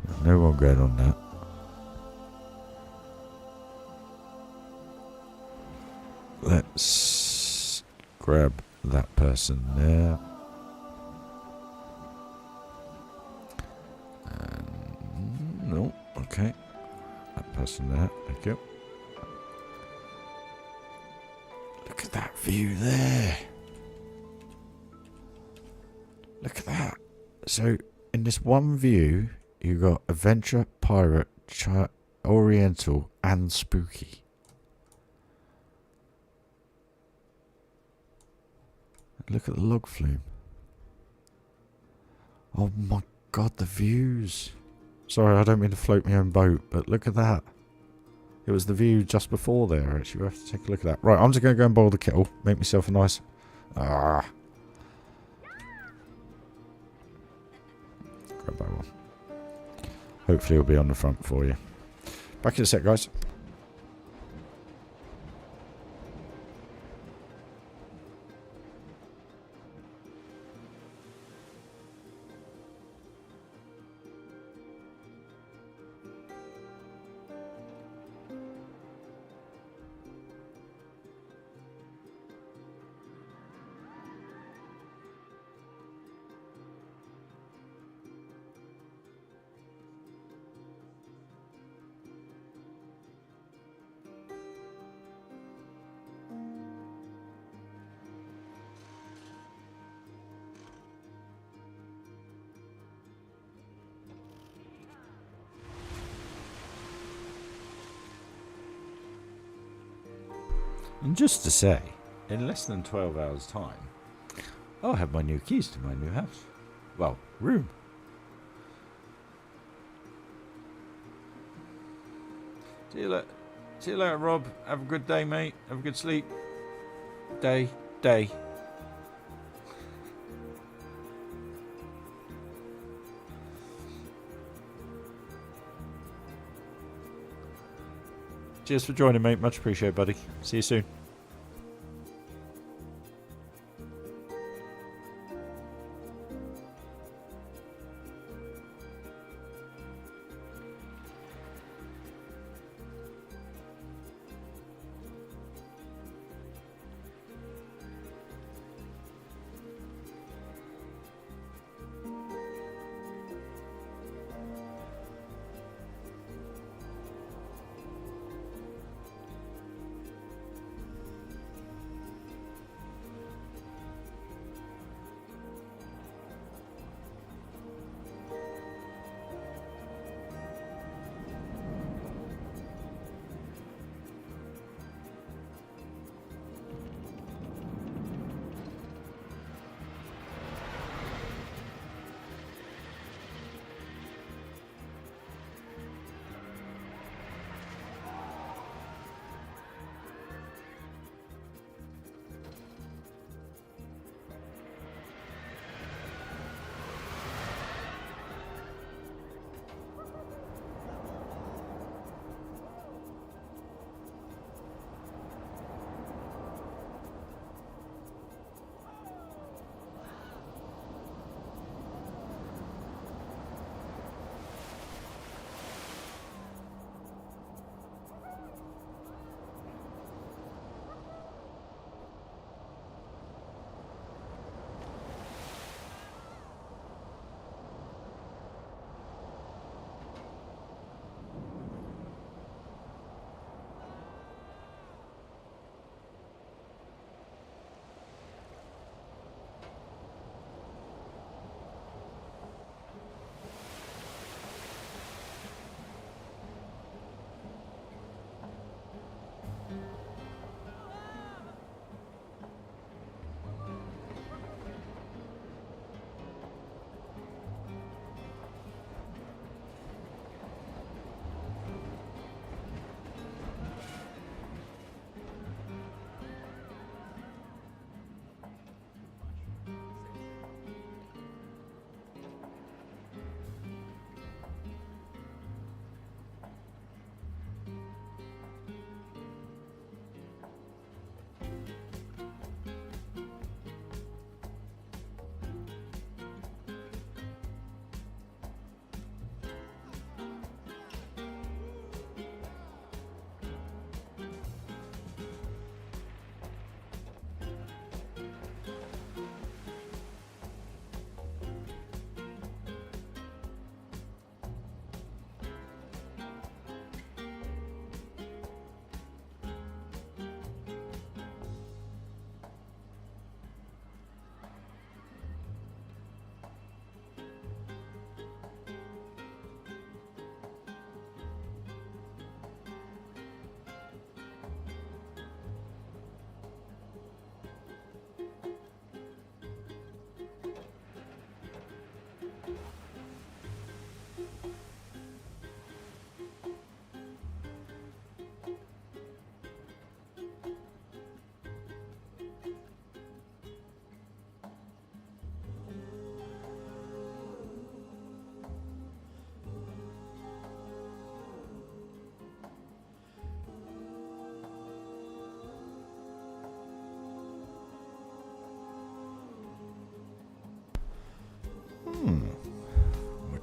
S1: There's no one going on that. Let's grab that person there. No, okay. That person there, thank you. Look at that view there. Look at that. So, in this one view, you got adventure, pirate, oriental, and spooky. Look at the log flume. Oh my god, the views. Sorry, I don't mean to float my own boat, but look at that. It was the view just before there, actually. We have to take a look at that. Right, I'm just going to go and boil the kettle. Make myself a nice... Grab that one. Hopefully it'll be on the front for you. Back in a sec, guys. And just to say, in less than 12 hours' time, I'll have my new keys to my new house. Well, room. See you later, Rob. Have a good day, mate. Have a good sleep. Day. Cheers for joining, mate. Much appreciated, buddy. See you soon.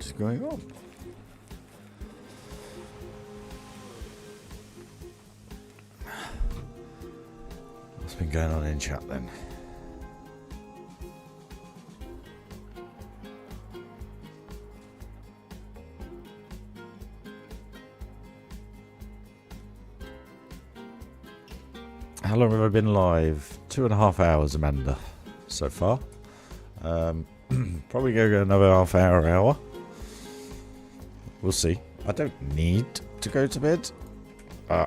S1: is going on? What's been going on in chat then? How long have I been live? 2.5 hours, Amanda, so far. Probably go another half hour. We'll see. I don't need to go to bed. I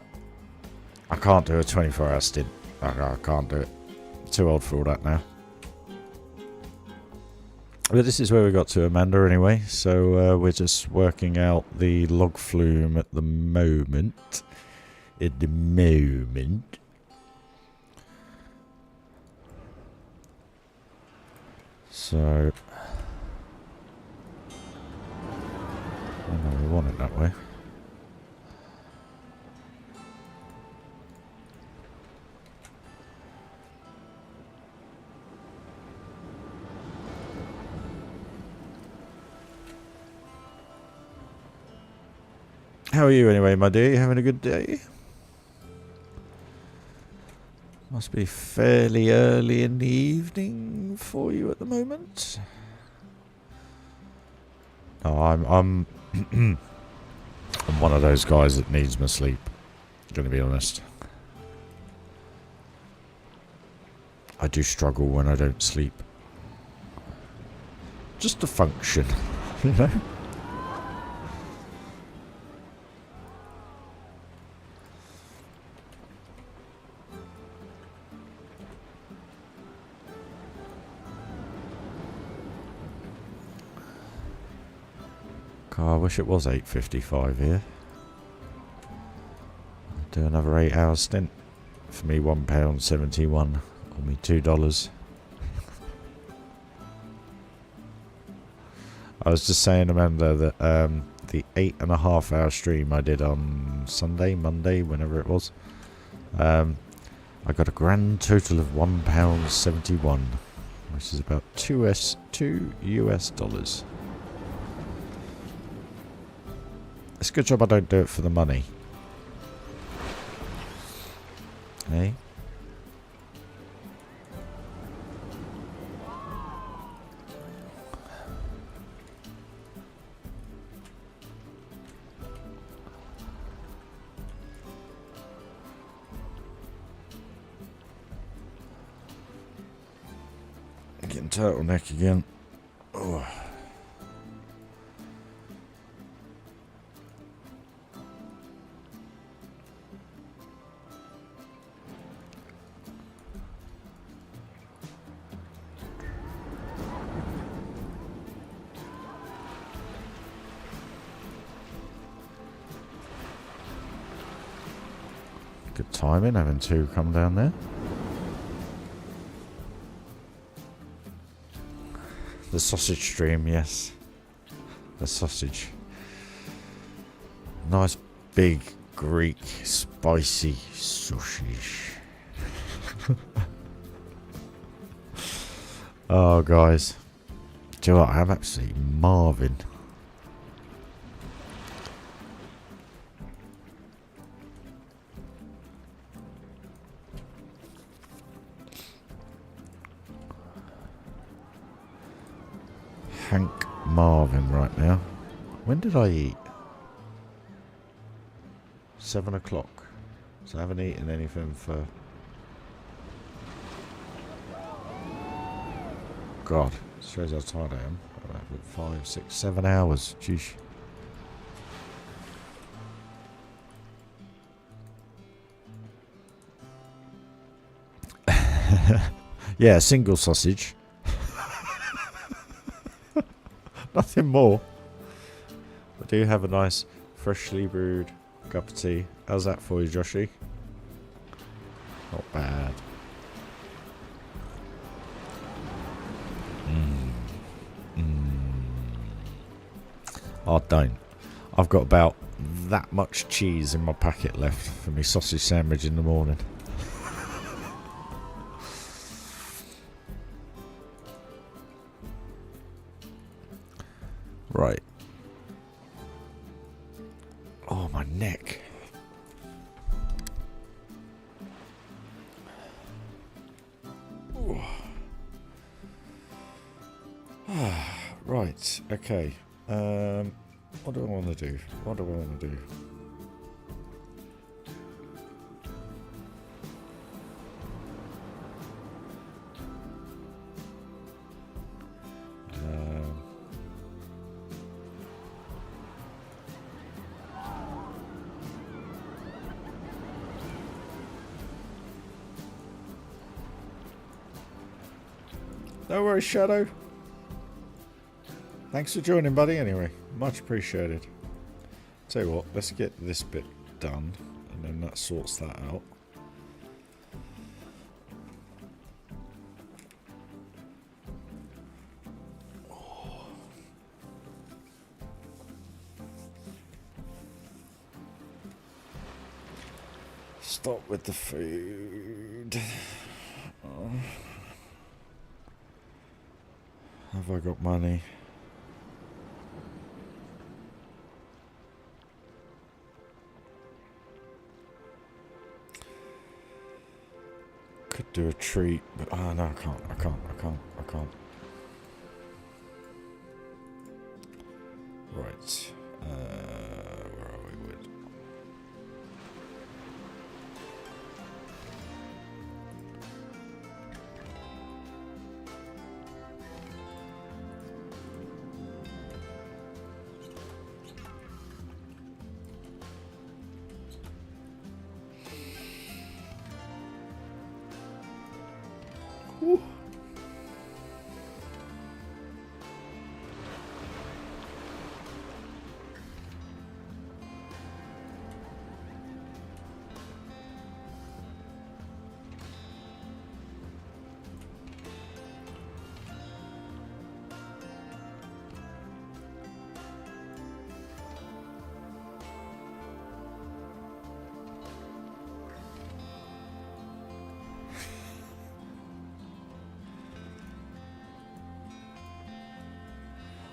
S1: can't do a 24-hour stint. I can't do it. Too old for all that now. But this is where we got to, Amanda, anyway. So we're just working out the log flume at the moment. So, I know we want it that way. How are you anyway, my dear? You having a good day? Must be fairly early in the evening for you at the moment. No, I'm I'm one of those guys that needs my sleep. Gonna be honest. I do struggle when I don't sleep. Just to function, you know? I wish it was 8:55 here. Do another 8-hour stint for me £1.71 or me $2. I was just saying, Amanda, that the 8.5 hour stream I did on Monday, whenever it was, I got a grand total of £1.71, which is about $2 US. It's a good job I don't do it for the money. Hey? Getting turtleneck again. Oh. Good timing, having two come down there. The sausage stream, yes. The sausage. Nice big Greek spicy sausage. Oh, guys. Do you know what? I'm absolutely Marvin. Hank Marvin right now. When did I eat? 7 o'clock. So I haven't eaten anything for... God, shows how tired I am. 5, 6, 7 hours. Jeez. Yeah, single sausage. Nothing more. I do have a nice freshly brewed cup of tea. How's that for you, Joshy? Not bad. Oh, don't. I've got about that much cheese in my packet left for my sausage sandwich in the morning. Right. neck. Right, okay. What do I want to do? What do I want to do? No worries, Shadow. Thanks for joining, buddy, anyway. Much appreciated. Tell you what, let's get this bit done, and then that sorts that out. Stop with the food. Oh. Have I got money? Could do a treat, but no, I can't. Right. Where are we with? Whew.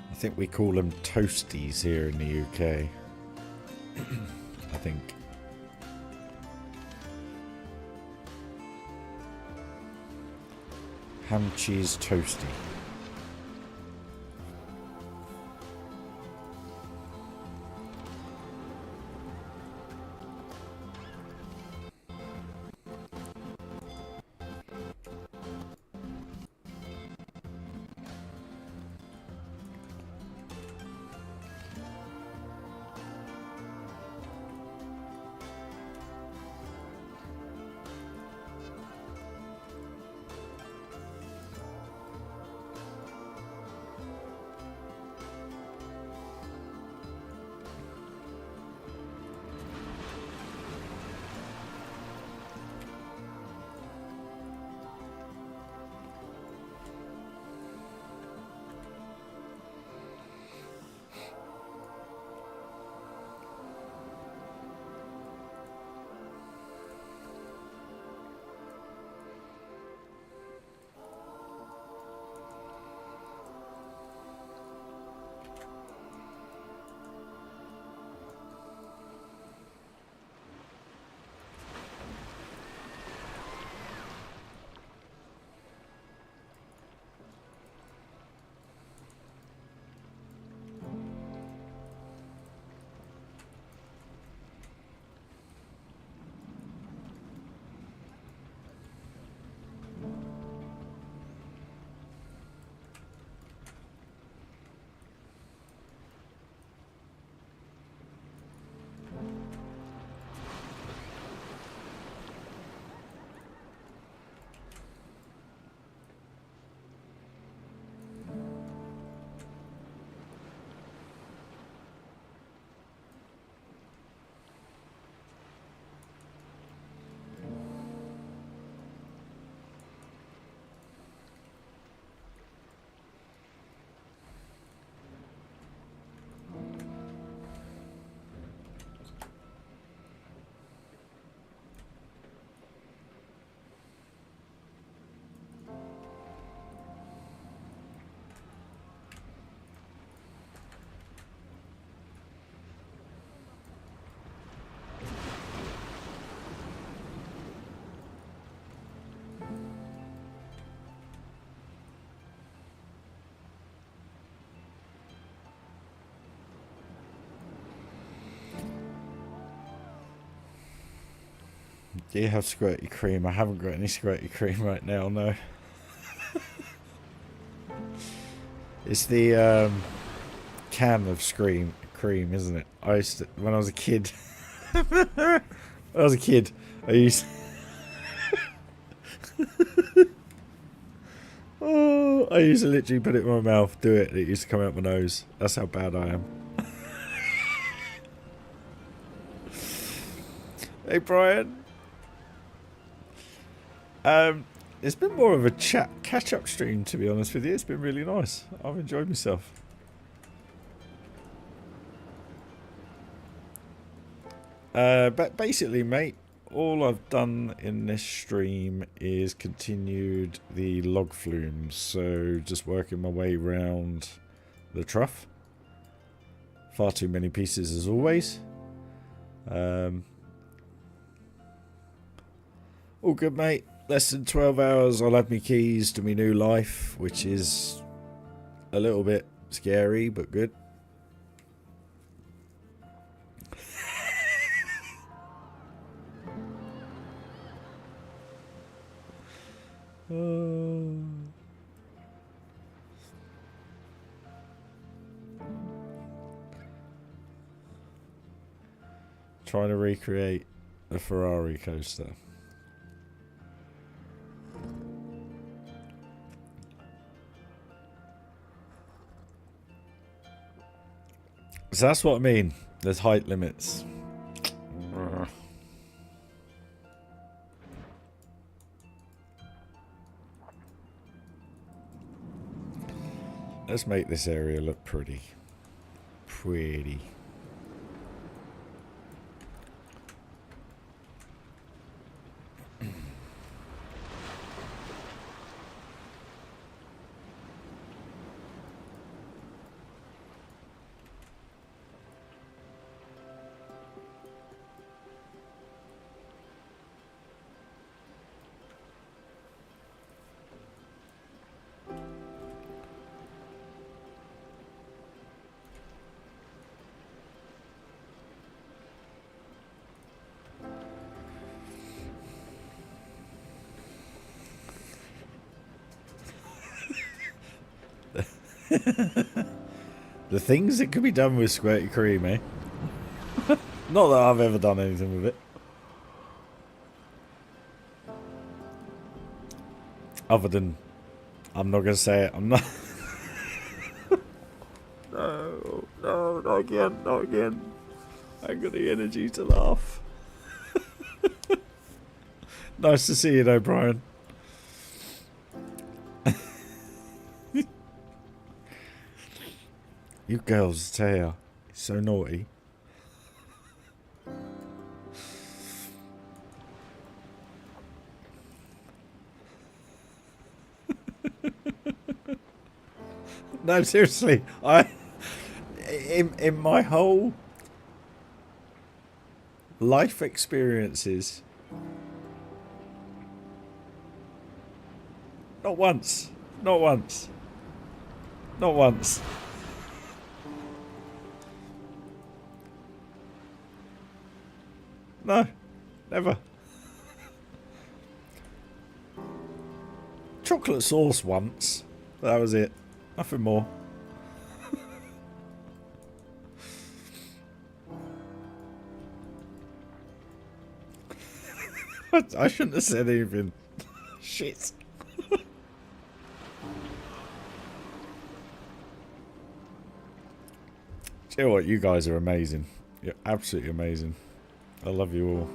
S1: I think we call them toasties here in the UK. I think. Ham cheese toasty. Do you have squirty cream? I haven't got any squirty cream right now, no. It's the can of cream, isn't it? I used to, when I was a kid. When I was a kid, I used. Oh, I used to literally put it in my mouth, do it, and it used to come out my nose. That's how bad I am. Hey, Brian. It's been more of a catch-up stream, to be honest with you. It's been really nice. I've enjoyed myself. But basically, mate, all I've done in this stream is continued the log flumes. So just working my way around the trough. Far too many pieces as always. All good, mate. Less than 12 hours, I'll have my keys to my new life, which is a little bit scary, but good. Trying to recreate a Ferrari coaster. So that's what I mean. There's height limits. Let's make this area look pretty. Pretty. The things that could be done with squirty cream, eh? Not that I've ever done anything with it. Other than, I'm not going to say it, I'm not... No, not again, not again. I ain't got the energy to laugh. Nice to see you though, Brian. You girls, tell you, it's so naughty. No, seriously, in my whole life experiences, not once, not once, not once. No, never. Chocolate sauce once. That was it. Nothing more. I shouldn't have said anything. Shit. You know what? You guys are amazing. You're absolutely amazing. I love you all.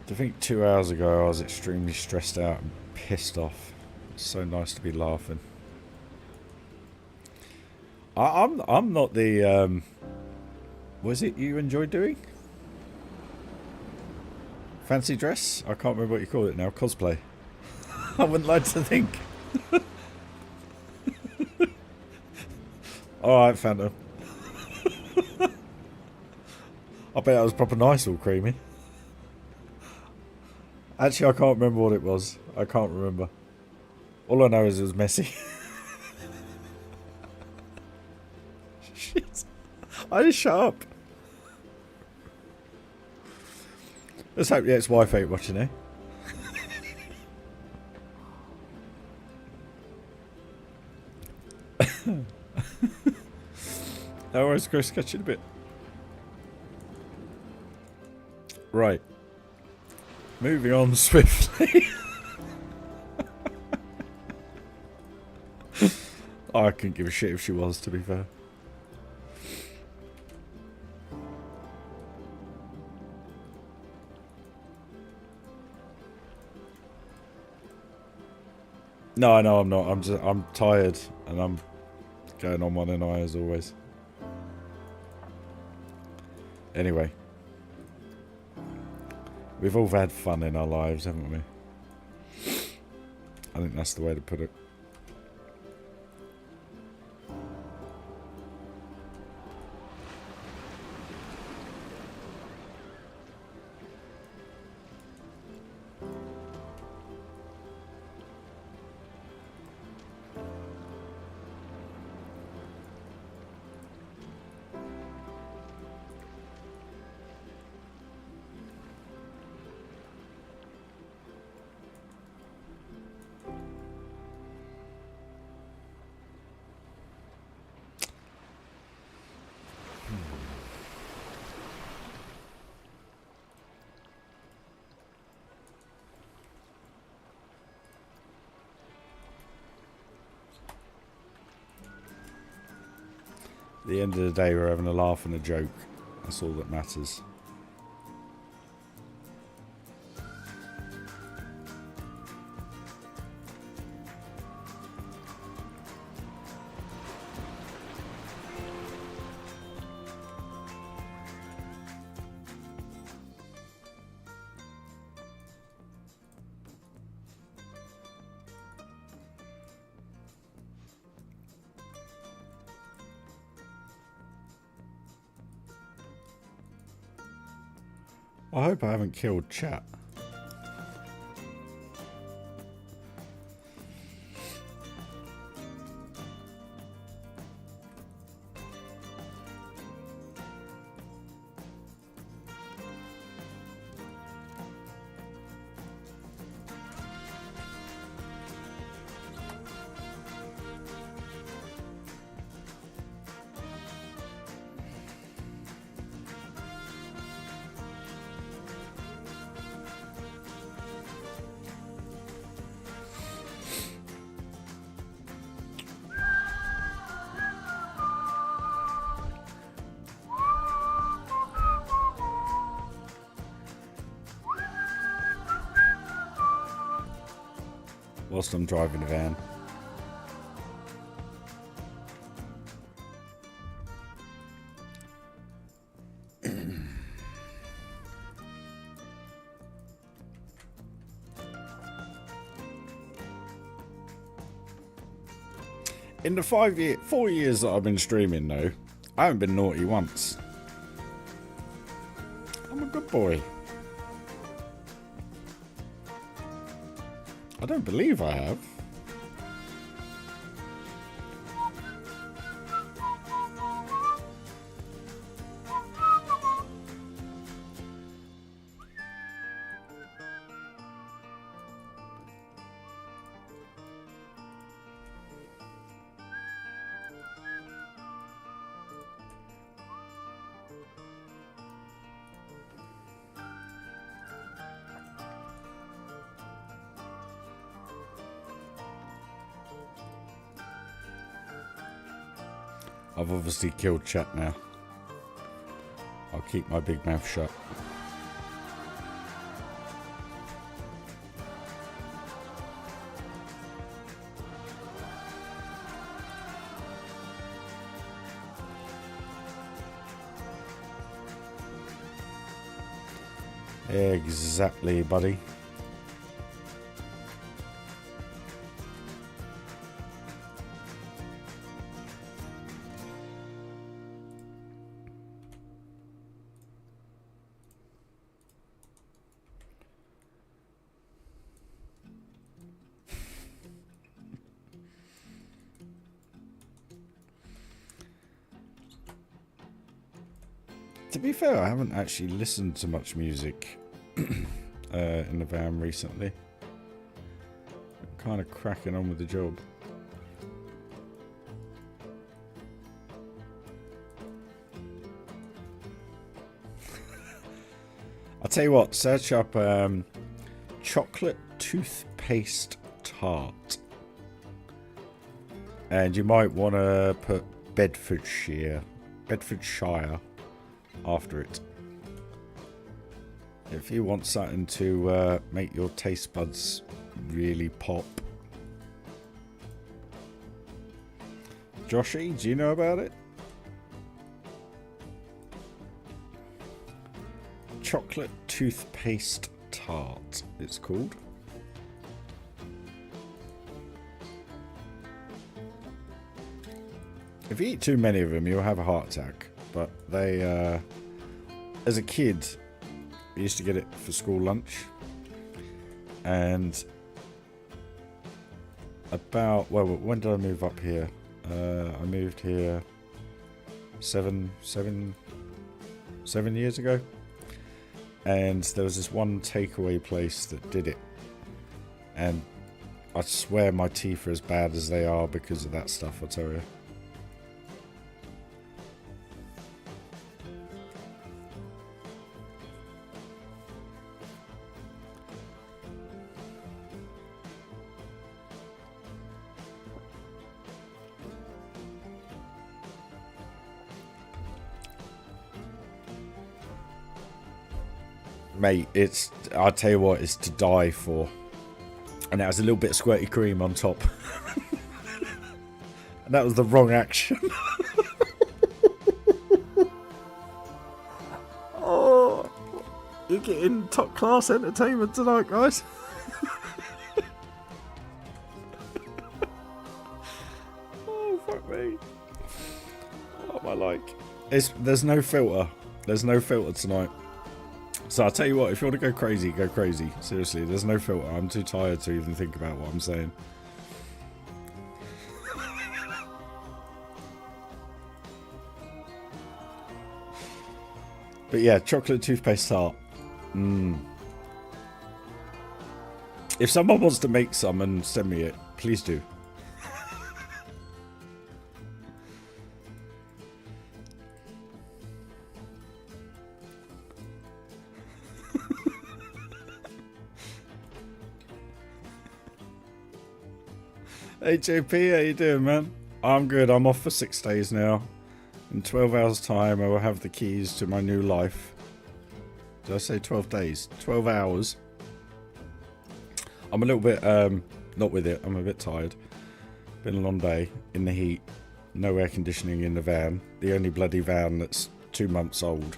S1: I think 2 hours ago I was extremely stressed out and pissed off. It's so nice to be laughing. I'm not the what is it you enjoy doing? Fancy dress? I can't remember what you call it now. Cosplay. I wouldn't like to think. Alright, Phantom. I bet that was proper nice, all creamy. Actually, I can't remember what it was. I can't remember. All I know is it was messy. Shit. I just shut up. Let's hope the ex-wife ain't watching, eh? No worries, Chris. Catch you in a bit. Right. Moving on swiftly. I couldn't give a shit if she was, to be fair. No, I know I'm not. I'm tired and I'm going on one and I as always. Anyway. We've all had fun in our lives, haven't we? I think that's the way to put it. At the end of the day, we're having a laugh and a joke. That's all that matters. I hope I haven't killed chat. Whilst I'm driving the van. In the 4 years that I've been streaming though, I haven't been naughty once. I'm a good boy. I don't believe I have. I've obviously killed chat now. I'll keep my big mouth shut. Exactly, buddy. To be fair, I haven't actually listened to much music in the van recently. I'm kind of cracking on with the job. I'll tell you what, search up chocolate toothpaste tart. And you might want to put Bedfordshire after it. If you want something to make your taste buds really pop. Joshy, do you know about it? Chocolate toothpaste tart, it's called. If you eat too many of them, you'll have a heart attack. But they, as a kid, I used to get it for school lunch. And about, well, when did I move up here? I moved here seven years ago. And there was this one takeaway place that did it. And I swear my teeth are as bad as they are because of that stuff, I tell you. Mate, I'll tell you what, it's to die for. And that was a little bit of squirty cream on top. And that was the wrong action. Oh, you're getting top class entertainment tonight, guys. Oh, fuck me. Oh, my like. There's no filter. There's no filter tonight. So I'll tell you what, if you want to go crazy, go crazy. Seriously, there's no filter. I'm too tired to even think about what I'm saying. But yeah, chocolate toothpaste tart. If someone wants to make some and send me it, please do. Hey JP, how you doing, man? I'm good. I'm off for 6 days now. In 12 hours time, I will have the keys to my new life. Did I say 12 days? 12 hours. I'm a little bit, not with it. I'm a bit tired. Been a long day in the heat. No air conditioning in the van. The only bloody van that's 2 months old.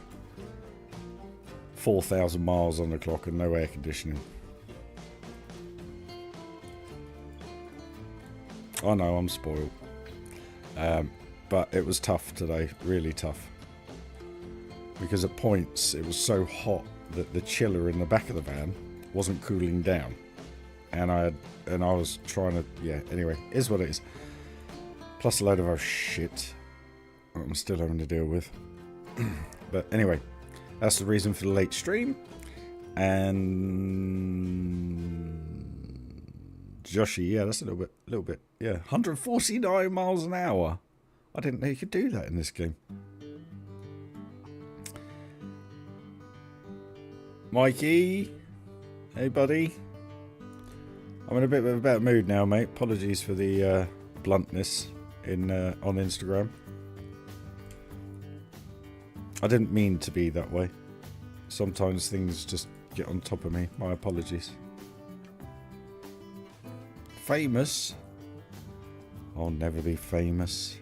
S1: 4,000 miles on the clock and no air conditioning. I know, I'm spoiled. But it was tough today, really tough. Because at points it was so hot that the chiller in the back of the van wasn't cooling down. And I was trying to, yeah, anyway, it is what it is. Plus a load of other shit I'm still having to deal with. But anyway, that's the reason for the late stream. And Joshy, yeah, that's a little bit, yeah, 149 miles an hour. I didn't know you could do that in this game. Mikey, hey buddy. I'm in a bit of a better mood now, mate. Apologies for the bluntness on Instagram. I didn't mean to be that way. Sometimes things just get on top of me. My apologies. Famous? I'll never be famous.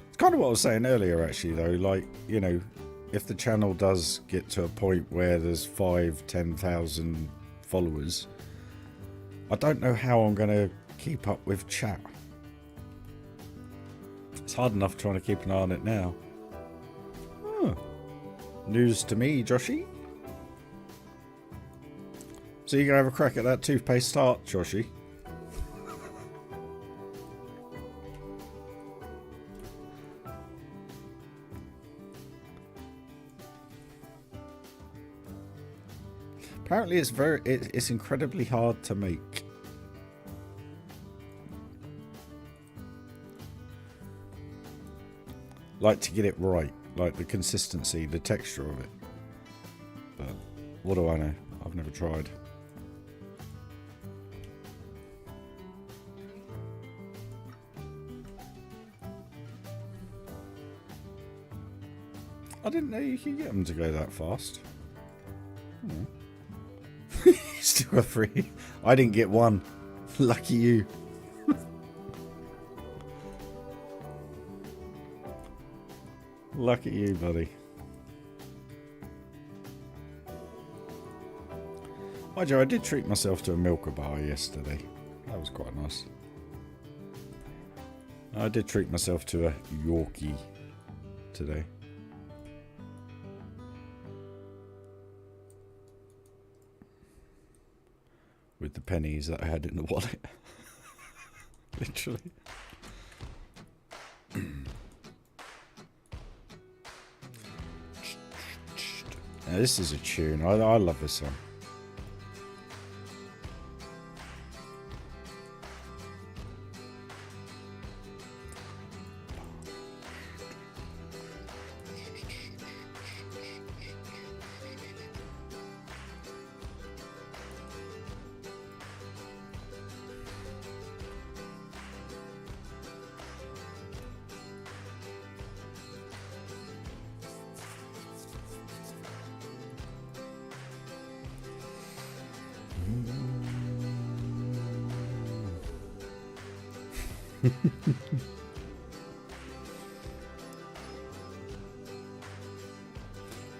S1: It's kind of what I was saying earlier, actually, though. Like, you know, if the channel does get to a point where there's 5,000-10,000 followers, I don't know how I'm going to keep up with chat. It's hard enough trying to keep an eye on it now. Huh. News to me, Joshy. So you gonna have a crack at that toothpaste tart, Joshy? Apparently it's incredibly hard to make. Like to get it right, like the consistency, the texture of it. But what do I know? I've never tried. I didn't know you could get them to go that fast. Still got 3. I didn't get 1. Lucky you. Lucky you, buddy. Mind you, I did treat myself to a Milka bar yesterday. That was quite nice. I did treat myself to a Yorkie today. With the pennies that I had in the wallet. Literally. Now, this is a tune. I love this song.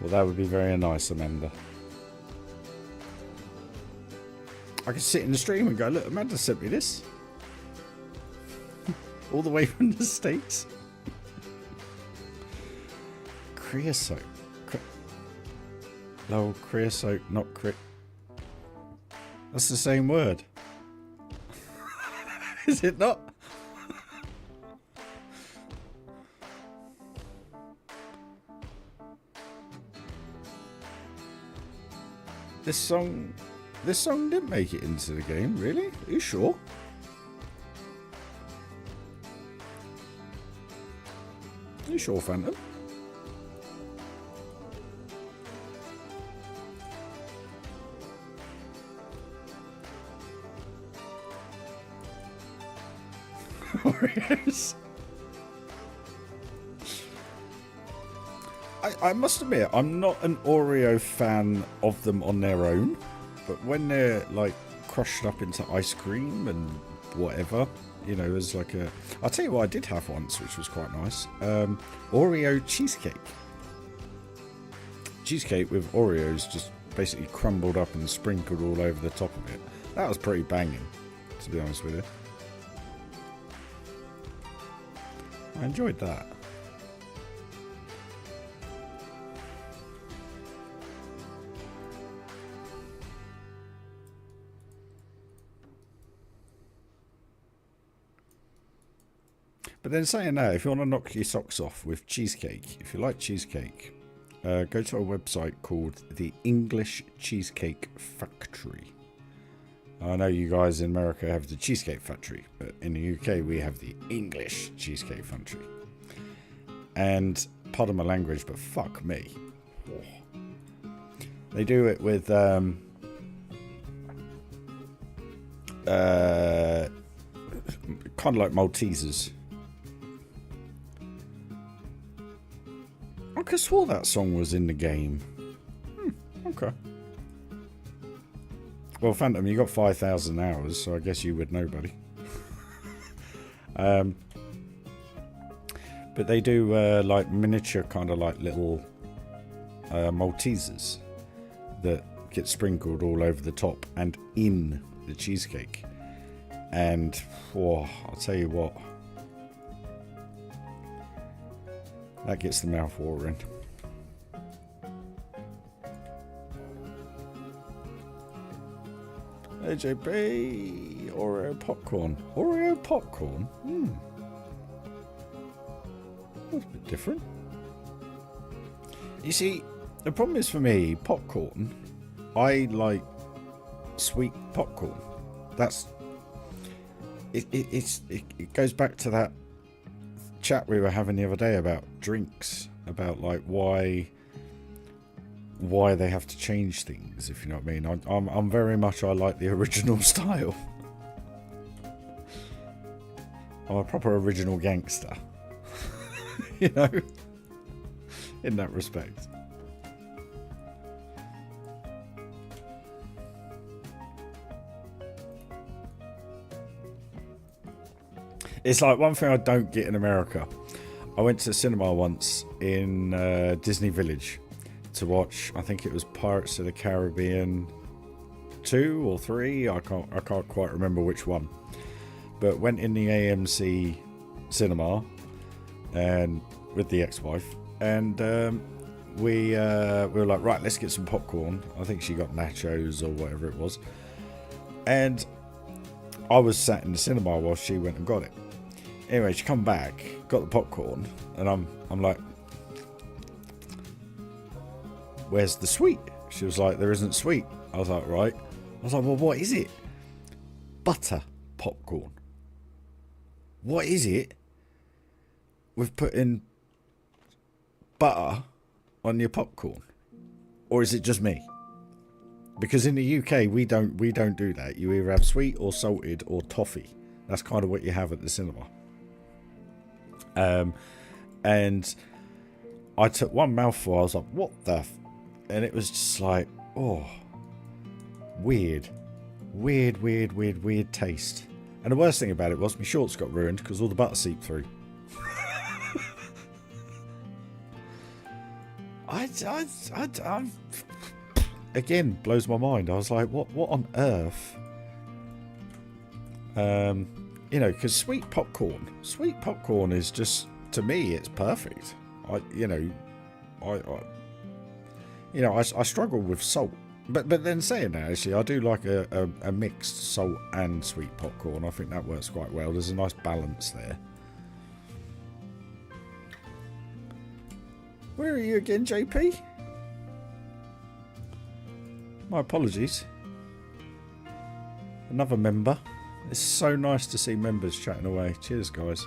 S1: Well, that would be very nice, Amanda. I could sit in the stream and go, look, Amanda sent me this. All the way from the States. Creosote. No, creosote, not cre... That's the same word. Is it not? This song didn't make it into the game, really? Are you sure? Are you sure, Phantom? Oreos. I must admit, I'm not an Oreo fan of them on their own, but when they're like crushed up into ice cream and whatever, you know, as like a... I'll tell you what I did have once, which was quite nice. Oreo cheesecake. Cheesecake with Oreos just basically crumbled up and sprinkled all over the top of it. That was pretty banging, to be honest with you. I enjoyed that. But then saying that, if you want to knock your socks off with cheesecake, if you like cheesecake, go to a website called the English Cheesecake Factory. I know you guys in America have the Cheesecake Factory, but in the UK we have the English Cheesecake Factory. And pardon my language, but fuck me. Oh. They do it with kind of like Maltesers. I could have swore that song was in the game. Okay. Well, Phantom, you got 5,000 hours, so I guess you would know, buddy. But they do like miniature kind of like little Maltesers that get sprinkled all over the top and in the cheesecake. And oh, I'll tell you what, that gets the mouth watering. AJB, Oreo popcorn. Oreo popcorn? That's a bit different. You see, the problem is for me, popcorn, I like sweet popcorn. That's it goes back to that chat we were having the other day about drinks, about like why they have to change things, if you know what I mean. I'm very much, I like the original style. I'm a proper original gangster. You know, in that respect. It's like one thing I don't get in America. I went to the cinema once in Disney Village to watch, I think it was Pirates of the Caribbean 2 or 3. I can't quite remember which one. But went in the AMC cinema and with the ex-wife, and we were like, right, let's get some popcorn. I think she got nachos or whatever it was. And I was sat in the cinema while she went and got it. Anyway, she come back, got the popcorn, and I'm like, where's the sweet? She was like, there isn't sweet. I was like, right. I was like, well, what is it? Butter popcorn. What is it? We've put in butter on your popcorn, or is it just me? Because in the UK we don't do that. You either have sweet or salted or toffee. That's kind of what you have at the cinema. And I took one mouthful. I was like, what the? And it was just like, oh, weird taste. And the worst thing about it was my shorts got ruined because all the butter seeped through. I again, blows my mind. I was like, what on earth? You know, because sweet popcorn is just, to me, it's perfect. I struggle with salt. But then saying that, actually, I do like a mixed salt and sweet popcorn. I think that works quite well. There's a nice balance there. Where are you again, JP? My apologies. Another member. It's so nice to see members chatting away. Cheers, guys.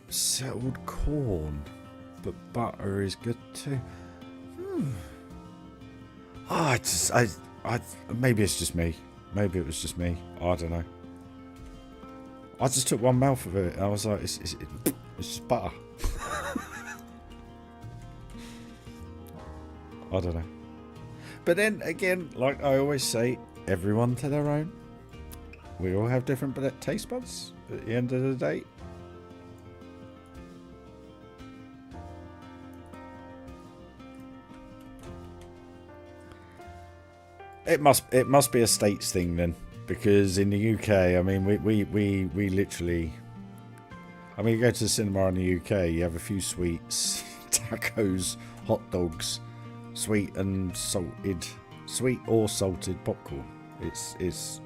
S1: Settled corn, but butter is good too. Maybe it's just me. Maybe it was just me. I don't know. I just took one mouth of it and I was like, it's just butter. I don't know. But then again, like I always say, everyone to their own. We all have different taste buds at the end of the day. It must be a states thing then, because in the UK, I mean, we literally, I mean, you go to the cinema in the UK, you have a few sweets, tacos, hot dogs, sweet or salted popcorn. It's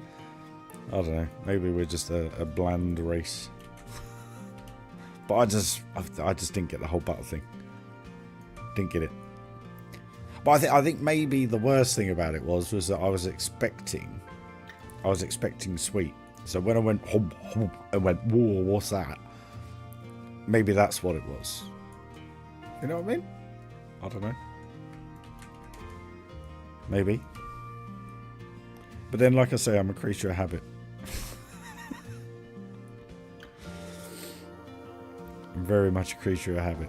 S1: I don't know, maybe we're just a bland race. But I just didn't get the whole butter thing. Didn't get it. But I think maybe the worst thing about it was that I was expecting sweet. So when I went hum and went, whoa, what's that? Maybe that's what it was. You know what I mean? I don't know. Maybe. But then, like I say, I'm a creature of habit. I'm very much a creature of habit.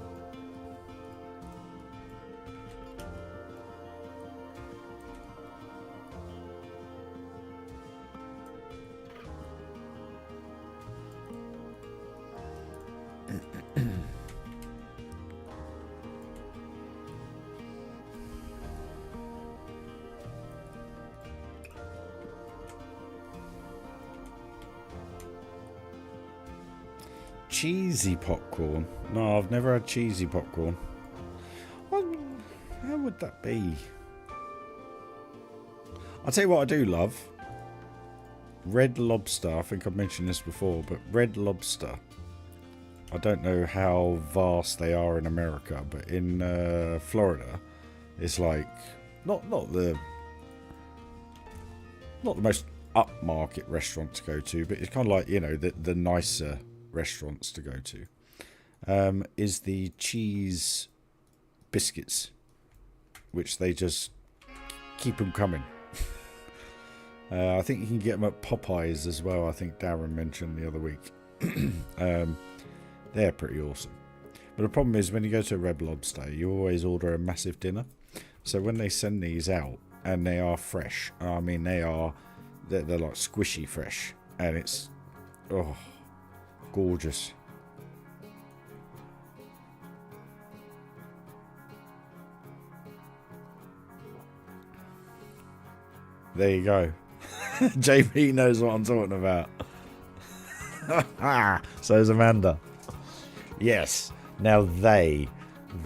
S1: Cheesy popcorn? No, I've never had cheesy popcorn. How would that be? I'll tell you what I do love. Red Lobster. I think I've mentioned this before, but Red Lobster I don't know how vast they are in America, but in Florida, it's like not the most upmarket restaurant to go to, but it's kind of like, you know, the nicer restaurants to go to. Is the cheese biscuits, which they just keep them coming. I think you can get them at Popeyes as well. I think Darren mentioned the other week. They're pretty awesome. But the problem is when you go to a Red Lobster, you always order a massive dinner. So when they send these out, and they are fresh, I mean they're like squishy fresh, and it's gorgeous. There you go. JP knows what I'm talking about. So is Amanda. Yes. Now they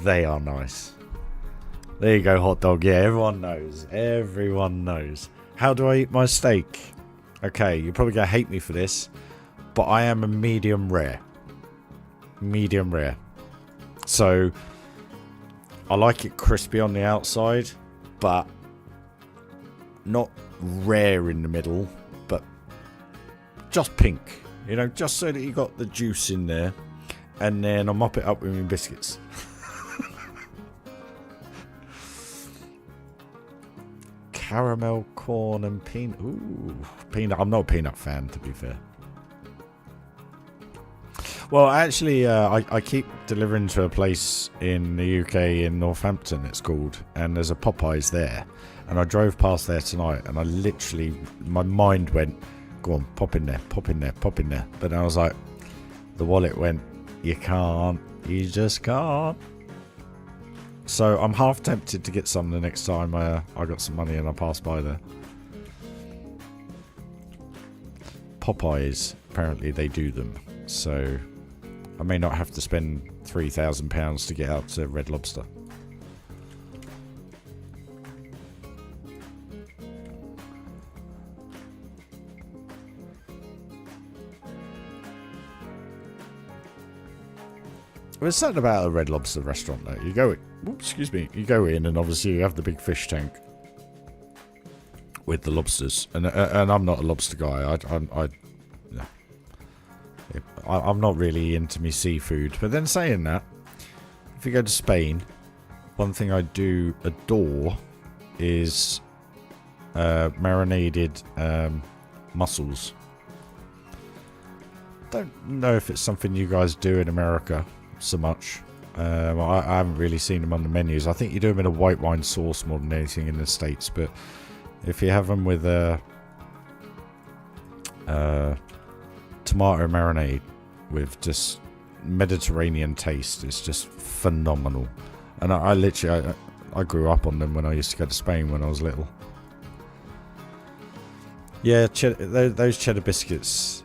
S1: are nice. There you go, hot dog. Yeah, everyone knows. Everyone knows. How do I eat my steak? Okay, you're probably going to hate me for this, but I am a medium rare. Medium rare. So, I like it crispy on the outside, but not rare in the middle, but just pink. You know, just so that you got the juice in there. And then I'll mop it up with my biscuits. Caramel, corn, and peanut. Ooh, peanut. I'm not a peanut fan, to be fair. Well, actually, I keep delivering to a place in the UK in Northampton, it's called. And there's a Popeyes there. And I drove past there tonight, and I literally, my mind went, go on, pop in there, pop in there, pop in there. But then I was like, the wallet went, you can't, you just can't. So I'm half tempted to get some the next time I got some money and I pass by there. Popeyes, apparently they do them. So I may not have to spend £3,000 to get out to Red Lobster. There's something about a Red Lobster restaurant though. You go, excuse me, you go in and obviously you have the big fish tank with the lobsters, and I'm not a lobster guy. I'm not really into me seafood. But then saying that, if you go to Spain, one thing I do adore is marinated mussels. Don't know if it's something you guys do in America so much. I haven't really seen them on the menus. I think you do them in a white wine sauce more than anything in the States, but if you have them with a tomato marinade with just Mediterranean taste, it's just phenomenal. And I literally grew up on them when I used to go to Spain when I was little. Yeah, those cheddar biscuits.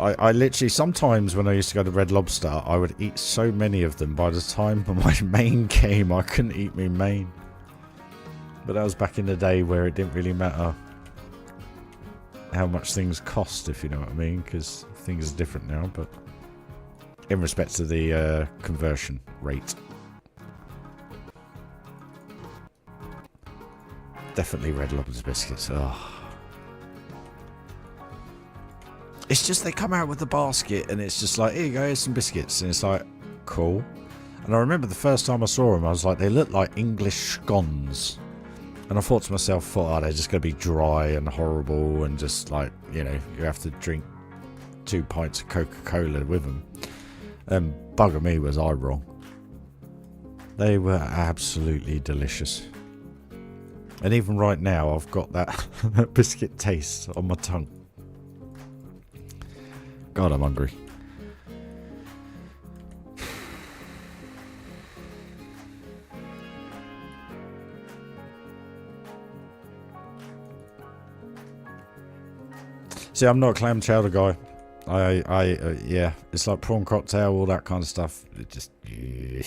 S1: I literally, sometimes when I used to go to Red Lobster, I would eat so many of them. By the time my main came, I couldn't eat my main. But that was back in the day where it didn't really matter how much things cost, if you know what I mean, because things are different now. But in respect to the conversion rate, definitely Red Lobster biscuits. Oh. It's just they come out with the basket and it's just like, here you go, here's some biscuits. And it's like, cool. And I remember the first time I saw them, I was like, they look like English scones. And I thought to myself, oh, they're just going to be dry and horrible and just like, you know, you have to drink 2 pints of Coca-Cola with them. And bugger me, was I wrong. They were absolutely delicious. And even right now, I've got that biscuit taste on my tongue. God, I'm hungry. See, I'm not a clam chowder guy. Yeah, it's like prawn cocktail, all that kind of stuff. It just, yeah.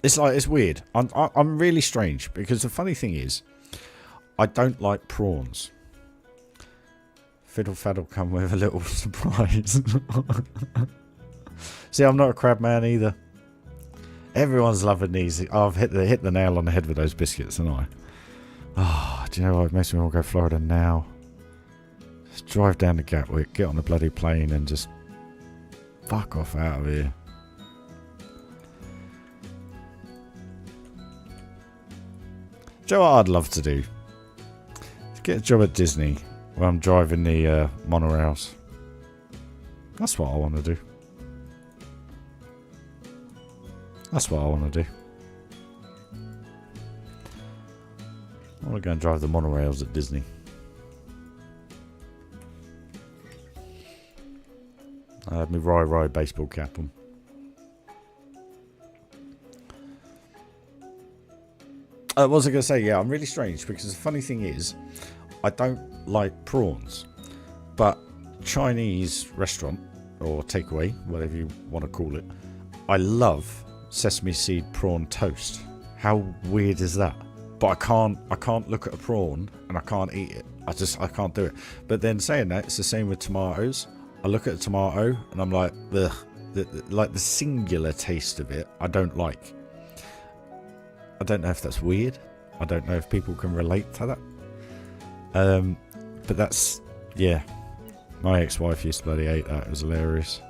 S1: It's like, it's weird. I'm really strange because the funny thing is, I don't like prawns. Fiddle faddle come with a little surprise. See, I'm not a crab man either. Everyone's loving these. I've hit the nail on the head with those biscuits, haven't I? Oh, do you know what? It makes me want to go to Florida now. Just drive down to Gatwick, get on the bloody plane, and just fuck off out of here. Do you know what I'd love to do? Get a job at Disney where I'm driving the monorails. That's what I want to do. That's what I want to do. I want to go and drive the monorails at Disney. I had my RyRy baseball cap on. What was I going to say? Yeah, I'm really strange because the funny thing is, I don't like prawns, but Chinese restaurant or takeaway, whatever you want to call it, I love sesame seed prawn toast. How weird is that? But I can't look at a prawn and I can't eat it. I can't do it. But then saying that, it's the same with tomatoes. I look at a tomato and I'm like, ugh, the singular taste of it, I don't like. I don't know if that's weird. I don't know if people can relate to that. But that's, yeah. My ex-wife used to bloody hate that. It was hilarious.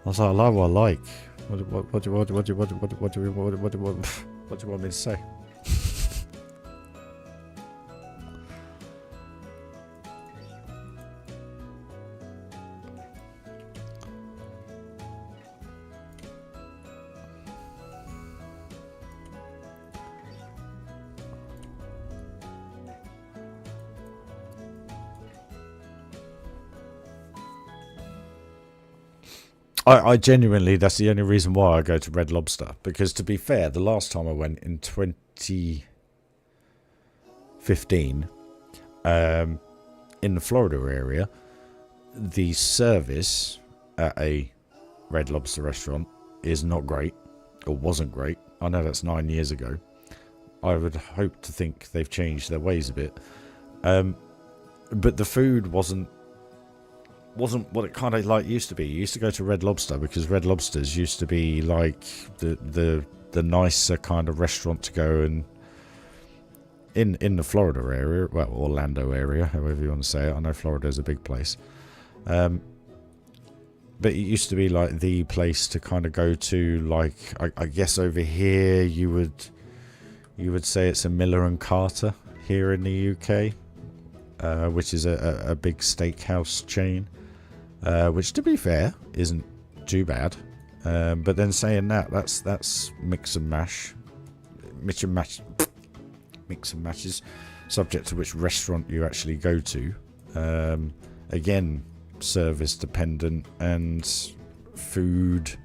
S1: I was like, I like what I like. What do you want me to say? I genuinely, that's the only reason why I go to Red Lobster. Because to be fair, the last time I went in 2015, in the Florida area, the service at a Red Lobster restaurant is not great, or wasn't great. I know that's 9 years ago. I would hope to think they've changed their ways a bit. But the food wasn't what it kind of like used to be. You used to go to Red Lobster because Red Lobsters used to be like the nicer kind of restaurant to go and in the Florida area, well, Orlando area, however you want to say it. I know Florida is a big place, but it used to be like the place to kind of go to. Like I guess over here you would say it's a Miller and Carter here in the UK, which is a big steakhouse chain. Which, to be fair, isn't too bad. But then saying that's mix and matches, subject to which restaurant you actually go to. Again, service dependent and food.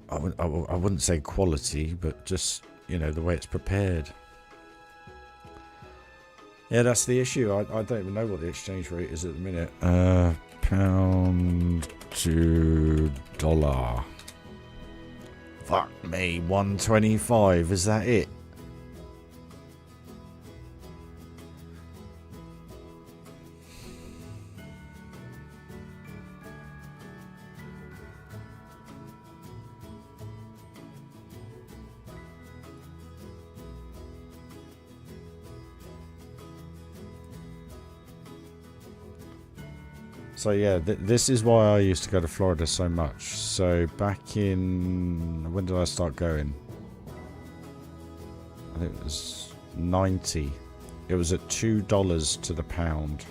S1: I wouldn't say quality, but just, you know, the way it's prepared. Yeah, that's the issue. I don't even know what the exchange rate is at the minute. Pound to dollar. Fuck me, 125. Is that it? So yeah, this is why I used to go to Florida so much. So back in, when did I start going? I think it was 90. It was at $2 to the pound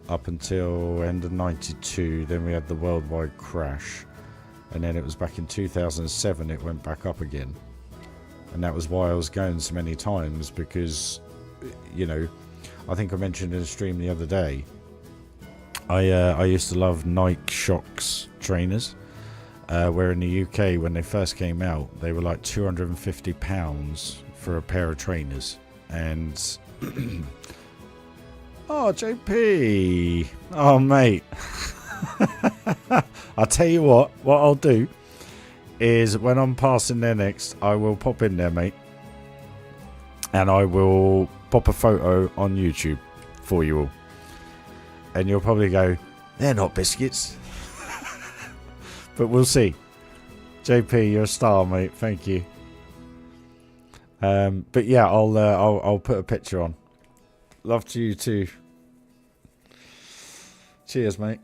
S1: up until end of 92. Then we had the worldwide crash, and then it was back in 2007 it went back up again. And that was why I was going so many times, because, you know, I think I mentioned in a stream the other day, I used to love Nike Shox trainers, where in the UK when they first came out they were like £250 for a pair of trainers. And oh, JP, oh mate, I'll tell you what I'll do is when I'm passing there next, I will pop in there, mate, and I will pop a photo on YouTube for you all. And you'll probably go, they're not biscuits. But we'll see. JP, you're a star, mate. Thank you. But yeah, I'll put a picture on. Love to you too. Cheers, mate.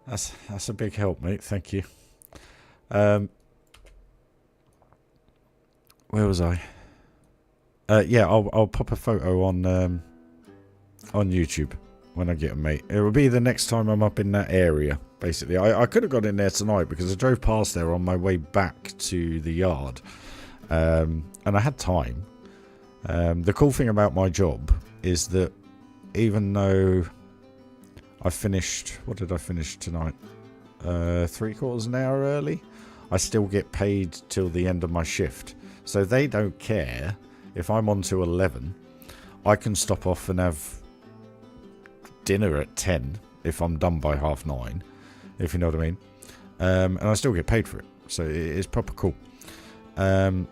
S1: That's a big help, mate. Thank you. Where was I? Yeah, I'll pop a photo on YouTube when I get them, mate. It will be the next time I'm up in that area. Basically, I could have got in there tonight because I drove past there on my way back to the yard, and I had time. The cool thing about my job is that even though I finished, what did I finish tonight? 3/4 an hour early. I still get paid till the end of my shift, so they don't care if I'm on to 11. I can stop off and have dinner at 10 if I'm done by 9:30, if you know what I mean. And I still get paid for it, so it's proper cool.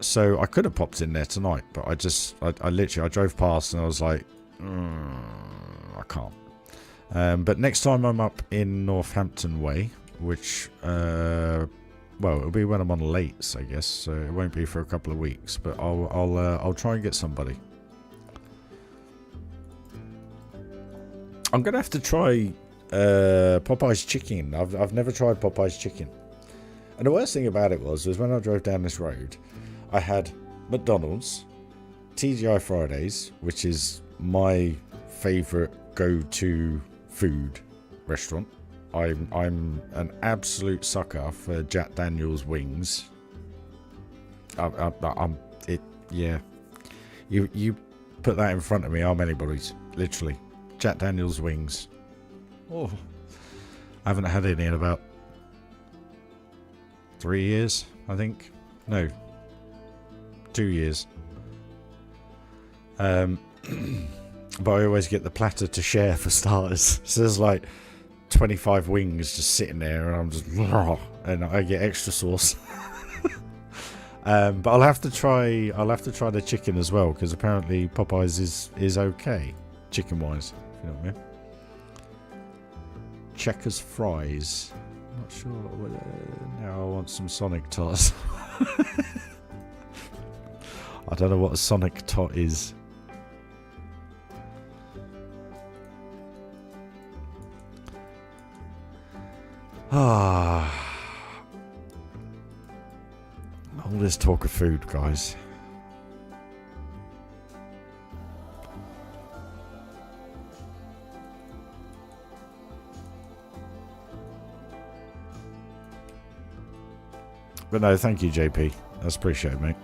S1: So I could have popped in there tonight, but I literally drove past and I was like, I can't. But next time I'm up in Northampton way, which well, it'll be when I'm on lates, I guess, so it won't be for a couple of weeks, but I'll try and get somebody. I'm gonna have to try Popeye's chicken. I've never tried Popeye's chicken. And the worst thing about it was when I drove down this road, I had McDonald's, TGI Fridays, which is my favourite go-to food restaurant. I'm an absolute sucker for Jack Daniel's wings. Yeah. You put that in front of me, I'm anybody's, literally. Jack Daniel's wings. Oh, I haven't had any in about 3 years, I think. No, 2 years. But I always get the platter to share for starters. So there's like 25 wings just sitting there, and I'm just, and I get extra sauce. But I'll have to try the chicken as well, because apparently Popeyes is okay chicken wise. You know what I mean? Checkers fries. Not sure. Now I want some Sonic tots. I don't know what a Sonic tot is. All this talk of food, guys. But no, thank you, JP. That's appreciated, mate.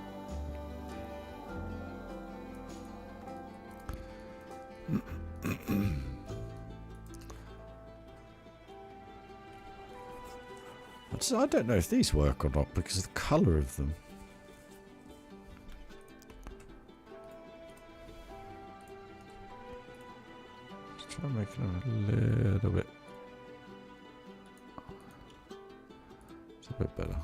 S1: I don't know if these work or not because of the colour of them. Let's try making them a little bit. It's a bit better.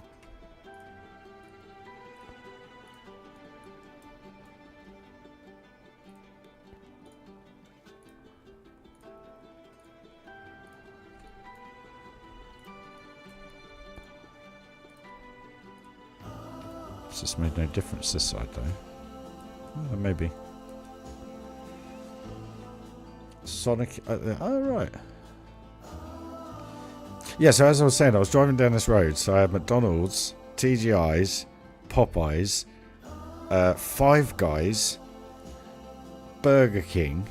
S1: It's just made no difference this side though. Maybe. Sonic. Oh, right. Yeah, so as I was saying, I was driving down this road. So I had McDonald's, TGI's, Popeyes, Five Guys, Burger King.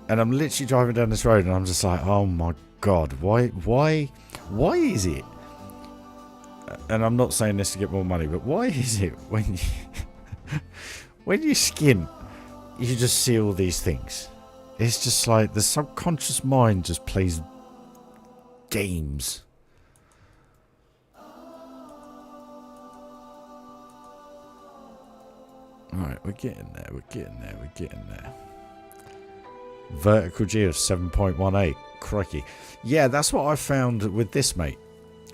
S1: And I'm literally driving down this road and I'm just like, oh my God, why is it? And I'm not saying this to get more money, but why is it when you skin, you just see all these things? It's just like the subconscious mind just plays games. Alright, we're getting there, we're getting there, we're getting there. Vertical G of 7.18. Crikey. Yeah, that's what I found with this, mate.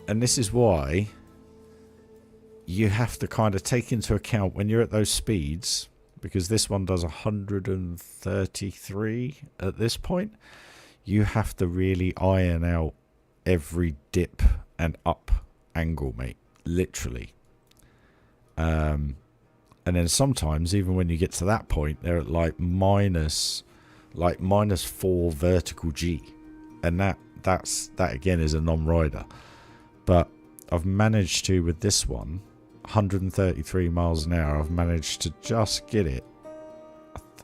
S1: And this is why you have to kind of take into account when you're at those speeds, because this one does 133 at this point. You have to really iron out every dip and up angle, mate, literally. And then sometimes even when you get to that point, they're at like minus 4 vertical G, and that again is a non-rider. But I've managed to, with this one, 133 miles an hour, I've managed to just get it.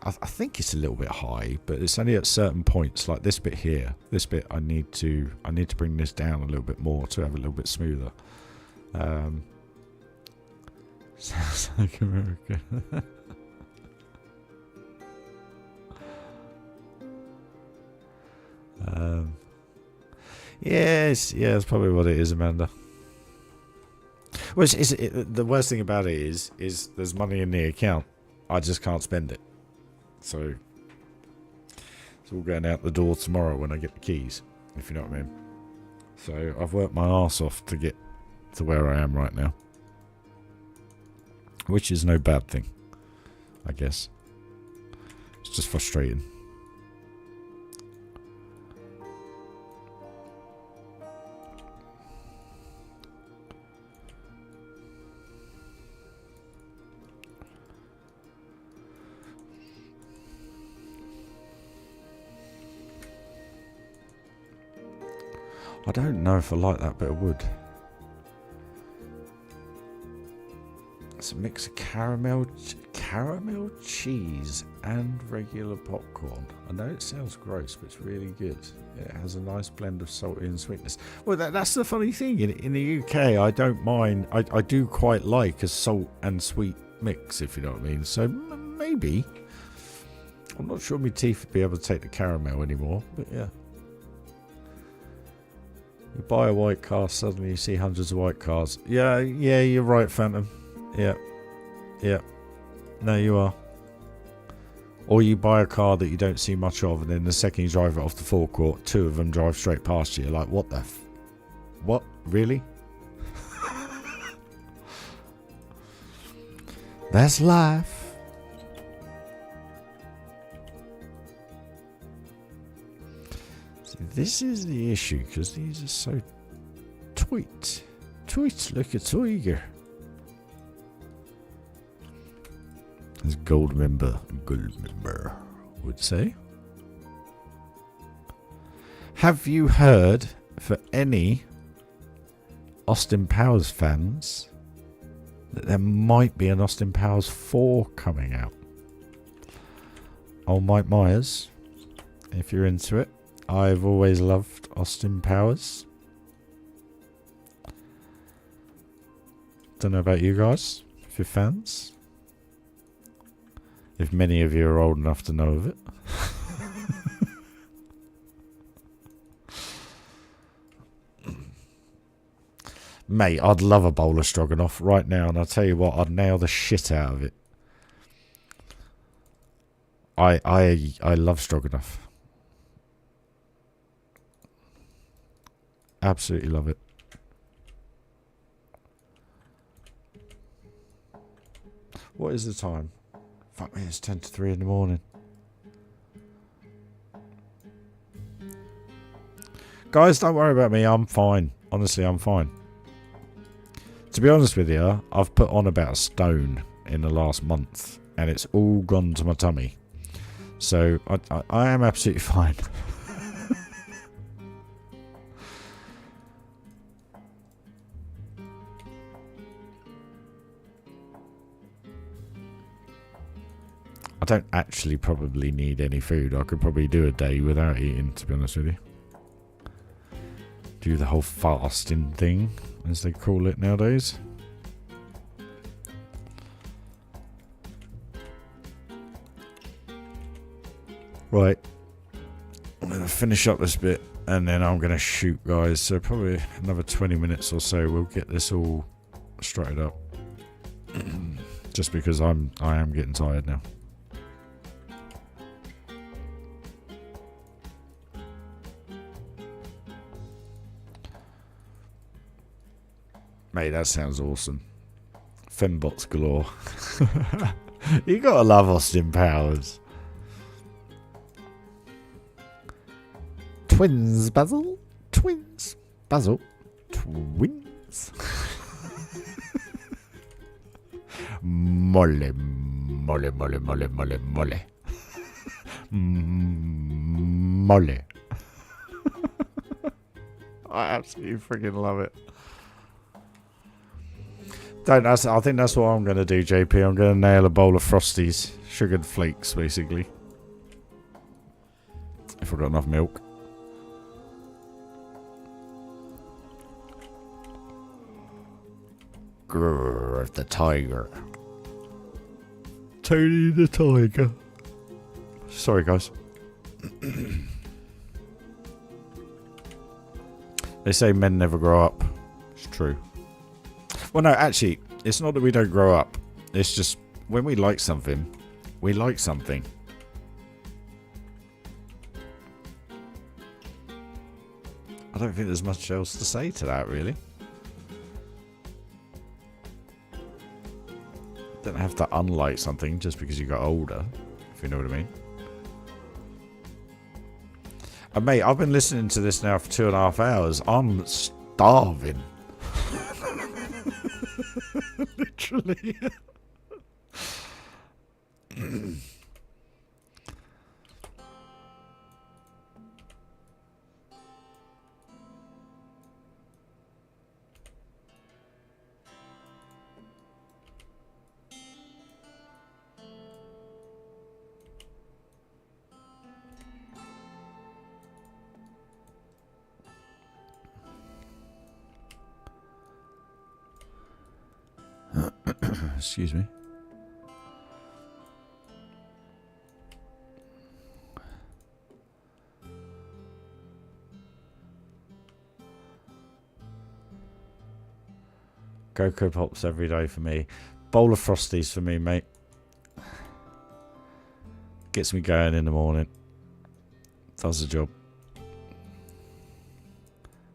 S1: I think it's a little bit high, but it's only at certain points, like this bit here. This bit I need to bring this down a little bit more to have a little bit smoother. Sounds like America. Yes, yeah, that's probably what it is, Amanda. Well, the worst thing about it is there's money in the account. I just can't spend it. So it's all going out the door tomorrow when I get the keys, if you know what I mean. So I've worked my arse off to get to where I am right now, which is no bad thing, I guess. It's just frustrating. I don't know if I like that bit of wood. It's a mix of caramel cheese and regular popcorn. I know it sounds gross, but it's really good. It has a nice blend of salty and sweetness. Well, that's the funny thing. In the UK, I don't mind. I do quite like a salt and sweet mix, if you know what I mean. So maybe. I'm not sure my teeth would be able to take the caramel anymore, but yeah. You buy a white car, suddenly you see hundreds of white cars. Yeah, you're right, Phantom. Yeah. No, you are. Or you buy a car that you don't see much of, and then the second you drive it off the forecourt, 2 of them drive straight past you. You're like, what the what? Really? That's life. This is the issue, because these are so tweet like a tiger. As Goldmember would say. Have you heard, for any Austin Powers fans, that there might be an Austin Powers 4 coming out? Old Mike Myers, if you're into it. I've always loved Austin Powers. Don't know about you guys, if you're fans. If many of you are old enough to know of it. Mate, I'd love a bowl of stroganoff right now, and I'll tell you what, I'd nail the shit out of it. I love stroganoff. Absolutely love it. What is the time? Fuck me, it's 10 to 3 in the morning. Guys, don't worry about me. I'm fine. Honestly, I'm fine. To be honest with you, I've put on about a stone in the last month, and it's all gone to my tummy. So I am absolutely fine. I don't actually probably need any food. I could probably do a day without eating, to be honest with you. Do the whole fasting thing, as they call it nowadays. Right. I'm going to finish up this bit, and then I'm going to shoot, guys. So probably another 20 minutes or so, we'll get this all straightened up. Just because I am getting tired now. Mate, that sounds awesome. fembots galore. You gotta love Austin Powers. Twins, Basil. Twins, Basil. Twins. Mole, mole, mole, mole, mole, mole. Mole. I absolutely freaking love it. I think that's what I'm going to do, JP. I'm going to nail a bowl of Frosties. Sugared flakes, basically. If I've got enough milk. Grrr, the tiger. Tony the tiger. Sorry, guys. They say men never grow up. It's true. Well, no, actually, it's not that we don't grow up. It's just when we like something, we like something. I don't think there's much else to say to that, really. Don't have to unlike something just because you got older, if you know what I mean. And mate, I've been listening to this now for 2.5 hours. I'm starving. Literally. Excuse me. Cocoa Pops every day for me. Bowl of Frosties for me, mate. Gets me going in the morning. Does the job.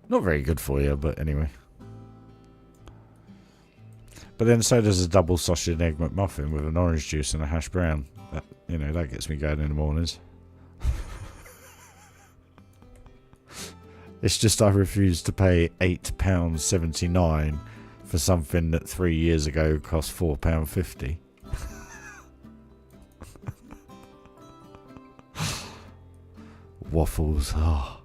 S1: Not very good for you, but anyway. But then so does a double sausage and egg McMuffin with an orange juice and a hash brown. That, you know, that gets me going in the mornings. It's just I refuse to pay £8.79 for something that 3 years ago cost £4.50. Waffles. Oh.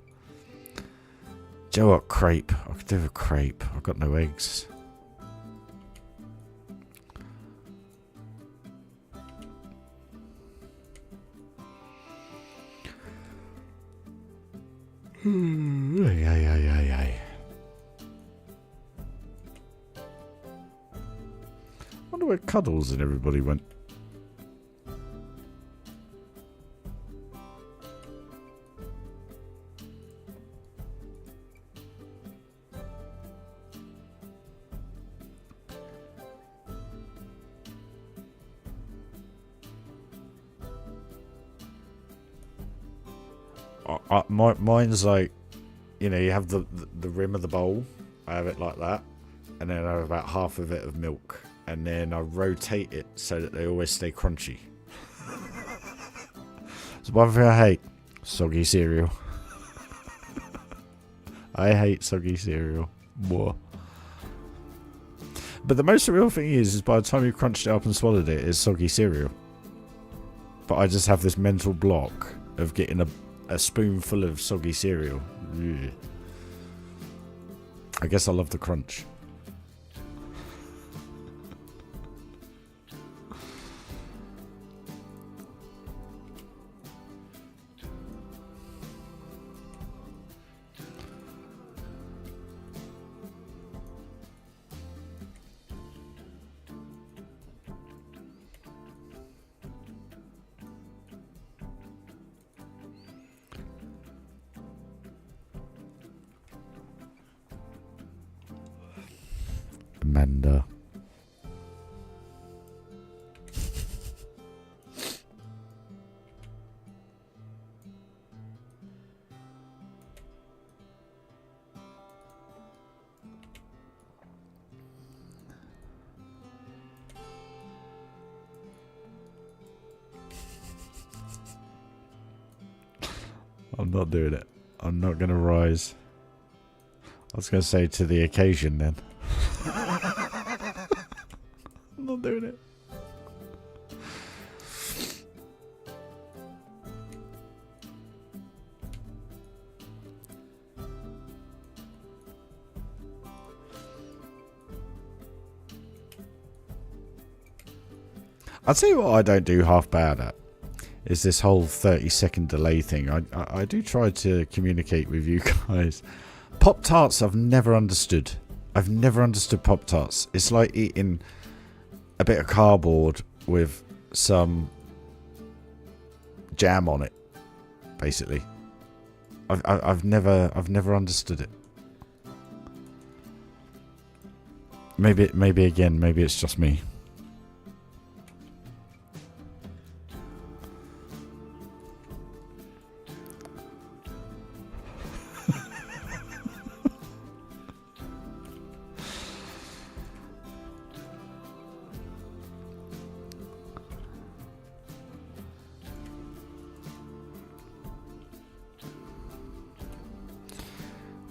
S1: Do you know what? Crepe. I could do a crepe. I've got no eggs. Wonder where Cuddles and everybody went. Mine's like, you know, you have the rim of the bowl. I have it like that, and then I have about half of it of milk, and then I rotate it so that they always stay crunchy. It's one thing I hate: soggy cereal. I hate soggy cereal. More. But the most real thing is by the time you crunched it up and swallowed it, it's soggy cereal. But I just have this mental block of getting a spoonful of soggy cereal. Ugh. I guess I love the crunch. Amanda. I'm not doing it. I'm not going to rise. I was going to say to the occasion then. I'm not doing it. I'll tell you what I don't do half bad at. Is this whole 30-second delay thing. I do try to communicate with you guys. Pop-Tarts I've never understood. I've never understood Pop-Tarts. It's like eating a bit of cardboard with some jam on it, basically. I've never understood it. Maybe it's just me.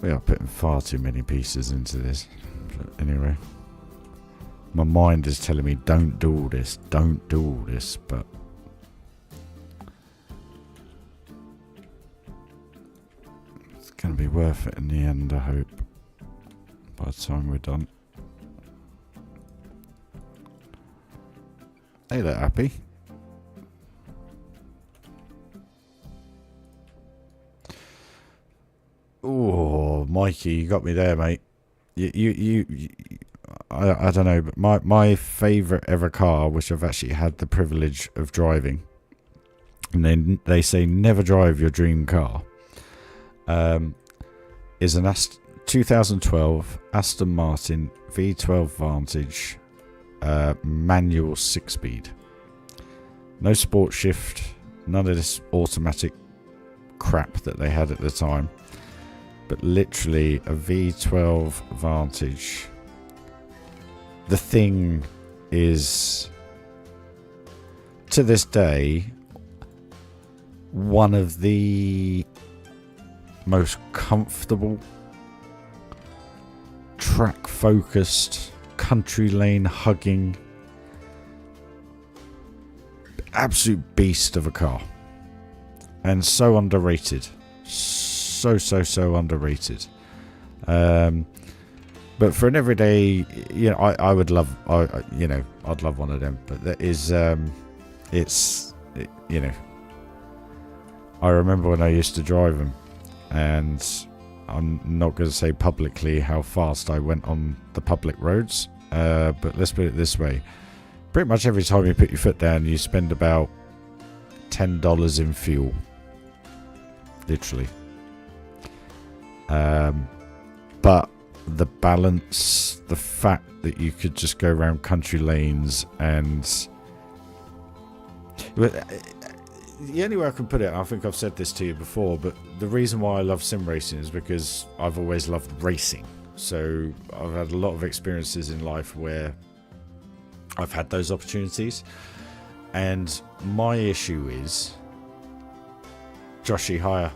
S1: We are putting far too many pieces into this. But anyway, my mind is telling me don't do all this, but it's going to be worth it in the end, I hope, by the time we're done. Hey there, Happy. Oh, Mikey, you got me there, mate. I don't know, but my favourite ever car, which I've actually had the privilege of driving, and then they say never drive your dream car, is an 2012 Aston Martin V12 Vantage manual 6-speed. No sport shift, none of this automatic crap that they had at the time. But literally a V12 Vantage. The thing is, to this day, one of the most comfortable, track focused, country lane hugging, absolute beast of a car. And so underrated. So underrated. But for an everyday, I would love, I'd love one of them. But that is, I remember when I used to drive them, and I'm not going to say publicly how fast I went on the public roads, but let's put it this way: pretty much every time you put your foot down, you spend about $10 in fuel, literally. But the balance, the fact that you could just go around country lanes, and the only way I can put it, I think I've said this to you before, but the reason why I love sim racing is because I've always loved racing. So I've had a lot of experiences in life where I've had those opportunities, and my issue is Joshy higher.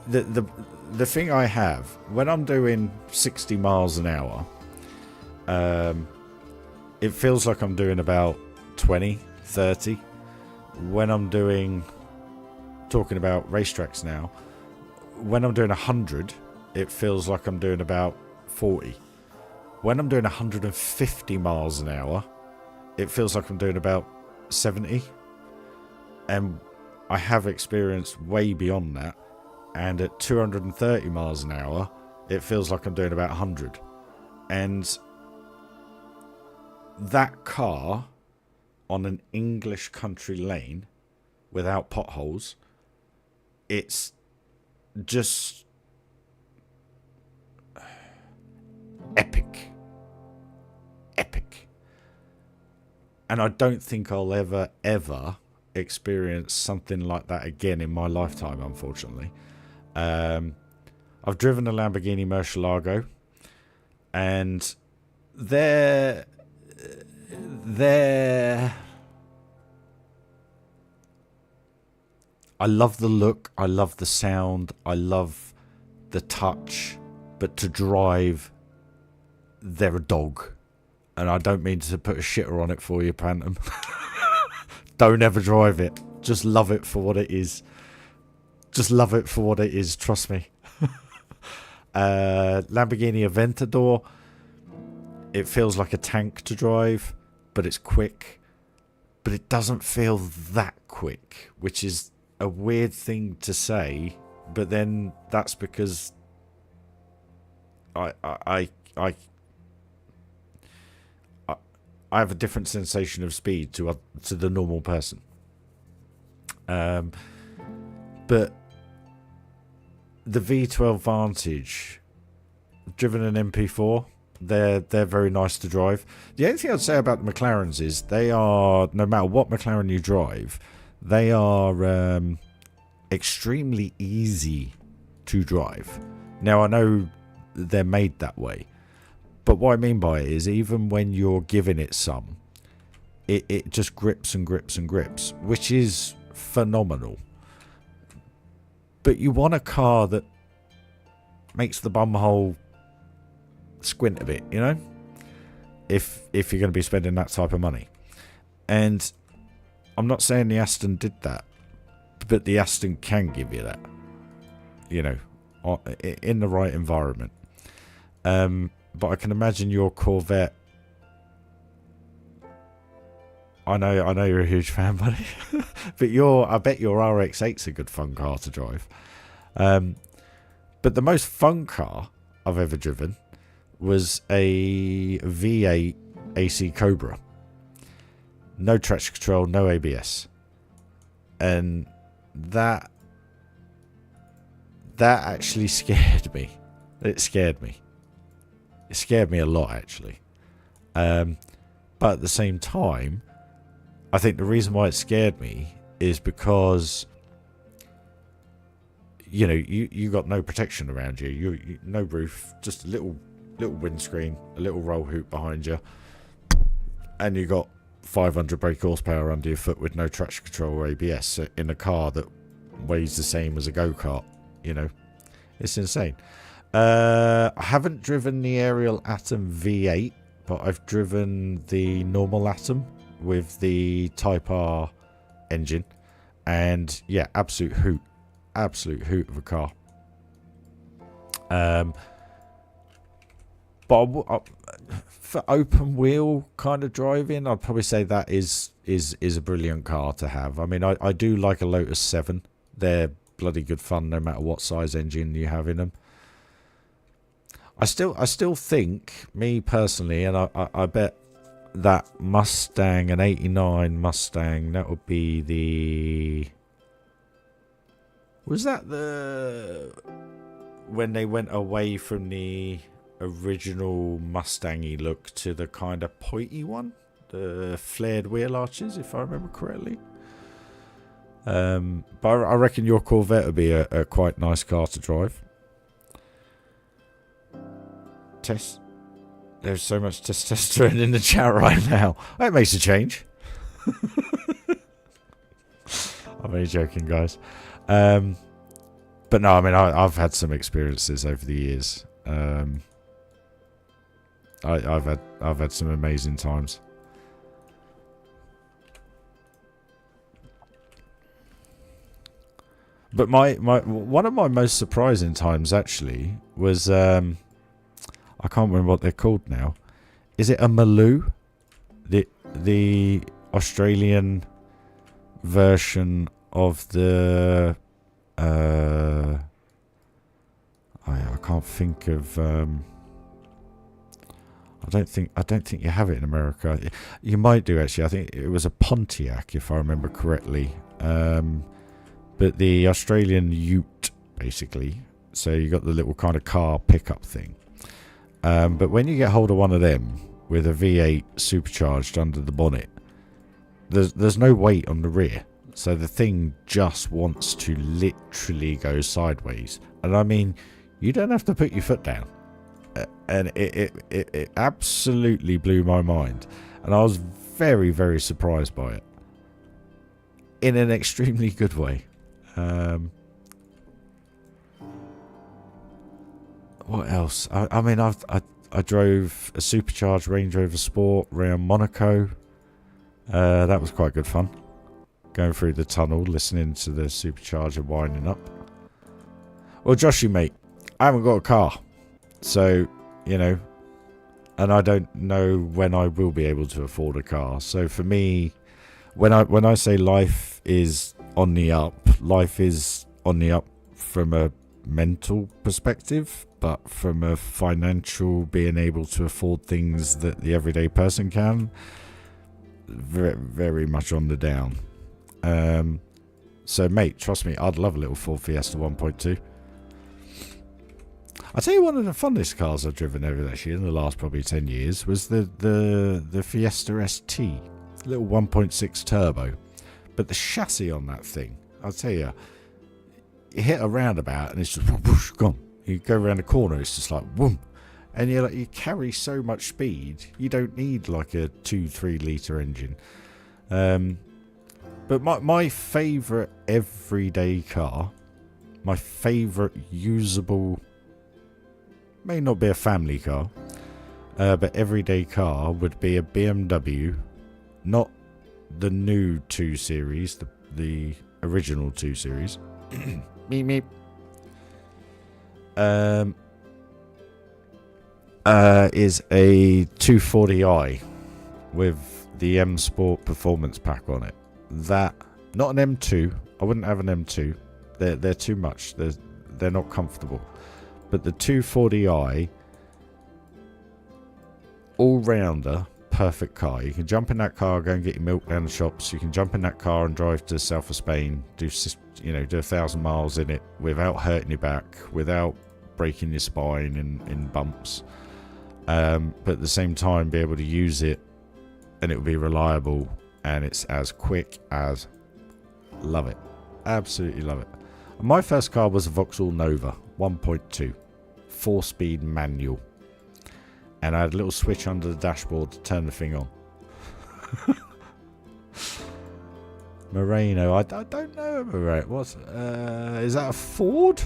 S1: The thing I have when I'm doing 60 miles an hour, it feels like I'm doing about 20, 30. When I'm talking about racetracks now, when I'm doing 100, it feels like I'm doing about 40. When I'm doing 150 miles an hour, it feels like I'm doing about 70. And I have experienced way beyond that. And at 230 miles an hour, it feels like I'm doing about 100. And that car on an English country lane without potholes, it's just epic. Epic. And I don't think I'll ever experience something like that again in my lifetime, unfortunately. I've driven a Lamborghini Murcielago, and they're I love the look, I love the sound, I love the touch, but to drive, they're a dog. And I don't mean to put a shitter on it for you, Phantom. Don't ever drive it. Just love it for what it is. Just love it for what it is, trust me. Lamborghini Aventador. It feels like a tank to drive, but it's quick. But it doesn't feel that quick, which is a weird thing to say. But then that's because I have a different sensation of speed to the normal person. But the V12 Vantage, driven an MP4, they're very nice to drive. The only thing I'd say about the McLarens is they are, no matter what McLaren you drive, they are extremely easy to drive. Now, I know they're made that way, but what I mean by it is even when you're giving it some, it just grips and grips and grips, which is phenomenal. But you want a car that makes the bumhole squint a bit, you know, if you're going to be spending that type of money. And I'm not saying the Aston did that, but the Aston can give you that, you know, in the right environment. But I can imagine your Corvette. I know you're a huge fan, buddy. But I bet your RX-8's a good fun car to drive. But the most fun car I've ever driven was a V8 AC Cobra. No traction control, no ABS. And that actually scared me. It scared me. It scared me a lot, actually. But at the same time, I think the reason why it scared me is because, you know, you got no protection around you. You no roof, just a little windscreen, a little roll hoop behind you, and you got 500 brake horsepower under your foot with no traction control or ABS in a car that weighs the same as a go-kart. You know, it's insane. I haven't driven the Ariel Atom V8, but I've driven the normal Atom with the Type R engine, and yeah, absolute hoot of a car. But for open wheel kind of driving, I'd probably say that is a brilliant car to have. I mean, I do like a Lotus 7. They're bloody good fun no matter what size engine you have in them. I still think, me personally, and I bet that Mustang, an 89 Mustang, that would be the... Was that the... when they went away from the original Mustang-y look to the kind of pointy one? The flared wheel arches, if I remember correctly. But I reckon your Corvette would be a quite nice car to drive. There's so much testosterone in the chat right now. That makes a change. I'm only joking, guys. But no, I mean, I've had some experiences over the years. I've had some amazing times. But one of my most surprising times actually was I can't remember what they're called now. Is it a Maloo? The Australian version of the I can't think of I don't think you have it in America. You might do actually. I think it was a Pontiac if I remember correctly. But the Australian Ute basically. So you got the little kind of car pickup thing. But when you get hold of one of them with a V8 supercharged under the bonnet, there's no weight on the rear. So the thing just wants to literally go sideways. And I mean, you don't have to put your foot down. And it absolutely blew my mind. And I was very, very surprised by it. In an extremely good way. What else? I mean, I drove a supercharged Range Rover Sport around Monaco. That was quite good fun. Going through the tunnel, listening to the supercharger winding up. Well, Joshy, mate, I haven't got a car. So, you know, and I don't know when I will be able to afford a car. So for me, when I say life is on the up, life is on the up from a mental perspective, but from a financial, being able to afford things that the everyday person can, very, very much on the down. So mate, trust me, I'd love a little Ford Fiesta 1.2. I'll tell you, one of the funnest cars I've driven over actually in the last probably 10 years was the Fiesta ST, little 1.6 turbo. But the chassis on that thing, I'll tell you, you hit a roundabout and it's just whoosh, gone. You go around the corner, it's just like whoom, and you carry so much speed. You don't need like a 2-3 litre engine. But my favourite everyday car, my favourite usable, may not be a family car, but everyday car would be a BMW, not the new 2 Series, the original 2 Series. Meep meep. Is a 240i with the M Sport Performance Pack on it. That, not an M2. I wouldn't have an M2. They're too much. They're not comfortable. But the 240i, all-rounder, perfect car. You can jump in that car, go and get your milk down the shops. You can jump in that car and drive to the south of Spain, do 1,000 miles in it without hurting your back, without breaking your spine in bumps. But at the same time, be able to use it, and it will be reliable, and it's as quick as. Love it, absolutely love it. My first car was a Vauxhall Nova 1.2, 4-speed manual. And I had a little switch under the dashboard to turn the thing on. Moreno, I don't know Moreno. What's is that a Ford?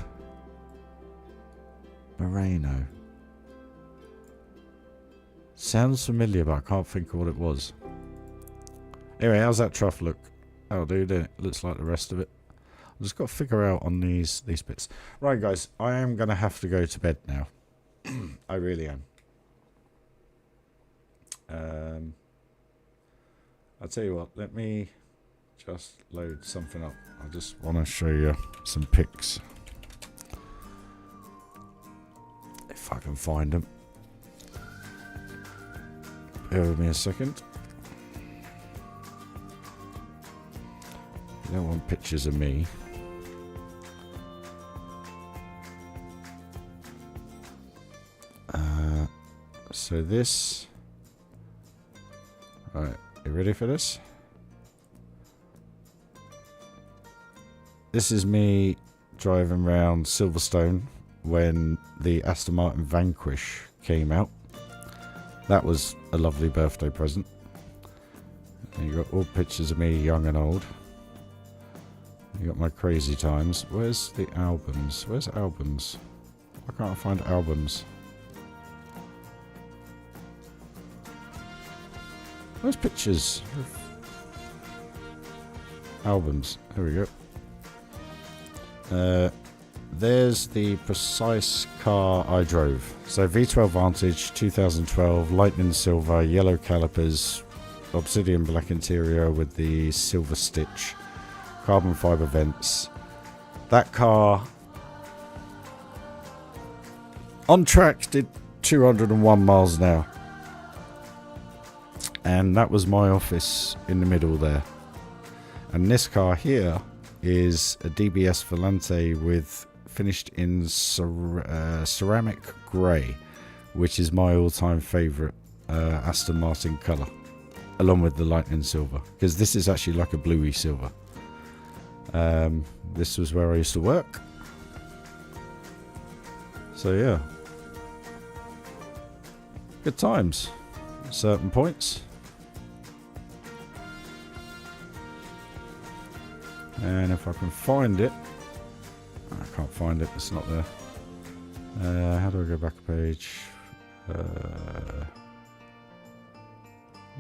S1: Moreno. Sounds familiar, but I can't think of what it was. Anyway, how's that trough look? That'll do, doesn't it? Looks like the rest of it. I've just got to figure out on these bits. Right, guys, I am going to have to go to bed now. I really am. I'll tell you what, let me just load something up. I just want to show you some pics. If I can find them. Bear with me a second. You don't want pictures of me. So this. Right, you ready for this? This is me driving around Silverstone when the Aston Martin Vanquish came out. That was a lovely birthday present. And you got all pictures of me, young and old. You got my crazy times. Where's the albums? Where's albums? Why can't I find albums? Where's pictures? Albums. Here we go. There's the precise car I drove. So V12 Vantage, 2012, lightning silver, yellow calipers, obsidian black interior with the silver stitch, carbon fiber vents. That car on track did 201 miles an hour. And that was my office in the middle there. And this car here is a DBS Volante with finished in ceramic grey, which is my all-time favourite Aston Martin colour, along with the lightning silver, because this is actually like a bluey silver. This was where I used to work. So yeah, good times at certain points. And if I can find it, I can't find it. It's not there. How do I go back a page?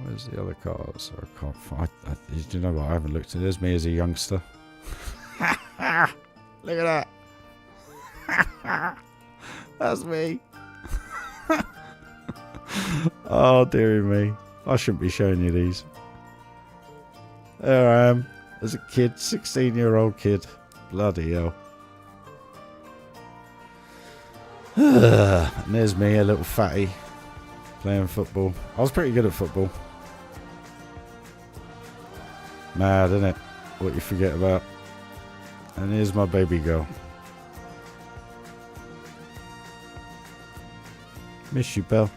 S1: Where's the other cars? I can't find. Do you know what? I haven't looked at. There's me as a youngster. Look at that. That's me. Oh dearie me. I shouldn't be showing you these. There I am. As a kid, 16-year-old kid. Bloody hell. And there's me, a little fatty, playing football. I was pretty good at football. Mad, isn't it? What you forget about. And here's my baby girl. Miss you, Belle.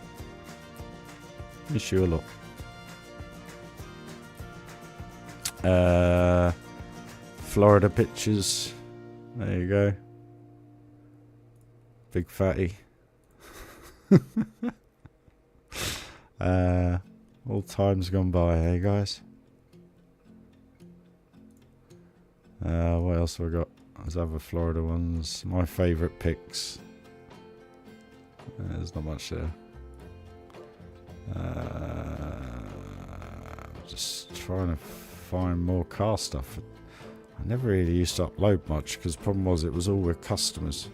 S1: Miss you a lot. Florida pictures. There you go. Big fatty. All times gone by, hey guys. What else have I got? There's other Florida ones. My favourite pics. There's not much there. Just trying to find more car stuff. I never really used to upload much because the problem was it was all with customers.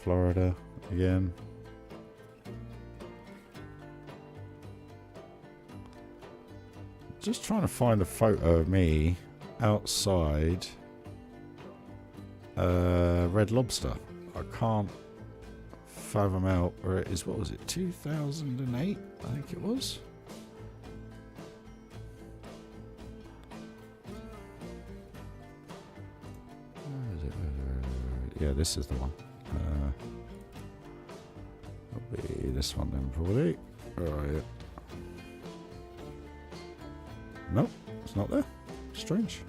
S1: Florida again. Just trying to find a photo of me outside Red Lobster. I can't fathom out where it is. What was it? 2008, I think it was. Where is it? Yeah, this is the one. It'll be this one then, probably. Right. Nope, it's not there. Strange.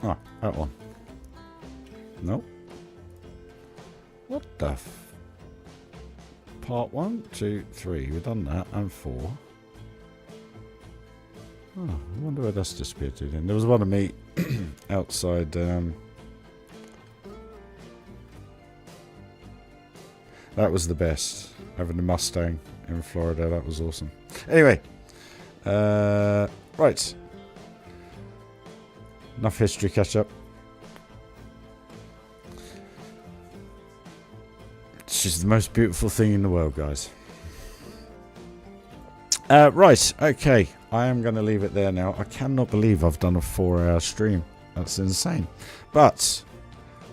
S1: Ah, that one. Nope. What the Part 1, 2, 3. We've done that, and 4. Oh, I wonder where that's disappeared to then. There was one of me outside. That was the best. Having the Mustang in Florida, that was awesome. Anyway, right. Enough history catch up. It's just the most beautiful thing in the world, guys. Right, okay. I am going to leave it there now. I cannot believe I've done a 4-hour stream. That's insane. But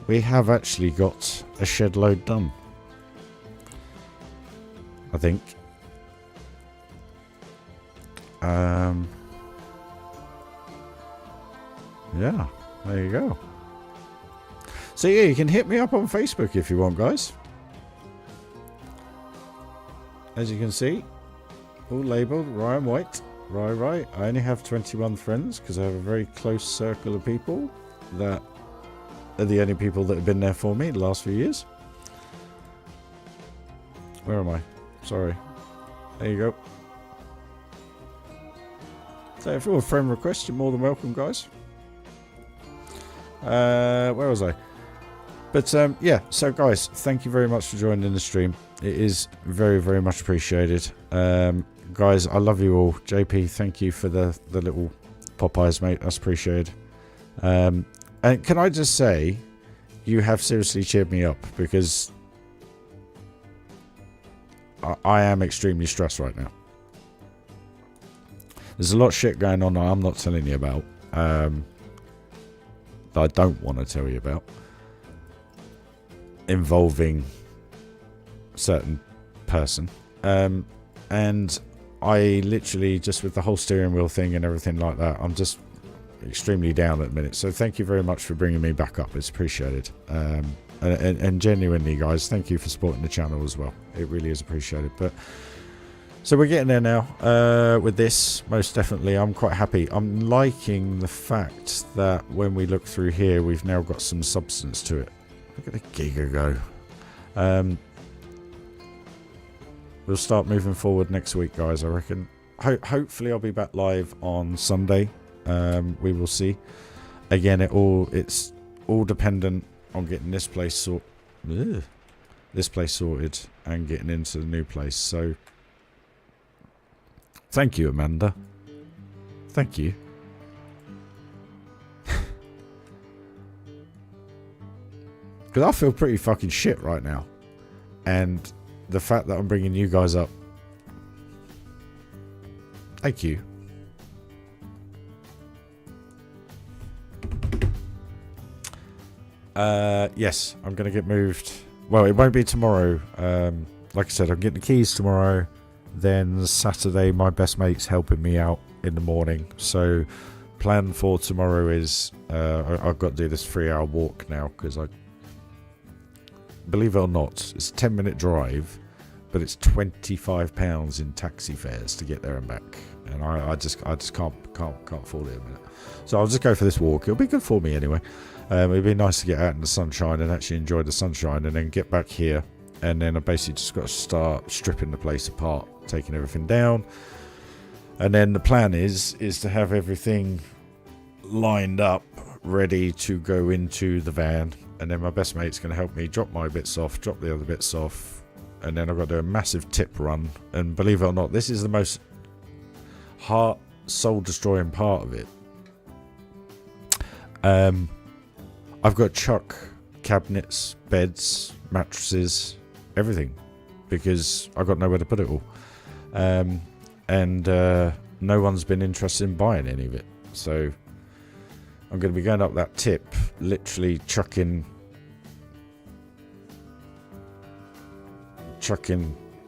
S1: we have actually got a shed load done. I think. Yeah, there you go. So yeah, you can hit me up on Facebook if you want, guys. As you can see, all labelled Ryan White, RyRy. I only have 21 friends because I have a very close circle of people that are the only people that have been there for me the last few years. Where am I? Sorry. There you go. So if you're a friend request, you're more than welcome, guys. Where was I? But yeah, so guys, thank you very much for joining the stream. It is very, very much appreciated. Guys, I love you all. JP, thank you for the little Popeyes, mate. That's appreciated. And can I just say, you have seriously cheered me up because I am extremely stressed right now. There's a lot of shit going on that I'm not telling you about. That I don't want to tell you about. Involving certain person. And I literally, just with the whole steering wheel thing and everything like that, I'm just extremely down at the minute. So thank you very much for bringing me back up. It's appreciated. And genuinely, guys, thank you for supporting the channel as well. It really is appreciated. But so we're getting there now with this, most definitely. I'm quite happy. I'm liking the fact that when we look through here, we've now got some substance to it. Look at the Giga go. we'll start moving forward next week, guys. I reckon. Hopefully, I'll be back live on Sunday. We will see. Again, it's all dependent on getting this place sorted and getting into the new place. So, thank you, Amanda. Thank you. Because I feel pretty fucking shit right now. And the fact that I'm bringing you guys up. Thank you. Yes, I'm going to get moved. Well, it won't be tomorrow. Like I said, I'm getting the keys tomorrow. Then Saturday, my best mate's helping me out in the morning. So, plan for tomorrow is I've got to do this 3-hour walk now because believe it or not, it's a 10-minute drive, but it's £25 in taxi fares to get there and back, and I just can't afford it a minute. So I'll just go for this walk. It'll be good for me anyway. It'd be nice to get out in the sunshine and actually enjoy the sunshine, and then get back here, and then I basically just got to start stripping the place apart, taking everything down, and then the plan is to have everything lined up, ready to go into the van. And then my best mate's going to help me drop my bits off, drop the other bits off. And then I've got to do a massive tip run. And believe it or not, this is the most soul-destroying part of it. I've got to chuck cabinets, beds, mattresses, everything. Because I've got nowhere to put it all. No one's been interested in buying any of it. So I'm going to be going up that tip, literally chucking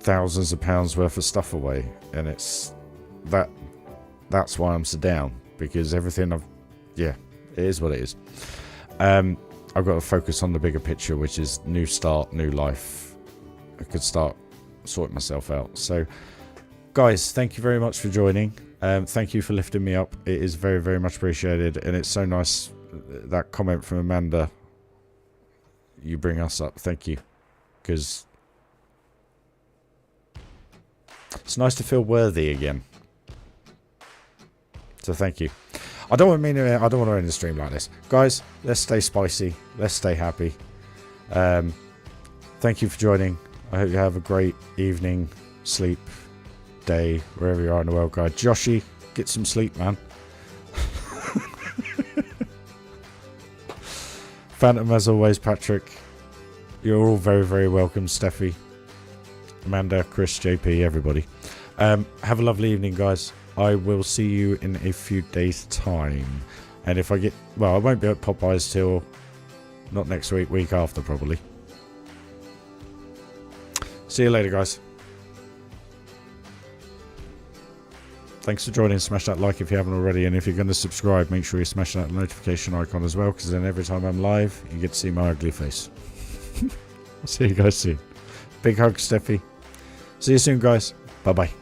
S1: thousands of pounds worth of stuff away, and it's that's why I'm so down, because everything it is what it is. I've got to focus on the bigger picture, which is new start, new life. I could start sorting myself out. So guys, thank you very much for joining. Thank you for lifting me up. It is very, very much appreciated. And it's so nice, that comment from Amanda. You bring us up. Thank you. Because it's nice to feel worthy again. So thank you. I don't want to end the stream like this. Guys, let's stay spicy. Let's stay happy. Thank you for joining. I hope you have a great evening, sleep, day, wherever you are in the world, guys. Joshy, get some sleep, man. Phantom, as always. Patrick, you're all very, very welcome. Steffi, Amanda, Chris, JP, everybody. Have a lovely evening, guys. I will see you in a few days' time. And if I get... Well, I won't be at Popeyes till... Not next week, week after, probably. See you later, guys. Thanks for joining. Smash that like if you haven't already, and if you're going to subscribe, make sure you smash that notification icon as well, because then every time I'm live, you get to see my ugly face. I'll see you guys soon. Big hug, Steffi. See you soon, guys. Bye-bye.